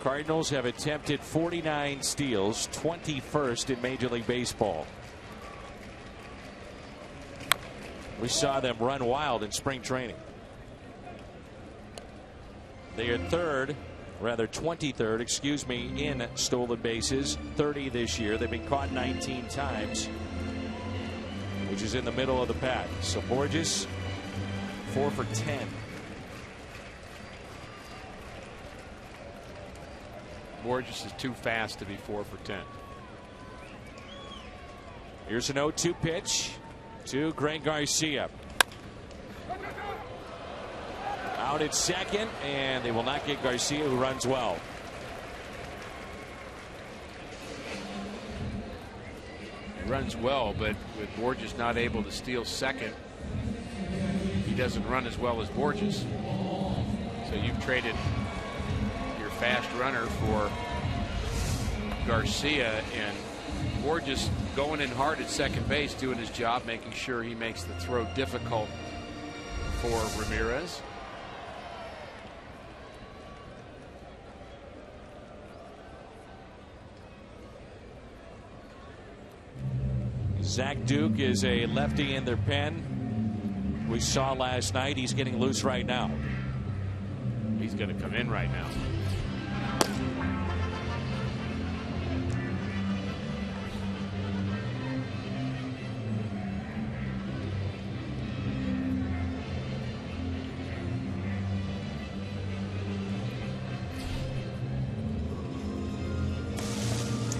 Cardinals have attempted 49 steals, 21st in Major League Baseball. We saw them run wild in spring training. They are 23rd, excuse me, in stolen bases, 30 this year. They've been caught 19 times, which is in the middle of the pack. So Borges, 4 for 10. Borges is too fast to be 4 for 10. Here's an 0-2 pitch to Greg Garcia. Out at second, and they will not get Garcia, who runs well. He runs well, but with Borges not able to steal second, he doesn't run as well as Borges. So you've traded your fast runner for Garcia, and Borges going in hard at second base, doing his job, making sure he makes the throw difficult for Ramirez. Zach Duke is a lefty in their pen. We saw last night he's getting loose right now. He's going to come in right now.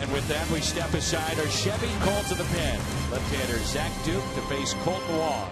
And with that, we step aside our Chevy Colt to the pen. Left-hander Zach Duke to face Colt Wong.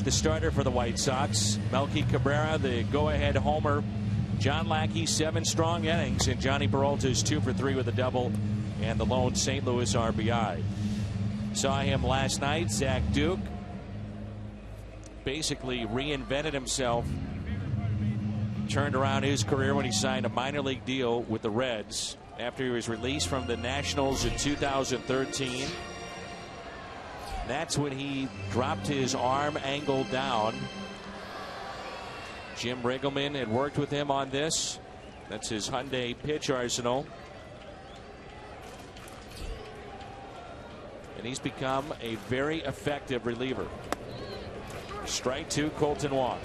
the starter for the White Sox. Melky Cabrera, the go-ahead homer. John Lackey, 7 strong innings, and Johnny Peralta is 2 for 3 with a double and the lone St. Louis RBI. Saw him last night. Zach Duke basically reinvented himself. Turned around his career when he signed a minor league deal with the Reds after he was released from the Nationals in 2013. That's when he dropped his arm angle down. Jim Riggleman had worked with him on this. That's his Hyundai pitch arsenal. And he's become a very effective reliever. Strike 2, Colton Wong.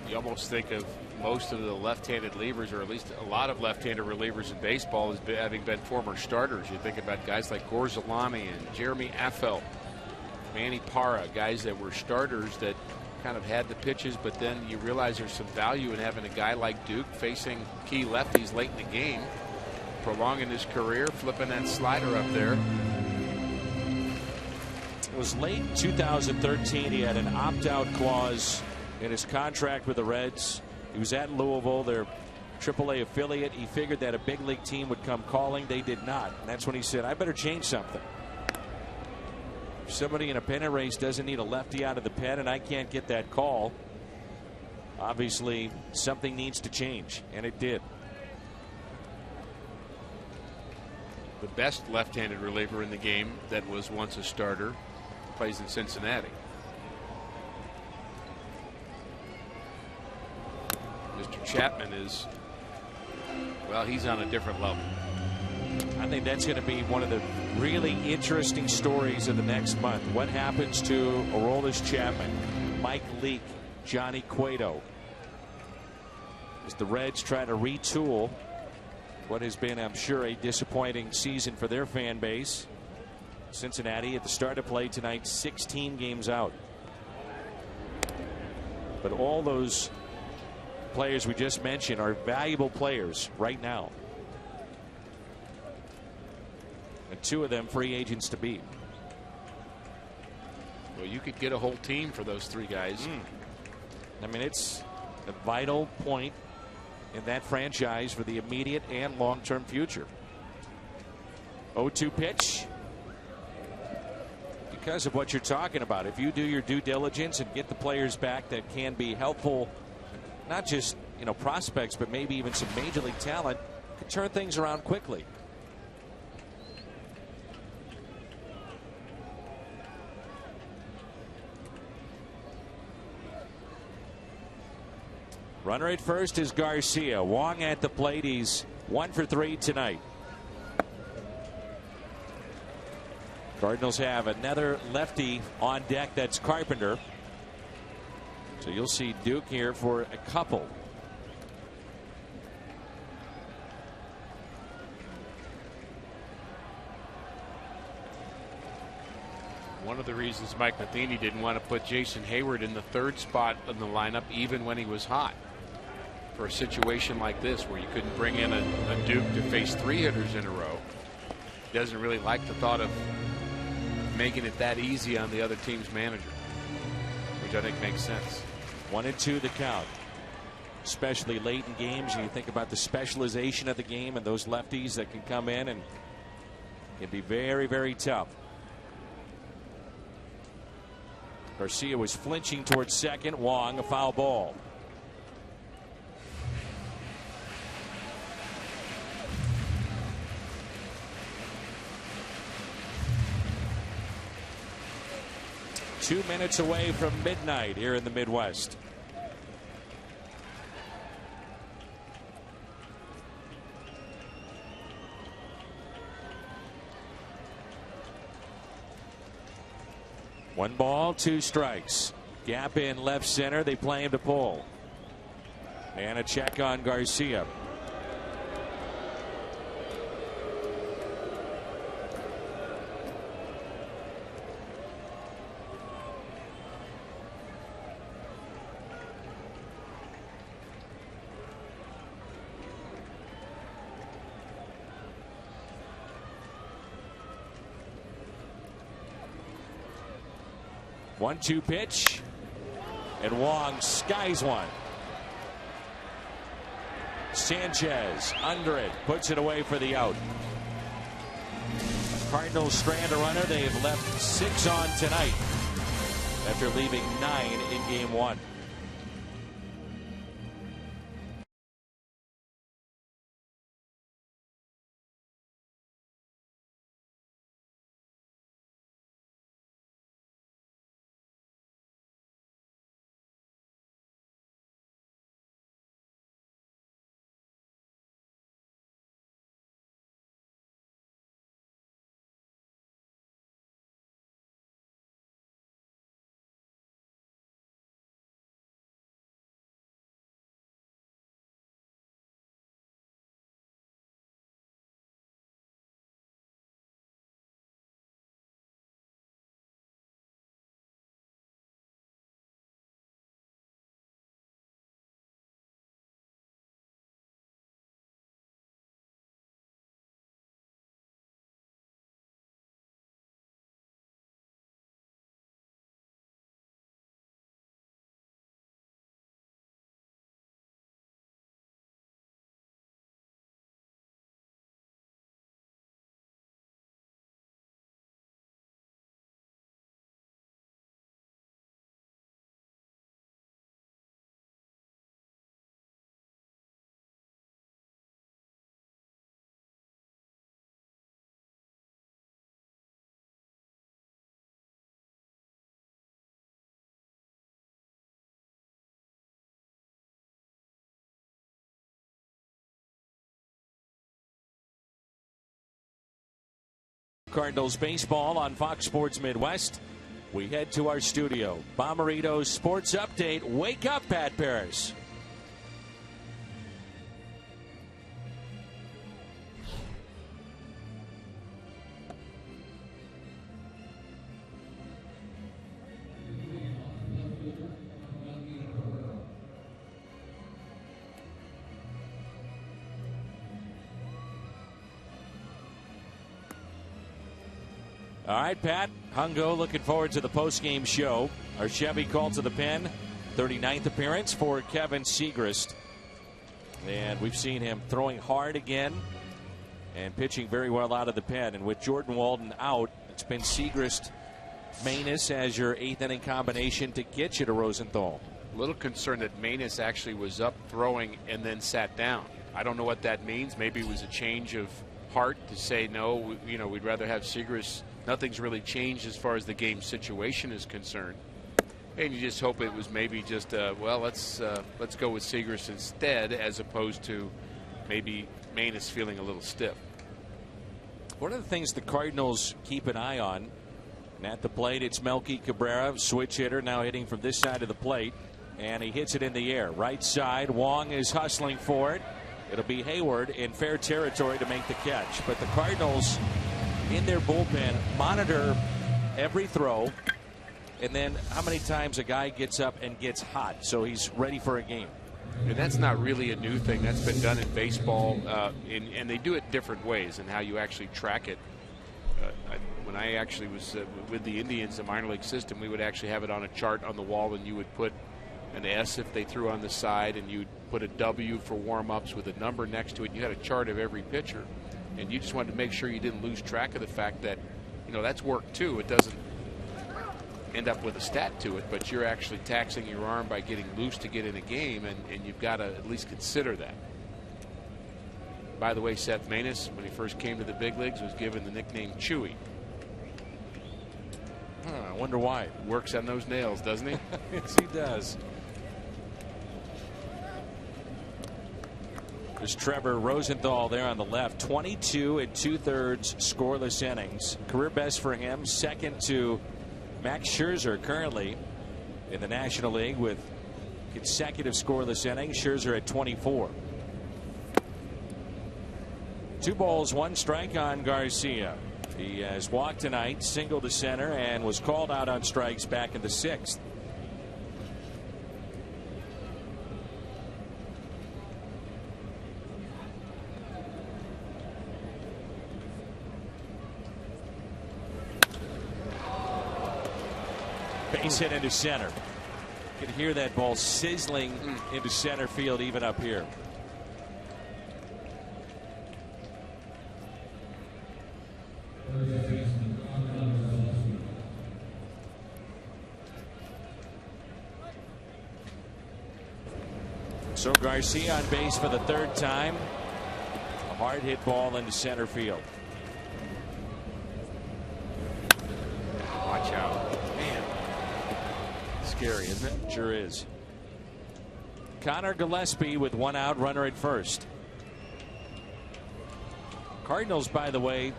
You almost think of most of the left-handed relievers, or at least a lot of left-handed relievers in baseball, as having been former starters. You think about guys like Gorzalami and Jeremy Affeldt, Manny Parra, guys that were starters that kind of had the pitches, but then you realize there's some value in having a guy like Duke facing key lefties late in the game, prolonging his career, flipping that slider up there. It was late in 2013. He had an opt-out clause in his contract with the Reds. He was at Louisville, their AAA affiliate. He figured that a big league team would come calling. They did not. And that's when he said, I better change something. If somebody in a pennant race doesn't need a lefty out of the pen and I can't get that call, obviously something needs to change. And it did. The best left-handed reliever in the game that was once a starter plays in Cincinnati. Mr. Chapman is, well, he's on a different level. I think that's going to be one of the really interesting stories of the next month. What happens to Aroldis Chapman, Mike Leake, Johnny Cueto, as the Reds try to retool what has been, I'm sure, a disappointing season for their fan base. Cincinnati at the start of play tonight, 16 games out. But all those players we just mentioned are valuable players right now. And 2 of them free agents to beat. Well, you could get a whole team for those 3 guys. I mean, it's a vital point in that franchise for the immediate and long-term future. 0-2 pitch. Because of what you're talking about, if you do your due diligence and get the players back that can be helpful, not just, you know, prospects, but maybe even some major league talent, could turn things around quickly. Runner at first is Garcia. Wong at the plate. He's 1 for 3 tonight. Cardinals have another lefty on deck. That's Carpenter. So you'll see Duke here for a couple. One of the reasons Mike Matheny didn't want to put Jason Hayward in the 3rd spot in the lineup even when he was hot, for a situation like this where you couldn't bring in a Duke to face 3 hitters in a row. He doesn't really like the thought of making it that easy on the other team's manager, which I think makes sense. 1-2 the count, especially late in games. And you think about the specialization of the game and those lefties that can come in and can be very, very tough. Garcia was flinching towards second. Wong, a foul ball. Two minutes away from midnight here in the Midwest. One ball, 2 strikes. Gap in left center. They play him to pull. And a check on Garcia. 1-2 pitch. And Wong skies one. Sanchez under it, puts it away for the out. Cardinals strand a runner. They have left 6 on tonight after leaving 9 in game 1. Cardinals baseball on Fox Sports Midwest. We head to our studio. Bommarito's Sports Update. Wake up, Pat Paris. All right, Pat. Hungo looking forward to the postgame show. Our Chevy call to the pen. 39th appearance for Kevin Siegrist. And we've seen him throwing hard again and pitching very well out of the pen. And with Jordan Walden out, it's been Siegrist, Manus as your 8th inning combination to get you to Rosenthal. A little concerned that Manus actually was up throwing and then sat down. I don't know what that means. Maybe it was a change of heart to say no, you know, we'd rather have Siegrist. Nothing's really changed as far as the game situation is concerned. And you just hope it was maybe just, well, let's go with Siegrist instead, as opposed to maybe Manus feeling a little stiff. One of the things the Cardinals keep an eye on, and at the plate, it's Melky Cabrera, switch hitter, now hitting from this side of the plate, and he hits it in the air. Right side, Wong is hustling for it. It'll be Hayward in fair territory to make the catch. But the Cardinals, in their bullpen, monitor every throw and then how many times a guy gets up and gets hot so he's ready for a game. And that's not really a new thing. That's been done in baseball, and they do it different ways and how you actually track it. When I actually was with the Indians, the minor league system, we would actually have it on a chart on the wall, and you would put an S if they threw on the side, and you'd put a W for warm-ups with a number next to it. You had a chart of every pitcher, and you just wanted to make sure you didn't lose track of the fact that, you know, that's work too. It doesn't end up with a stat to it, but you're actually taxing your arm by getting loose to get in a game, and you've got to at least consider that. By the way, Seth Manus, when he first came to the big leagues, was given the nickname Chewy. I wonder why. Works on those nails, doesn't he? Yes, he does. There's Trevor Rosenthal there on the left. 22 2/3 scoreless innings. Career best for him. Second to Max Scherzer currently in the National League with consecutive scoreless innings. Scherzer at 24. 2 balls, 1 strike on Garcia. He has walked tonight, single to center, and was called out on strikes back in the 6th. Base hit into center. You can hear that ball sizzling into center field even up here. So Garcia on base for the third time. A hard hit ball into center field. Watch out. Man. Scary, isn't it? Sure is. Connor Gillespie with one out, runner at first. Cardinals, by the way,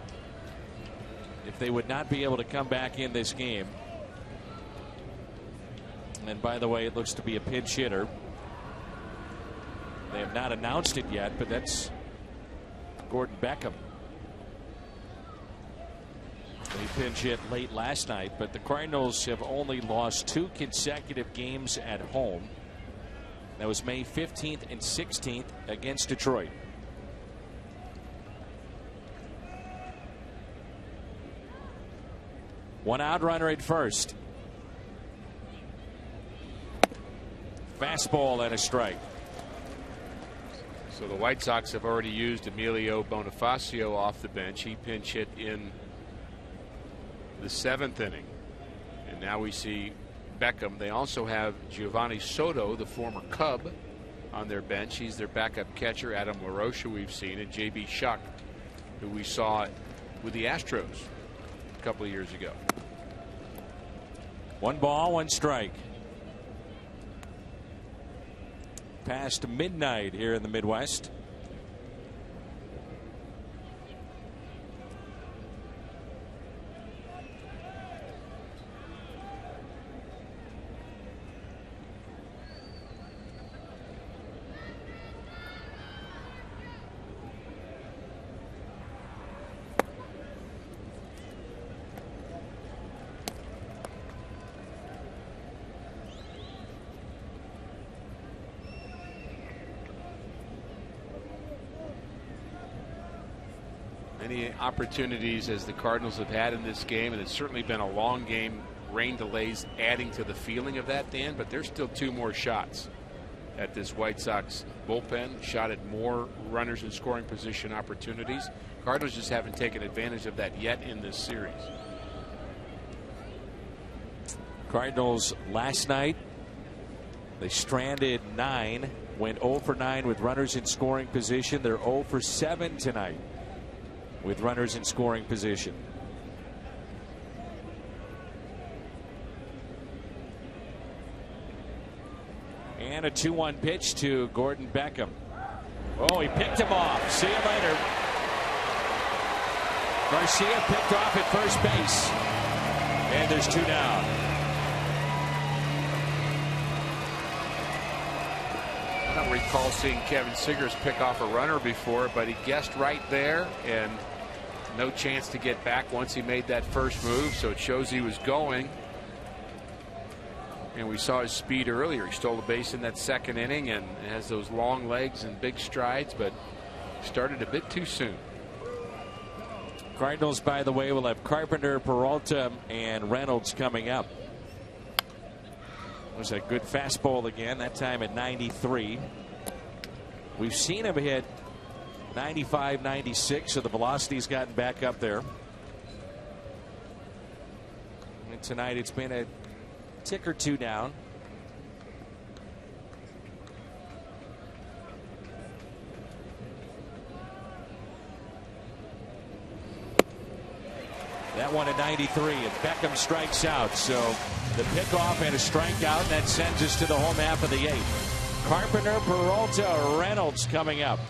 if they would not be able to come back in this game, and by the way, it looks to be a pinch hitter. They have not announced it yet, but that's Gordon Beckham. They pinch hit late last night, but the Cardinals have only lost 2 consecutive games at home. That was May 15th and 16th against Detroit. One out, runner at first. Fastball and a strike. So the White Sox have already used Emilio Bonifacio off the bench. He pinch hit in the 7th inning. And now we see Beckham. They also have Giovanni Soto, the former Cub, on their bench. He's their backup catcher. Adam LaRoche, we've seen, and J.B. Shuck, who we saw with the Astros a couple of years ago. 1 ball, 1 strike. Past midnight here in the Midwest. Many opportunities as the Cardinals have had in this game, and it's certainly been a long game. Rain delays adding to the feeling of that, Dan, but there's still 2 more shots at this White Sox bullpen. Shot at more runners in scoring position opportunities. Cardinals just haven't taken advantage of that yet in this series. Cardinals last night, they stranded 9, went 0 for 9 with runners in scoring position. They're 0 for 7 tonight with runners in scoring position. And a 2-1 pitch to Gordon Beckham. Oh, he picked him off. See you later. Garcia picked off at first base. And there's 2 down. I don't recall seeing Kevin Seegers pick off a runner before, but he guessed right there, and no chance to get back once he made that first move, so it shows he was going. And we saw his speed earlier. He stole a base in that 2nd inning and has those long legs and big strides, but started a bit too soon. Cardinals, by the way, will have Carpenter, Peralta, and Reynolds coming up. It was a good fastball again, that time at 93. We've seen him hit 95, 96, so the velocity's gotten back up there. And tonight it's been a tick or 2 down. That one at 93, and Beckham strikes out. So the pickoff and a strikeout, and that sends us to the home half of the 8th. Carpenter, Peralta, Reynolds coming up.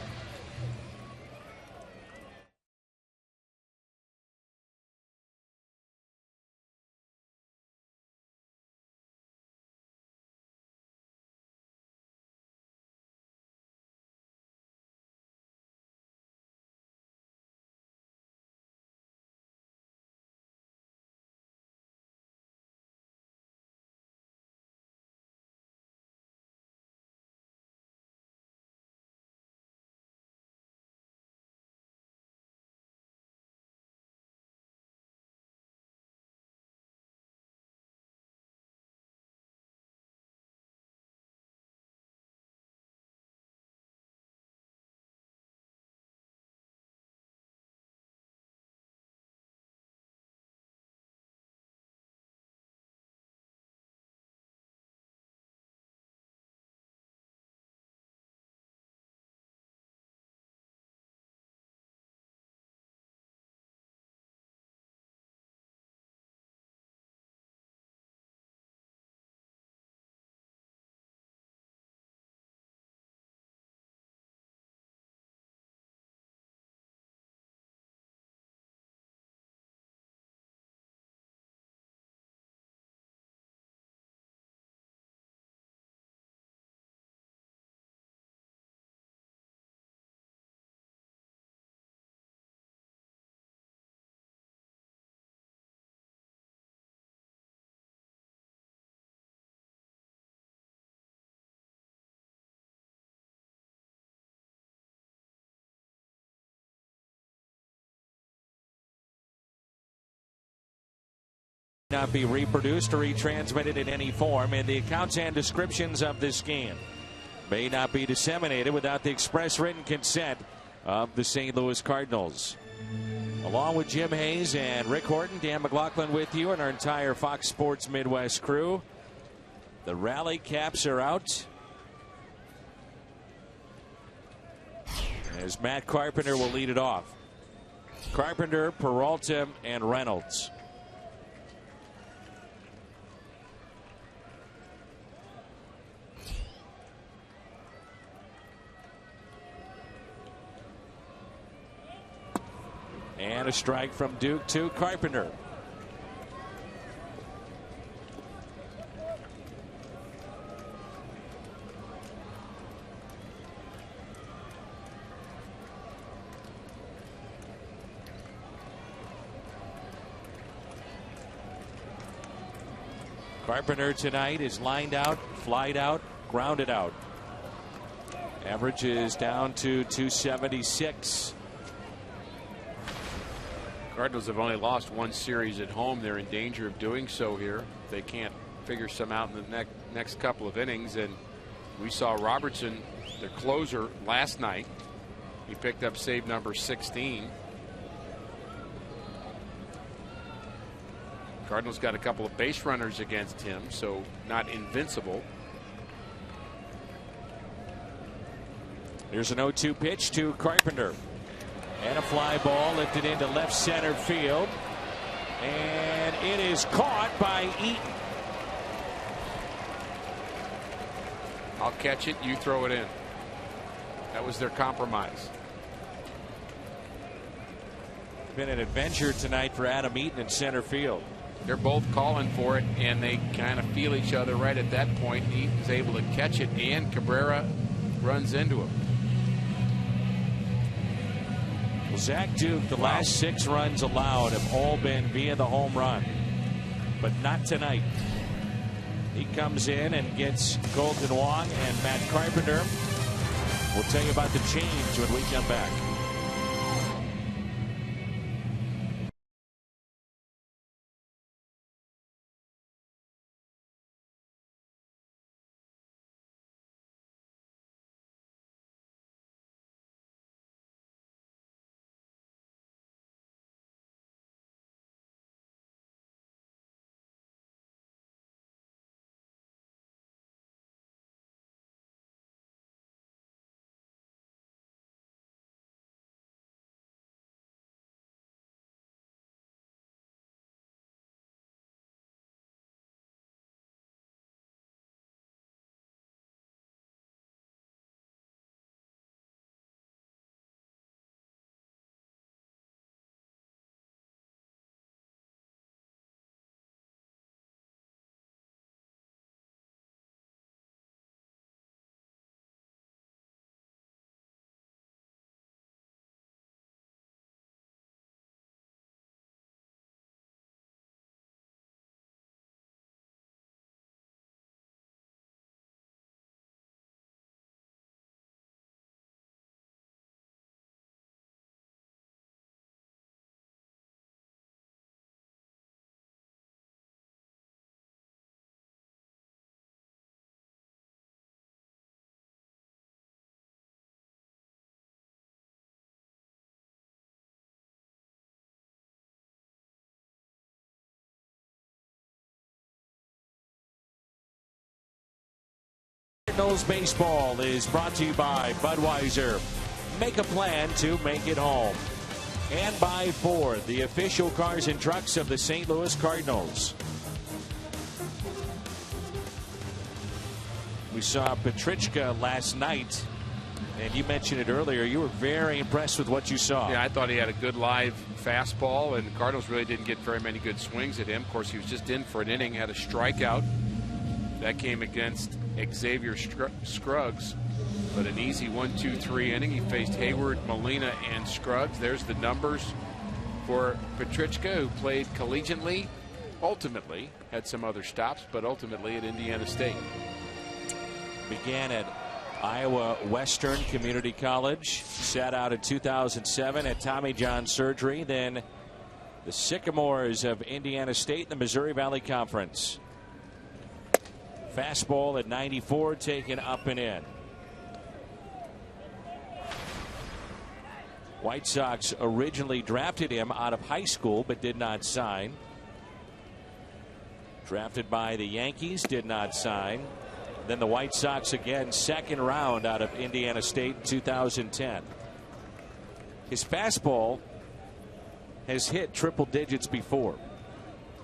not be reproduced or retransmitted in any form, and the accounts and descriptions of this game may not be disseminated without the express written consent of the St. Louis Cardinals. Along with Jim Hayes and Rick Horton, Dan McLaughlin with you and our entire Fox Sports Midwest crew. The rally caps are out, as Matt Carpenter will lead it off. Carpenter, Peralta, and Reynolds. And a strike from Duke to Carpenter. Carpenter tonight is lined out, flied out, grounded out. Average is down to 276. Cardinals have only lost one series at home. They're in danger of doing so here. They can't figure some out in the next couple of innings. And we saw Robertson, their closer, last night. He picked up save number 16. Cardinals got a couple of base runners against him, so not invincible. Here's an 0-2 pitch to Carpenter. And a fly ball lifted into left center field. And it is caught by Eaton. I'll catch it, you throw it in. That was their compromise. Been an adventure tonight for Adam Eaton in center field. They're both calling for it, and they kind of feel each other right at that point. Eaton's able to catch it, and Cabrera runs into him. Well, Zach Duke, the last 6 runs allowed have all been via the home run, but not tonight. He comes in and gets Colton Wong and Matt Carpenter. We'll tell you about the change when we come back. Cardinals baseball is brought to you by Budweiser. Make a plan to make it home. And by Ford, the official cars and trucks of the St. Louis Cardinals. We saw Petrichka last night, and you mentioned it earlier. You were very impressed with what you saw. Yeah, I thought he had a good live fastball, and the Cardinals really didn't get very many good swings at him. Of course, he was just in for an inning, had a strikeout. That came against Xavier Scruggs, but an easy 1-2-3 inning. He faced Hayward, Molina, and Scruggs. There's the numbers for Petrichka, who played collegiately, ultimately had some other stops, but ultimately at Indiana State. Began at Iowa Western Community College, sat out in 2007 at Tommy John surgery, then The Sycamores of Indiana State in the Missouri Valley Conference. Fastball at 94, taken up and in. White Sox originally drafted him out of high school but did not sign. Drafted by the Yankees, did not sign. Then the White Sox again, second round out of Indiana State in 2010. His fastball has hit triple digits before.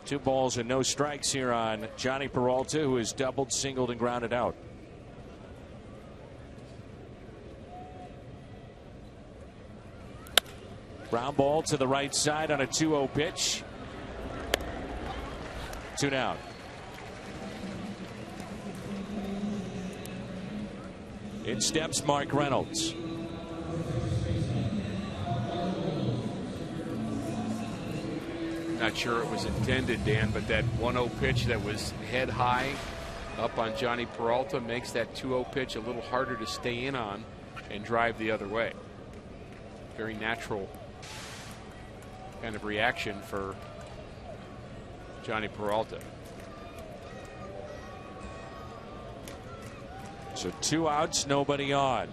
2 balls and no strikes here on Johnny Peralta, who has doubled, singled, and grounded out. Ground ball to the right side on a 2-0 pitch. 2 down. In steps Mark Reynolds. Not sure it was intended, Dan, but that 1-0 pitch that was head high up on Johnny Peralta makes that 2-0 pitch a little harder to stay in on and drive the other way. Very natural kind of reaction for Johnny Peralta. So 2 outs, nobody on.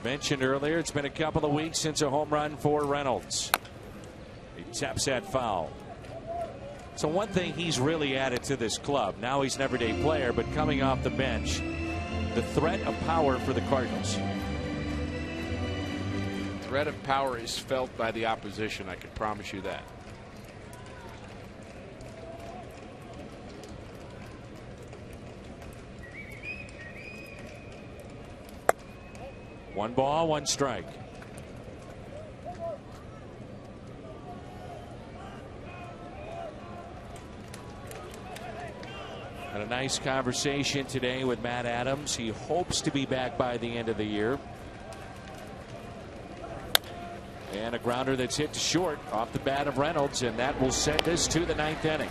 Mentioned earlier, it's been a couple of weeks since a home run for Reynolds. He taps that foul. So one thing he's really added to this club, now he's an everyday player, but coming off the bench, the threat of power for the Cardinals. Threat of power is felt by the opposition, I can promise you that. One ball, 1 strike. Had a nice conversation today with Matt Adams. He hopes to be back by the end of the year. And a grounder that's hit to short off the bat of Reynolds, and that will send us to the 9th inning.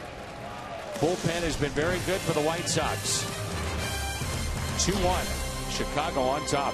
Bullpen has been very good for the White Sox. 2-1. Chicago on top.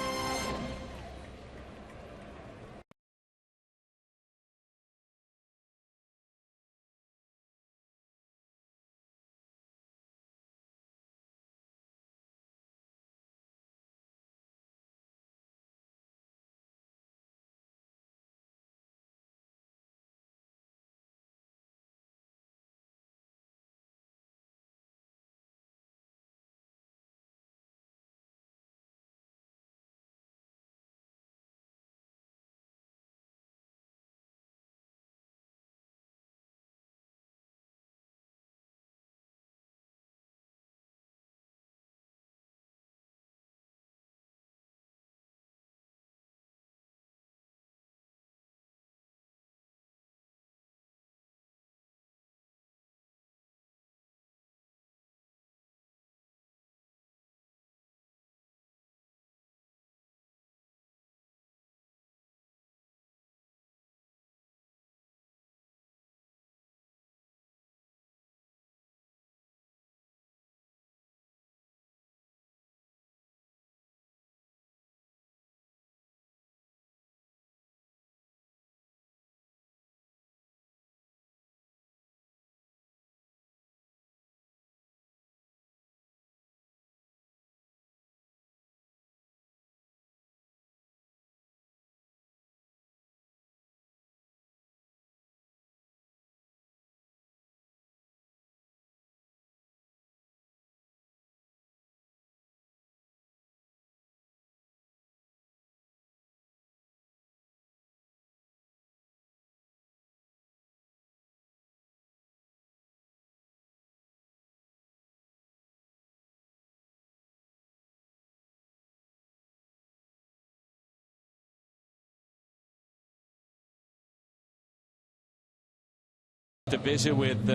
To visit with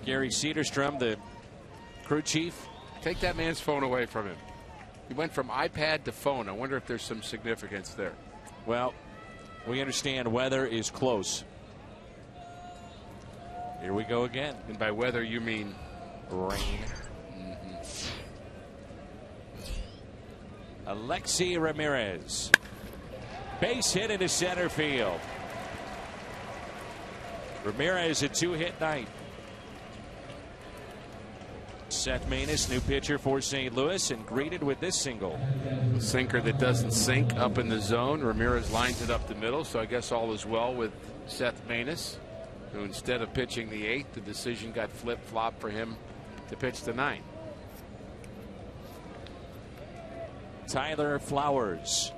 Gary Cederstrom, the crew chief. Take that man's phone away from him. He went from iPad to phone. I wonder if there's some significance there. Well, we understand weather is close. Here we go again. And by weather, you mean rain. Alexi Ramirez. Base hit into center field. Ramirez a 2-hit night. Seth Maness, new pitcher for St. Louis, and greeted with this single. A sinker that doesn't sink up in the zone. Ramirez lines it up the middle, so I guess all is well with Seth Maness, who instead of pitching the 8th, the decision got flip-flopped for him to pitch the 9th. Tyler Flowers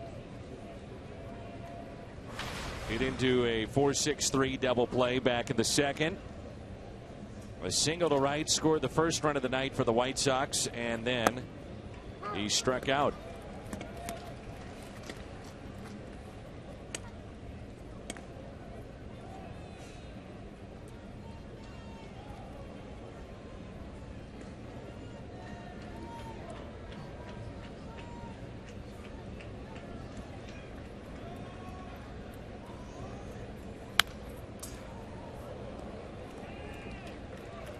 hit into a 4-6-3 double play back in the second. A single to right, scored the first run of the night for the White Sox, and then he struck out.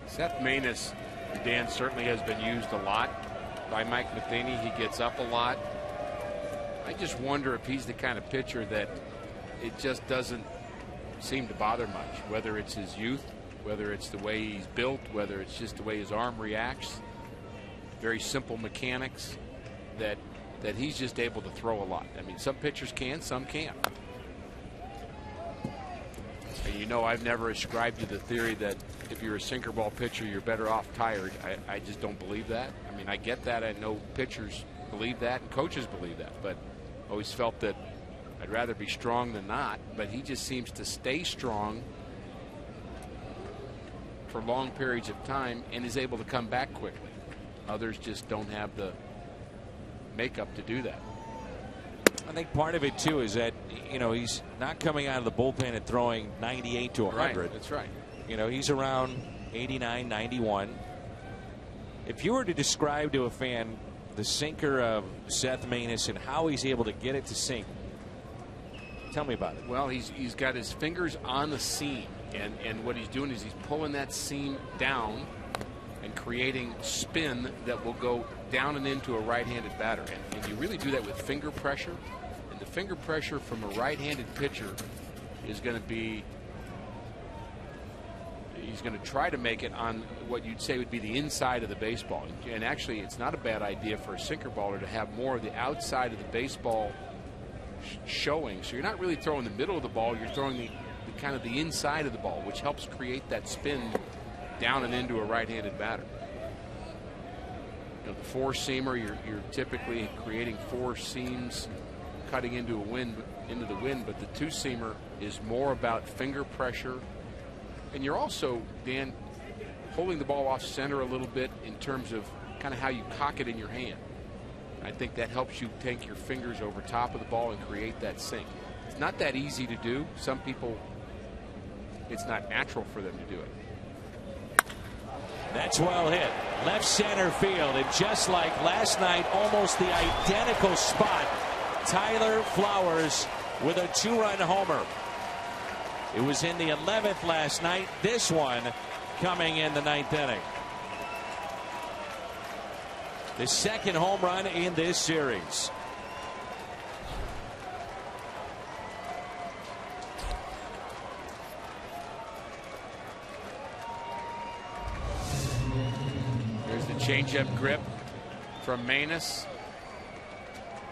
Seth Maness, Dan, certainly has been used a lot by Mike Matheny. He gets up a lot. I just wonder if he's the kind of pitcher that it just doesn't seem to bother much, whether it's his youth, whether it's the way he's built, whether it's just the way his arm reacts. Very simple mechanics that he's just able to throw a lot. I mean, some pitchers can, some can't. And you know, I've never ascribed to the theory that if you're a sinker ball pitcher, you're better off tired. I just don't believe that. I mean, I get that. I know pitchers believe that and coaches believe that, but always felt that I'd rather be strong than not. But he just seems to stay strong for long periods of time and is able to come back quickly. Others just don't have the makeup to do that. I think part of it too is that, you know, he's not coming out of the bullpen and throwing 98 to 100. Right, that's right. You know, he's around 89, 91. If you were to describe to a fan the sinker of Seth Maness and how he's able to get it to sink, tell me about it. Well, he's got his fingers on the seam, and what he's doing is he's pulling that seam down and creating spin that will go down and into a right-handed batter. And you really do that with finger pressure. And the finger pressure from a right-handed pitcher is going to be, he's going to try to make it on what you'd say would be the inside of the baseball. And actually, it's not a bad idea for a sinker baller to have more of the outside of the baseball showing. So you're not really throwing the middle of the ball, you're throwing the kind of the inside of the ball, which helps create that spin down and into a right-handed batter. You know, the four-seamer, you're typically creating four seams cutting into the wind, but the two-seamer is more about finger pressure. And you're also, Dan, holding the ball off center a little bit in terms of kind of how you cock it in your hand. I think that helps you take your fingers over top of the ball and create that sink. It's not that easy to do. Some people, it's not natural for them to do it. That's well hit. Left center field. And just like last night, almost the identical spot. Tyler Flowers with a 2-run homer. It was in the 11th last night. This one coming in the 9th inning. The second home run in this series. There's the changeup grip from Maness.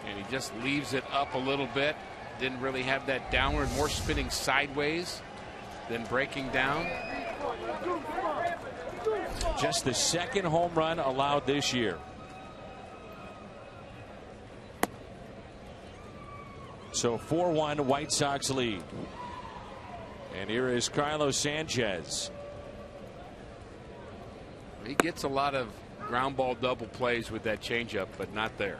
And he just leaves it up a little bit. Didn't really have that downward, more spinning sideways than breaking down. Just the second home run allowed this year. So 4-1 White Sox lead. And here is Carlos Sanchez. He gets a lot of ground ball double plays with that changeup, but not there.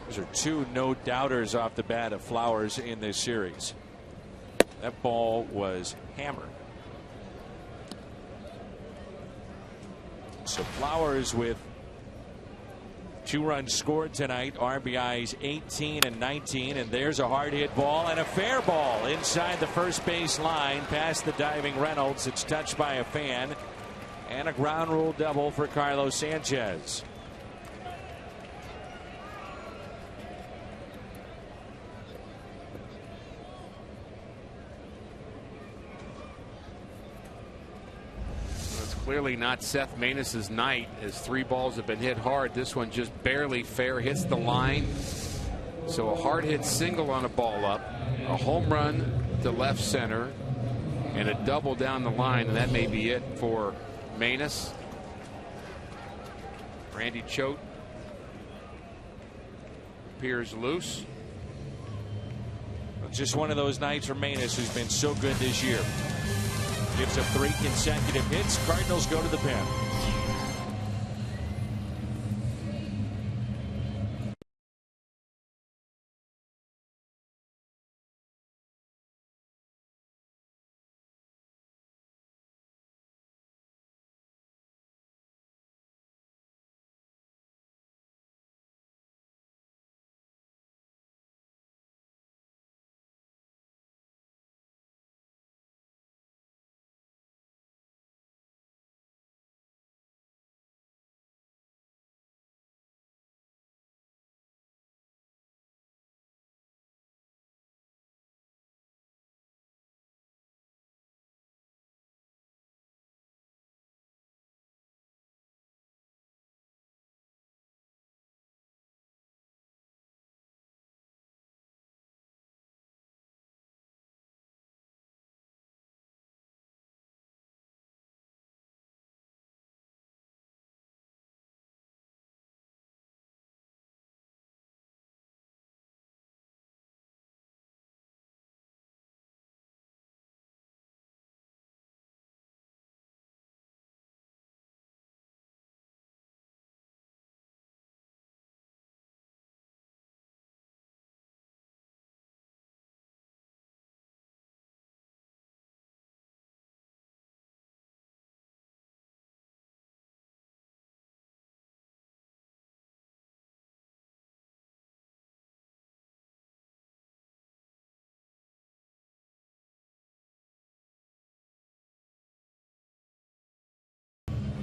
Those are two no-doubters off the bat of Flowers in this series. That ball was hammered. So Flowers with 2 runs scored tonight. RBIs 18 and 19. And there's a hard hit ball and a fair ball inside the first base line past the diving Reynolds. It's touched by a fan. And a ground rule double for Carlos Sanchez. Clearly not Seth Maness's night, as 3 balls have been hit hard. This one just barely fair, hits the line. So a hard hit single on a ball up, a home run to left center, and a double down the line, and that may be it for Maness. Randy Choate appears loose. Just one of those nights for Maness, who's been so good this year. Gives up 3 consecutive hits. Cardinals go to the pen.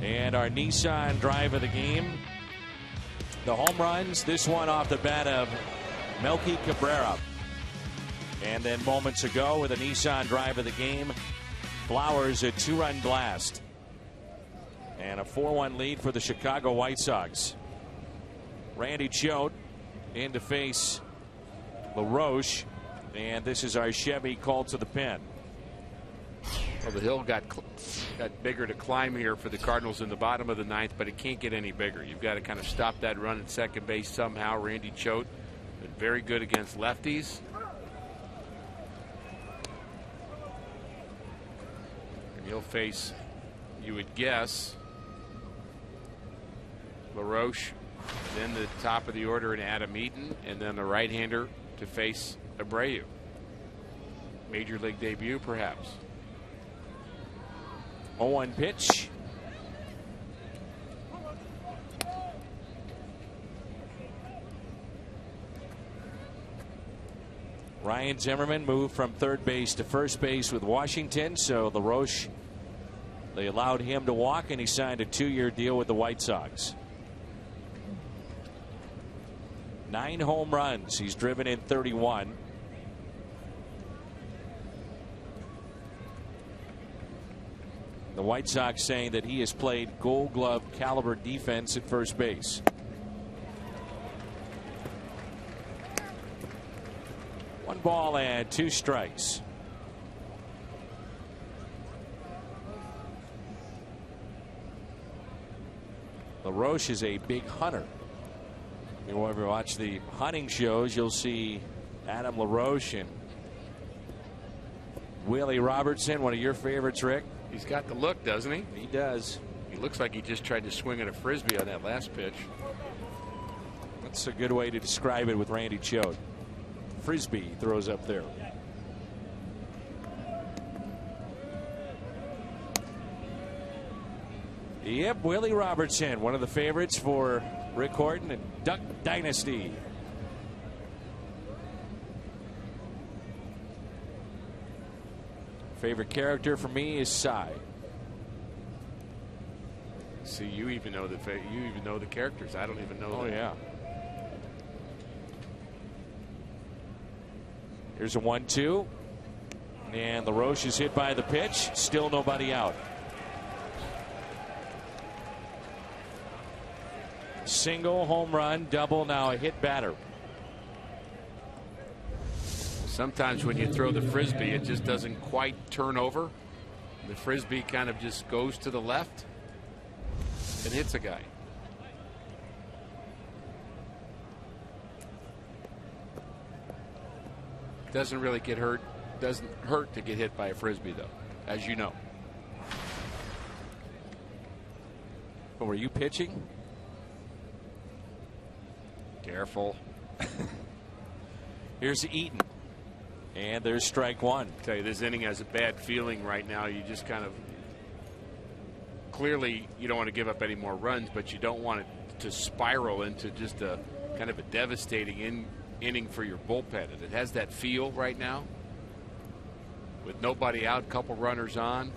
And our Nissan drive of the game. The home runs, this one off the bat of Melky Cabrera. And then moments ago with a Nissan drive of the game, Flowers, a 2-run blast. And a 4-1 lead for the Chicago White Sox. Randy Choate in to face LaRoche. And this is our Chevy called to the pen. Well, the hill got bigger to climb here for the Cardinals in the bottom of the 9th, but it can't get any bigger. You've got to kind of stop that run at second base somehow. Randy Choate been very good against lefties. And he'll face, you would guess, LaRoche, then the top of the order in Adam Eaton, and then the right-hander to face Abreu. Major league debut, perhaps. 0-1 pitch. Ryan Zimmerman moved from third base to first base with Washington, so LaRoche, they allowed him to walk, and he signed a 2-year deal with the White Sox. 9 home runs. He's driven in 31. The White Sox saying that he has played Gold Glove caliber defense at first base. One ball and 2 strikes. LaRoche is a big hunter. If you ever watch the hunting shows, you'll see Adam LaRoche and Willie Robertson, one of your favorites, Rick. He's got the look, doesn't he? He does. He looks like he just tried to swing at a frisbee on that last pitch. That's a good way to describe it with Randy Choate. Frisbee he throws up there. Yep, Willie Robertson, one of the favorites for Rick Horton and Duck Dynasty. Favorite character for me is Cy. See, you even know the characters. I don't even know. Oh them. yeah. Here's a 1-2, and LaRoche is hit by the pitch. Still nobody out. Single, home run, double, now a hit batter. Sometimes when you throw the frisbee, it just doesn't quite turn over. The frisbee kind of just goes to the left and hits a guy. Doesn't really get hurt. Doesn't hurt to get hit by a frisbee, though, as you know. But were you pitching? Careful. Here's Eaton. And there's strike one. I tell you, this inning has a bad feeling right now. You just kind of clearly you don't want to give up any more runs, but you don't want it to spiral into just a kind of a devastating inning for your bullpen. And it has that feel right now with nobody out, couple runners on.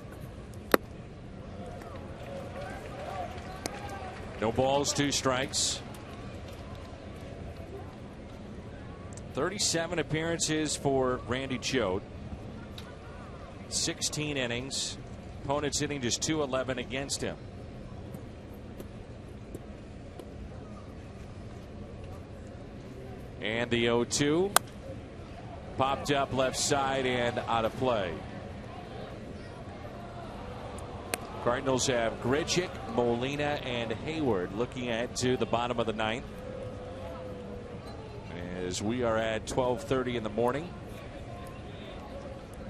No balls, 2 strikes. 37 appearances for Randy Choate. 16 innings. Opponents hitting just .211 against him. And the 0-2 popped up left side and out of play. Cardinals have Grichuk, Molina, and Hayward looking at to the bottom of the 9th. As we are at 12:30 in the morning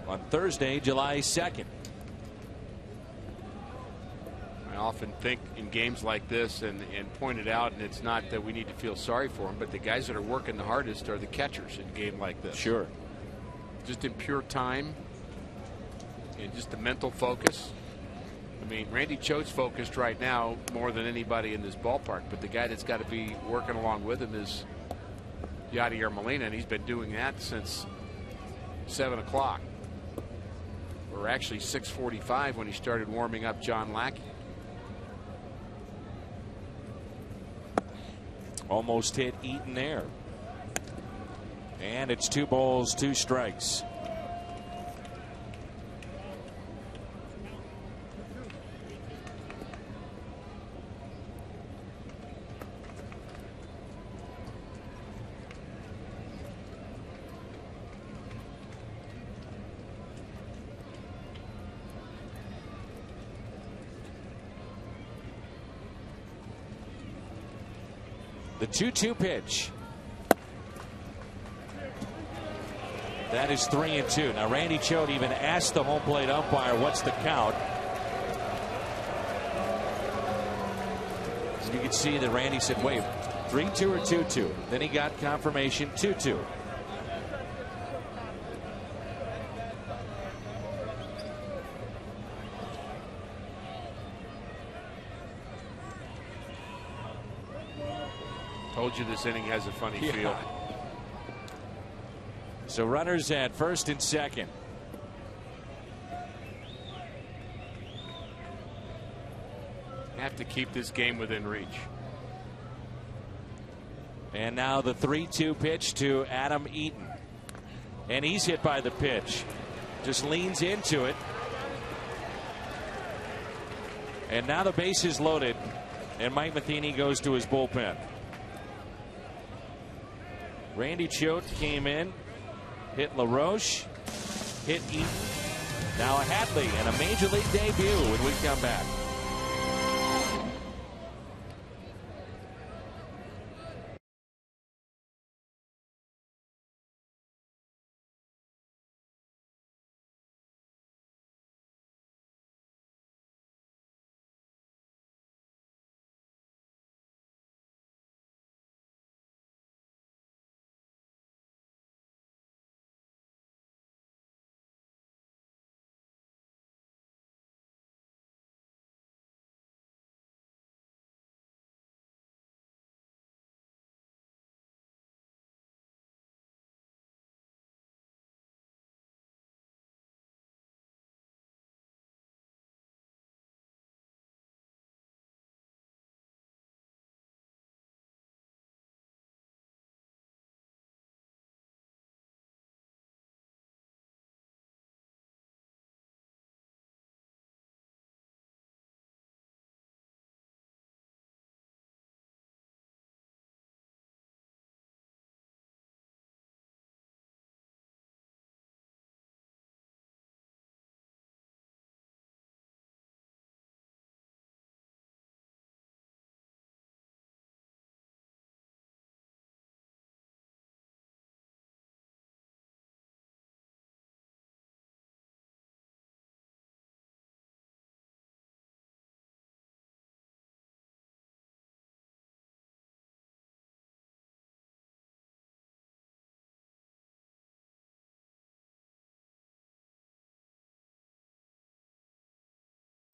on Thursday, July 2nd. I often think in games like this and point it out, and it's not that we need to feel sorry for them, but the guys that are working the hardest are the catchers in a game like this. Sure. Just in pure time and just the mental focus. I mean, Randy Choate's focused right now more than anybody in this ballpark, but the guy that's got to be working along with him is Yadier Molina, and he's been doing that since 7 o'clock. Or actually 6:45 when he started warming up John Lackey. Almost hit Eaton there. And it's 2 balls, 2 strikes. The 2-2 pitch. That is 3-2. Now Randy Choate even asked the home plate umpire, what's the count? As you can see that Randy said, wait, 3-2 or 2-2. Then he got confirmation 2-2. Told you this inning has a funny feel. So runners at first and second. Have to keep this game within reach. And now the 3-2 pitch to Adam Eaton. And he's hit by the pitch. Just leans into it. And now the base is loaded. And Mike Matheny goes to his bullpen. Randy Choate came in, hit LaRoche, hit Eaton. Now a Hadley and a major league debut when we come back.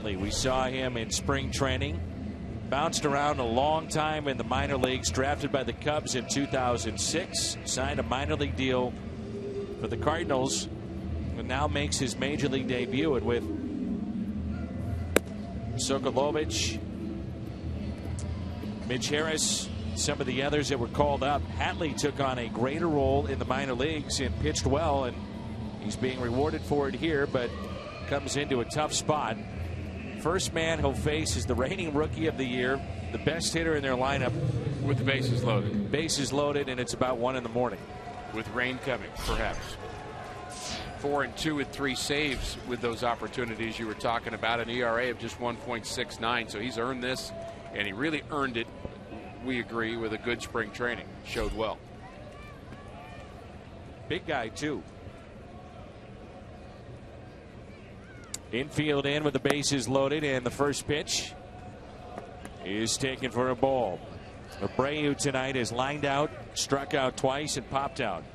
We saw him in spring training. Bounced around a long time in the minor leagues. Drafted by the Cubs in 2006. Signed a minor league deal for the Cardinals. And now makes his major league debut. And with Sokolovich, Mitch Harris, some of the others that were called up, Hatley took on a greater role in the minor leagues and pitched well. And he's being rewarded for it here, but comes into a tough spot. First man he'll face is the reigning rookie of the year, the best hitter in their lineup. With the bases loaded. Bases loaded, and it's about 1 in the morning. With rain coming, perhaps. 4 and 2 with 3 saves with those opportunities you were talking about. An ERA of just 1.69. So he's earned this, and he really earned it, we agree, with a good spring training. Showed well. Big guy, too. Infield in with the bases loaded, and the first pitch is taken for a ball. Abreu tonight is lined out, struck out twice, and popped out.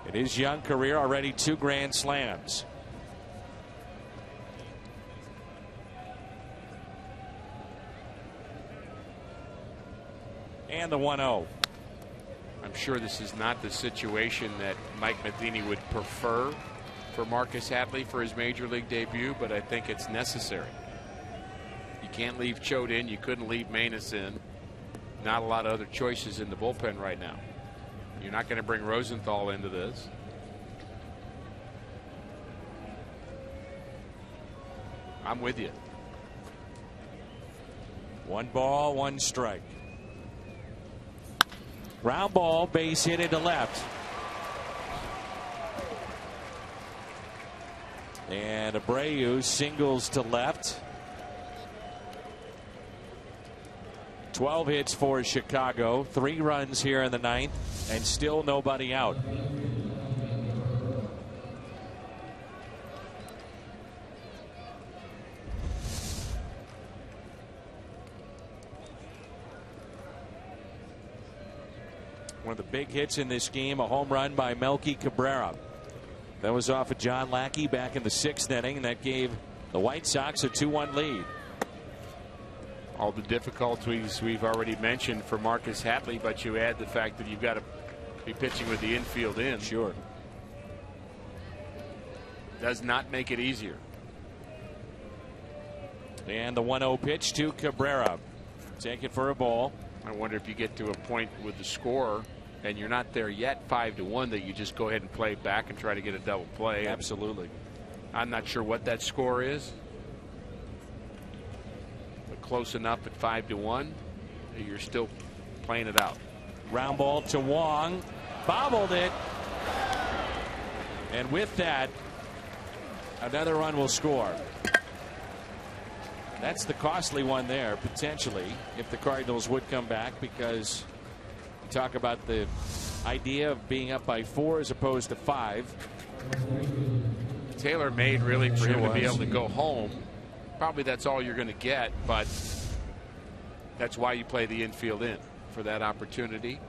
In his young career, already 2 grand slams. And the 1-0. I'm sure this is not the situation that Mike Matheny would prefer for Marcus Hatley for his major league debut, but I think it's necessary. You can't leave Choate in. You couldn't leave Maness in. Not a lot of other choices in the bullpen right now. You're not going to bring Rosenthal into this. I'm with you. 1 ball, 1 strike. Ground ball, base hit into left. And Abreu singles to left. 12 hits for Chicago. 3 runs here in the 9th, and still nobody out. One of the big hits in this game, a home run by Melky Cabrera. That was off of John Lackey back in the 6th inning, and that gave the White Sox a 2-1 lead. All the difficulties we've already mentioned for Marcus Hatley, but you add the fact that you've got to be pitching with the infield in. Sure. Does not make it easier. And the 1-0 pitch to Cabrera. Take it for a ball. I wonder if you get to a point with the score and you're not there yet, 5-1, that you just go ahead and play back and try to get a double play. Absolutely. I'm not sure what that score is, but close enough at 5-1 that you're still playing it out. Ground ball to Wong, bobbled it, and with that, another run will score. That's the costly one there, potentially, if the Cardinals would come back, because you talk about the idea of being up by 4 as opposed to 5. Taylor made really for him to be able to go home. Probably that's all you're going to get, but that's why you play the infield in, for that opportunity.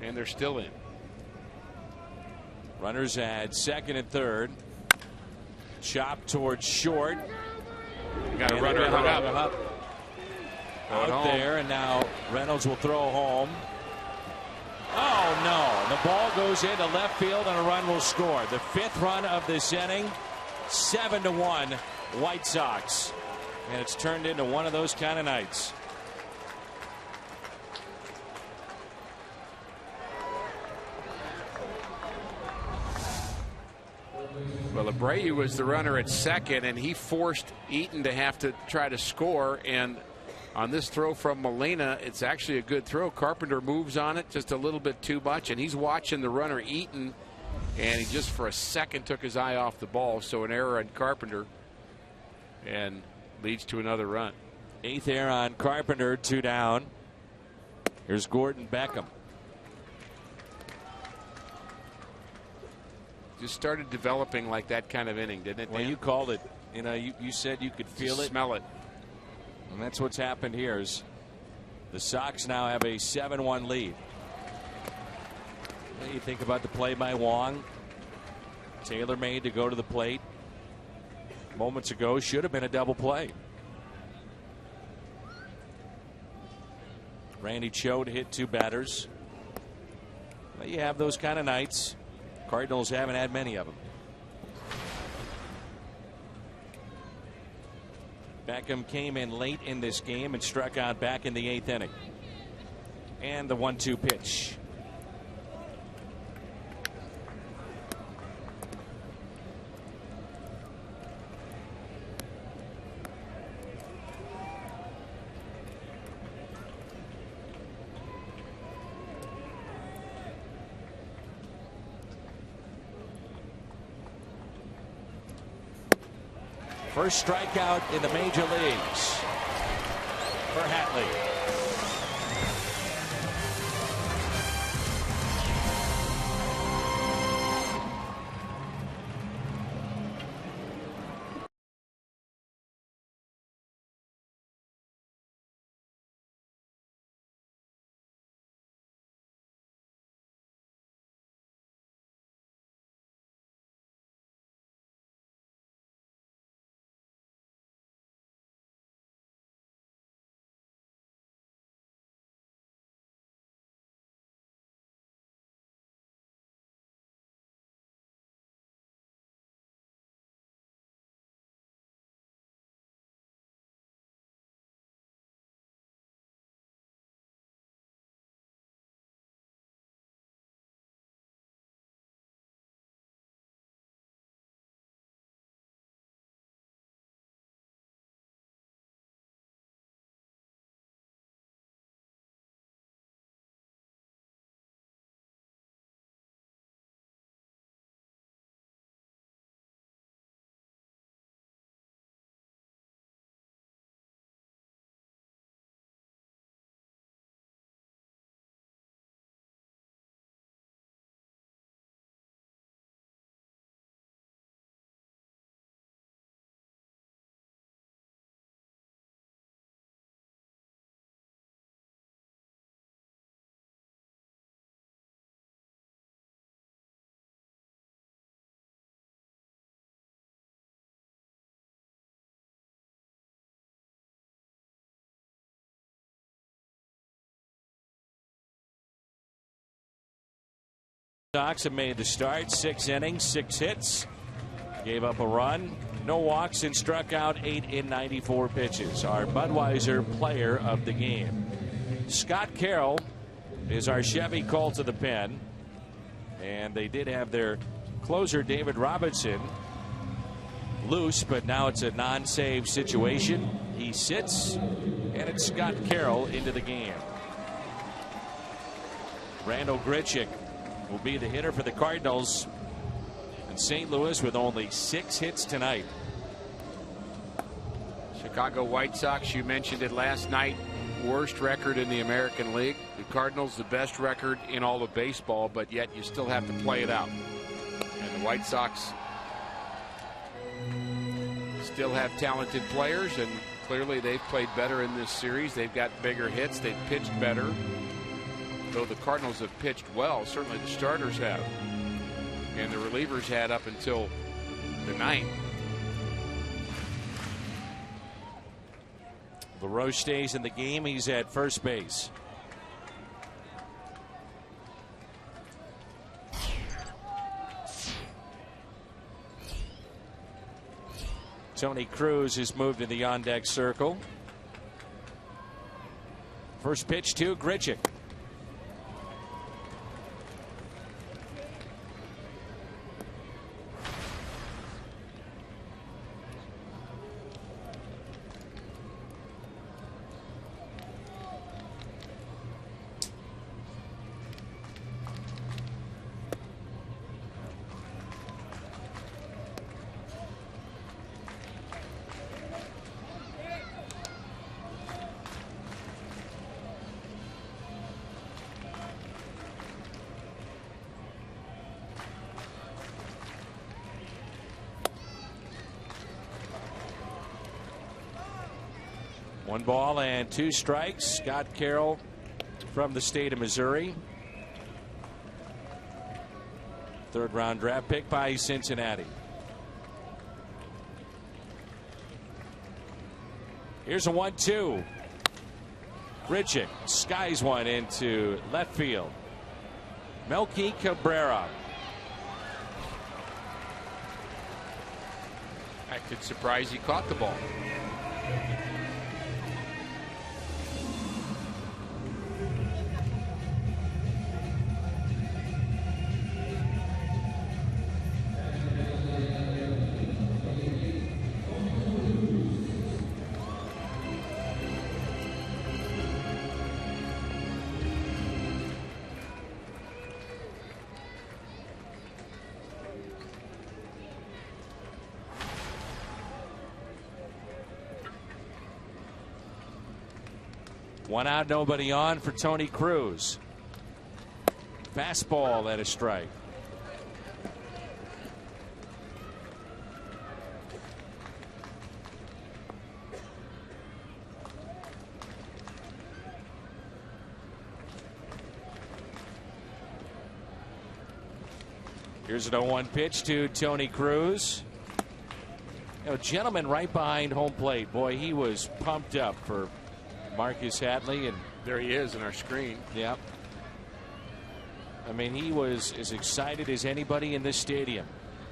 And they're still in. Runners at 2nd and 3rd. Chop towards short. You got a runner hung up. Out there, and now Reynolds will throw home. Oh no, the ball goes into left field and a run will score. The 5th run of this inning. 7-1 White Sox, and it's turned into one of those kind of nights. Well, Abreu was the runner at 2nd, and he forced Eaton to have to try to score. And on this throw from Molina, it's actually a good throw. Carpenter moves on it just a little bit too much, and he's watching the runner Eaton, and he just for a second took his eye off the ball. So an error on Carpenter, and leads to another run. 8th error on Carpenter, 2 down. Here's Gordon Beckham. Just started developing like that kind of inning, didn't it, Dan? Well, you called it. You know, you said you could feel it. Smell it. And that's what's happened here. Is the Sox now have a 7-1 lead. You think about the play by Wong. Taylor made to go to the plate moments ago. Should have been a double play. Randy Cho to hit 2 batters. Well, you have those kind of nights. Cardinals haven't had many of them. Beckham came in late in this game and struck out back in the 8th inning. And the 1-2 pitch. First strikeout in the major leagues for Hatley. Sox have made the start. 6 innings, 6 hits. Gave up a run. No walks and struck out 8 in 94 pitches. Our Budweiser player of the game. Scott Carroll is our Chevy call to the pen. And they did have their closer, David Robinson, loose, but now it's a non-save situation. He sits, and it's Scott Carroll into the game. Randall Grichuk will be the hitter for the Cardinals. And St. Louis with only 6 hits tonight. Chicago White Sox, you mentioned it last night, worst record in the American League. The Cardinals, the best record in all of baseball, but yet you still have to play it out. And the White Sox still have talented players, and clearly they've played better in this series. They've got bigger hits. They've pitched better. Though the Cardinals have pitched well, certainly the starters have. And the relievers had up until the 9th. LaRoche stays in the game. He's at first base. Tony Cruz has moved to the on-deck circle. First pitch to Grichuk. One ball and 2 strikes. Scott Carroll from the state of Missouri. Third-round draft pick by Cincinnati. Here's a 1-2. Grichuk skies one into left field. Melky Cabrera. That could surprise he caught the ball. One out, nobody on for Tony Cruz. Fastball at a strike. Here's an 0-1 pitch to Tony Cruz. You know, gentleman right behind home plate. Boy, he was pumped up for Marcus Hadley, and there he is in our screen. Yep. I mean, he was as excited as anybody in this stadium.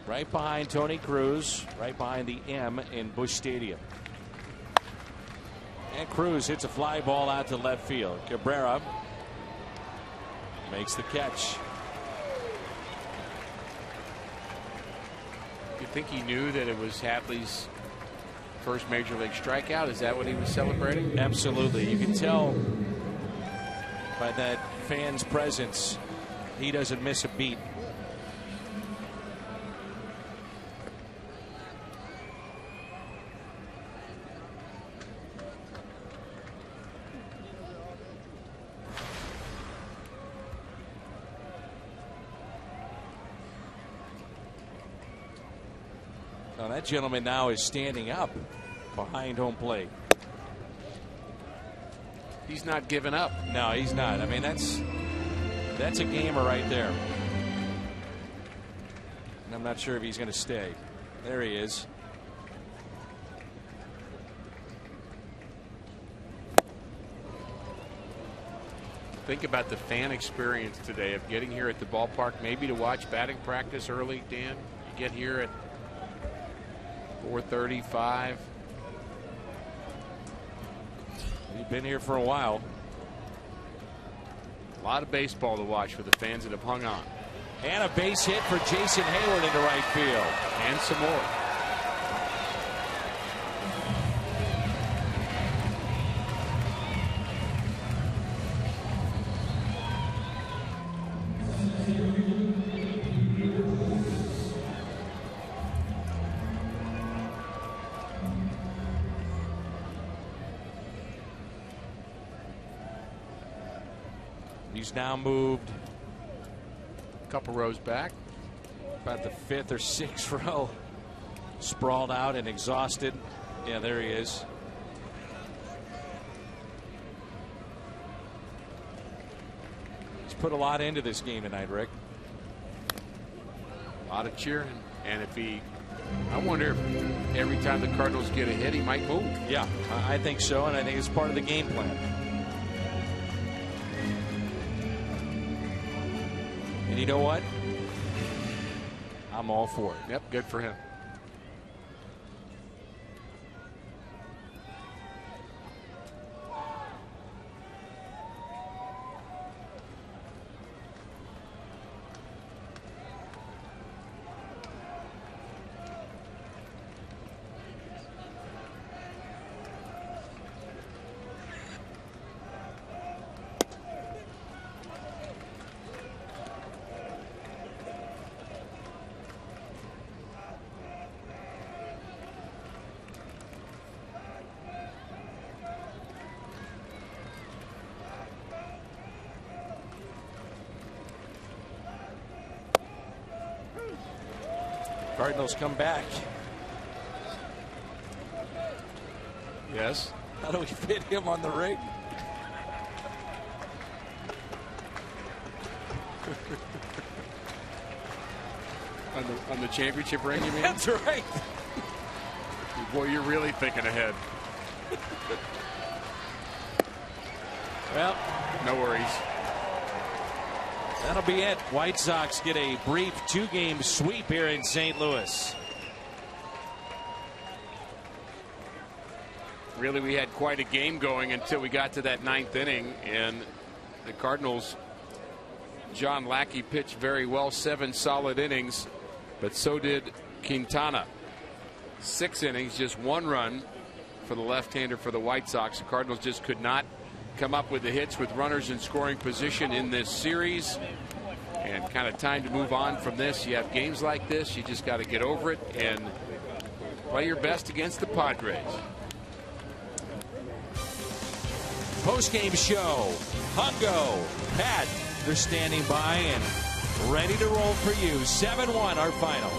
Right behind Tony Cruz, right behind the M in Busch Stadium. And Cruz hits a fly ball out to left field. Cabrera makes the catch. You think he knew that it was Hadley's first major league strikeout? Is that what he was celebrating? Absolutely. You can tell by that fan's presence, he doesn't miss a beat. Now that gentleman now is standing up behind home plate. He's not giving up. No, he's not. I mean, that's a gamer right there. And I'm not sure if he's going to stay. There he is. Think about the fan experience today of getting here at the ballpark, maybe to watch batting practice early, Dan. You get here at 4:35. You've been here for a while. A lot of baseball to watch for the fans that have hung on. And a base hit for Jason Hayward into right field. And some more. He's now moved a couple rows back, about the 5th or 6th row, sprawled out and exhausted. Yeah, there he is. He's put a lot into this game tonight, Rick. A lot of cheering, and if he, I wonder if every time the Cardinals get a hit, he might move. Yeah, I think so, and I think it's part of the game plan. And you know what? I'm all for it. Yep, good for him. Cardinals come back. Yes. How do we fit him on the rig? On the championship ring, you mean? That's right. Boy, you're really thinking ahead. Well, no worries. That'll be it. White Sox get a brief 2-game sweep here in St. Louis. Really, we had quite a game going until we got to that 9th inning, and the Cardinals, John Lackey pitched very well, 7 solid innings, but so did Quintana. 6 innings, just 1 run for the left-hander for the White Sox. The Cardinals just could not come up with the hits with runners in scoring position in this series, and kind of time to move on from this. You have games like this, you just got to get over it and play your best against the Padres. Post-game show. Hungo, Pat, they're standing by and ready to roll for you. 7-1 our final.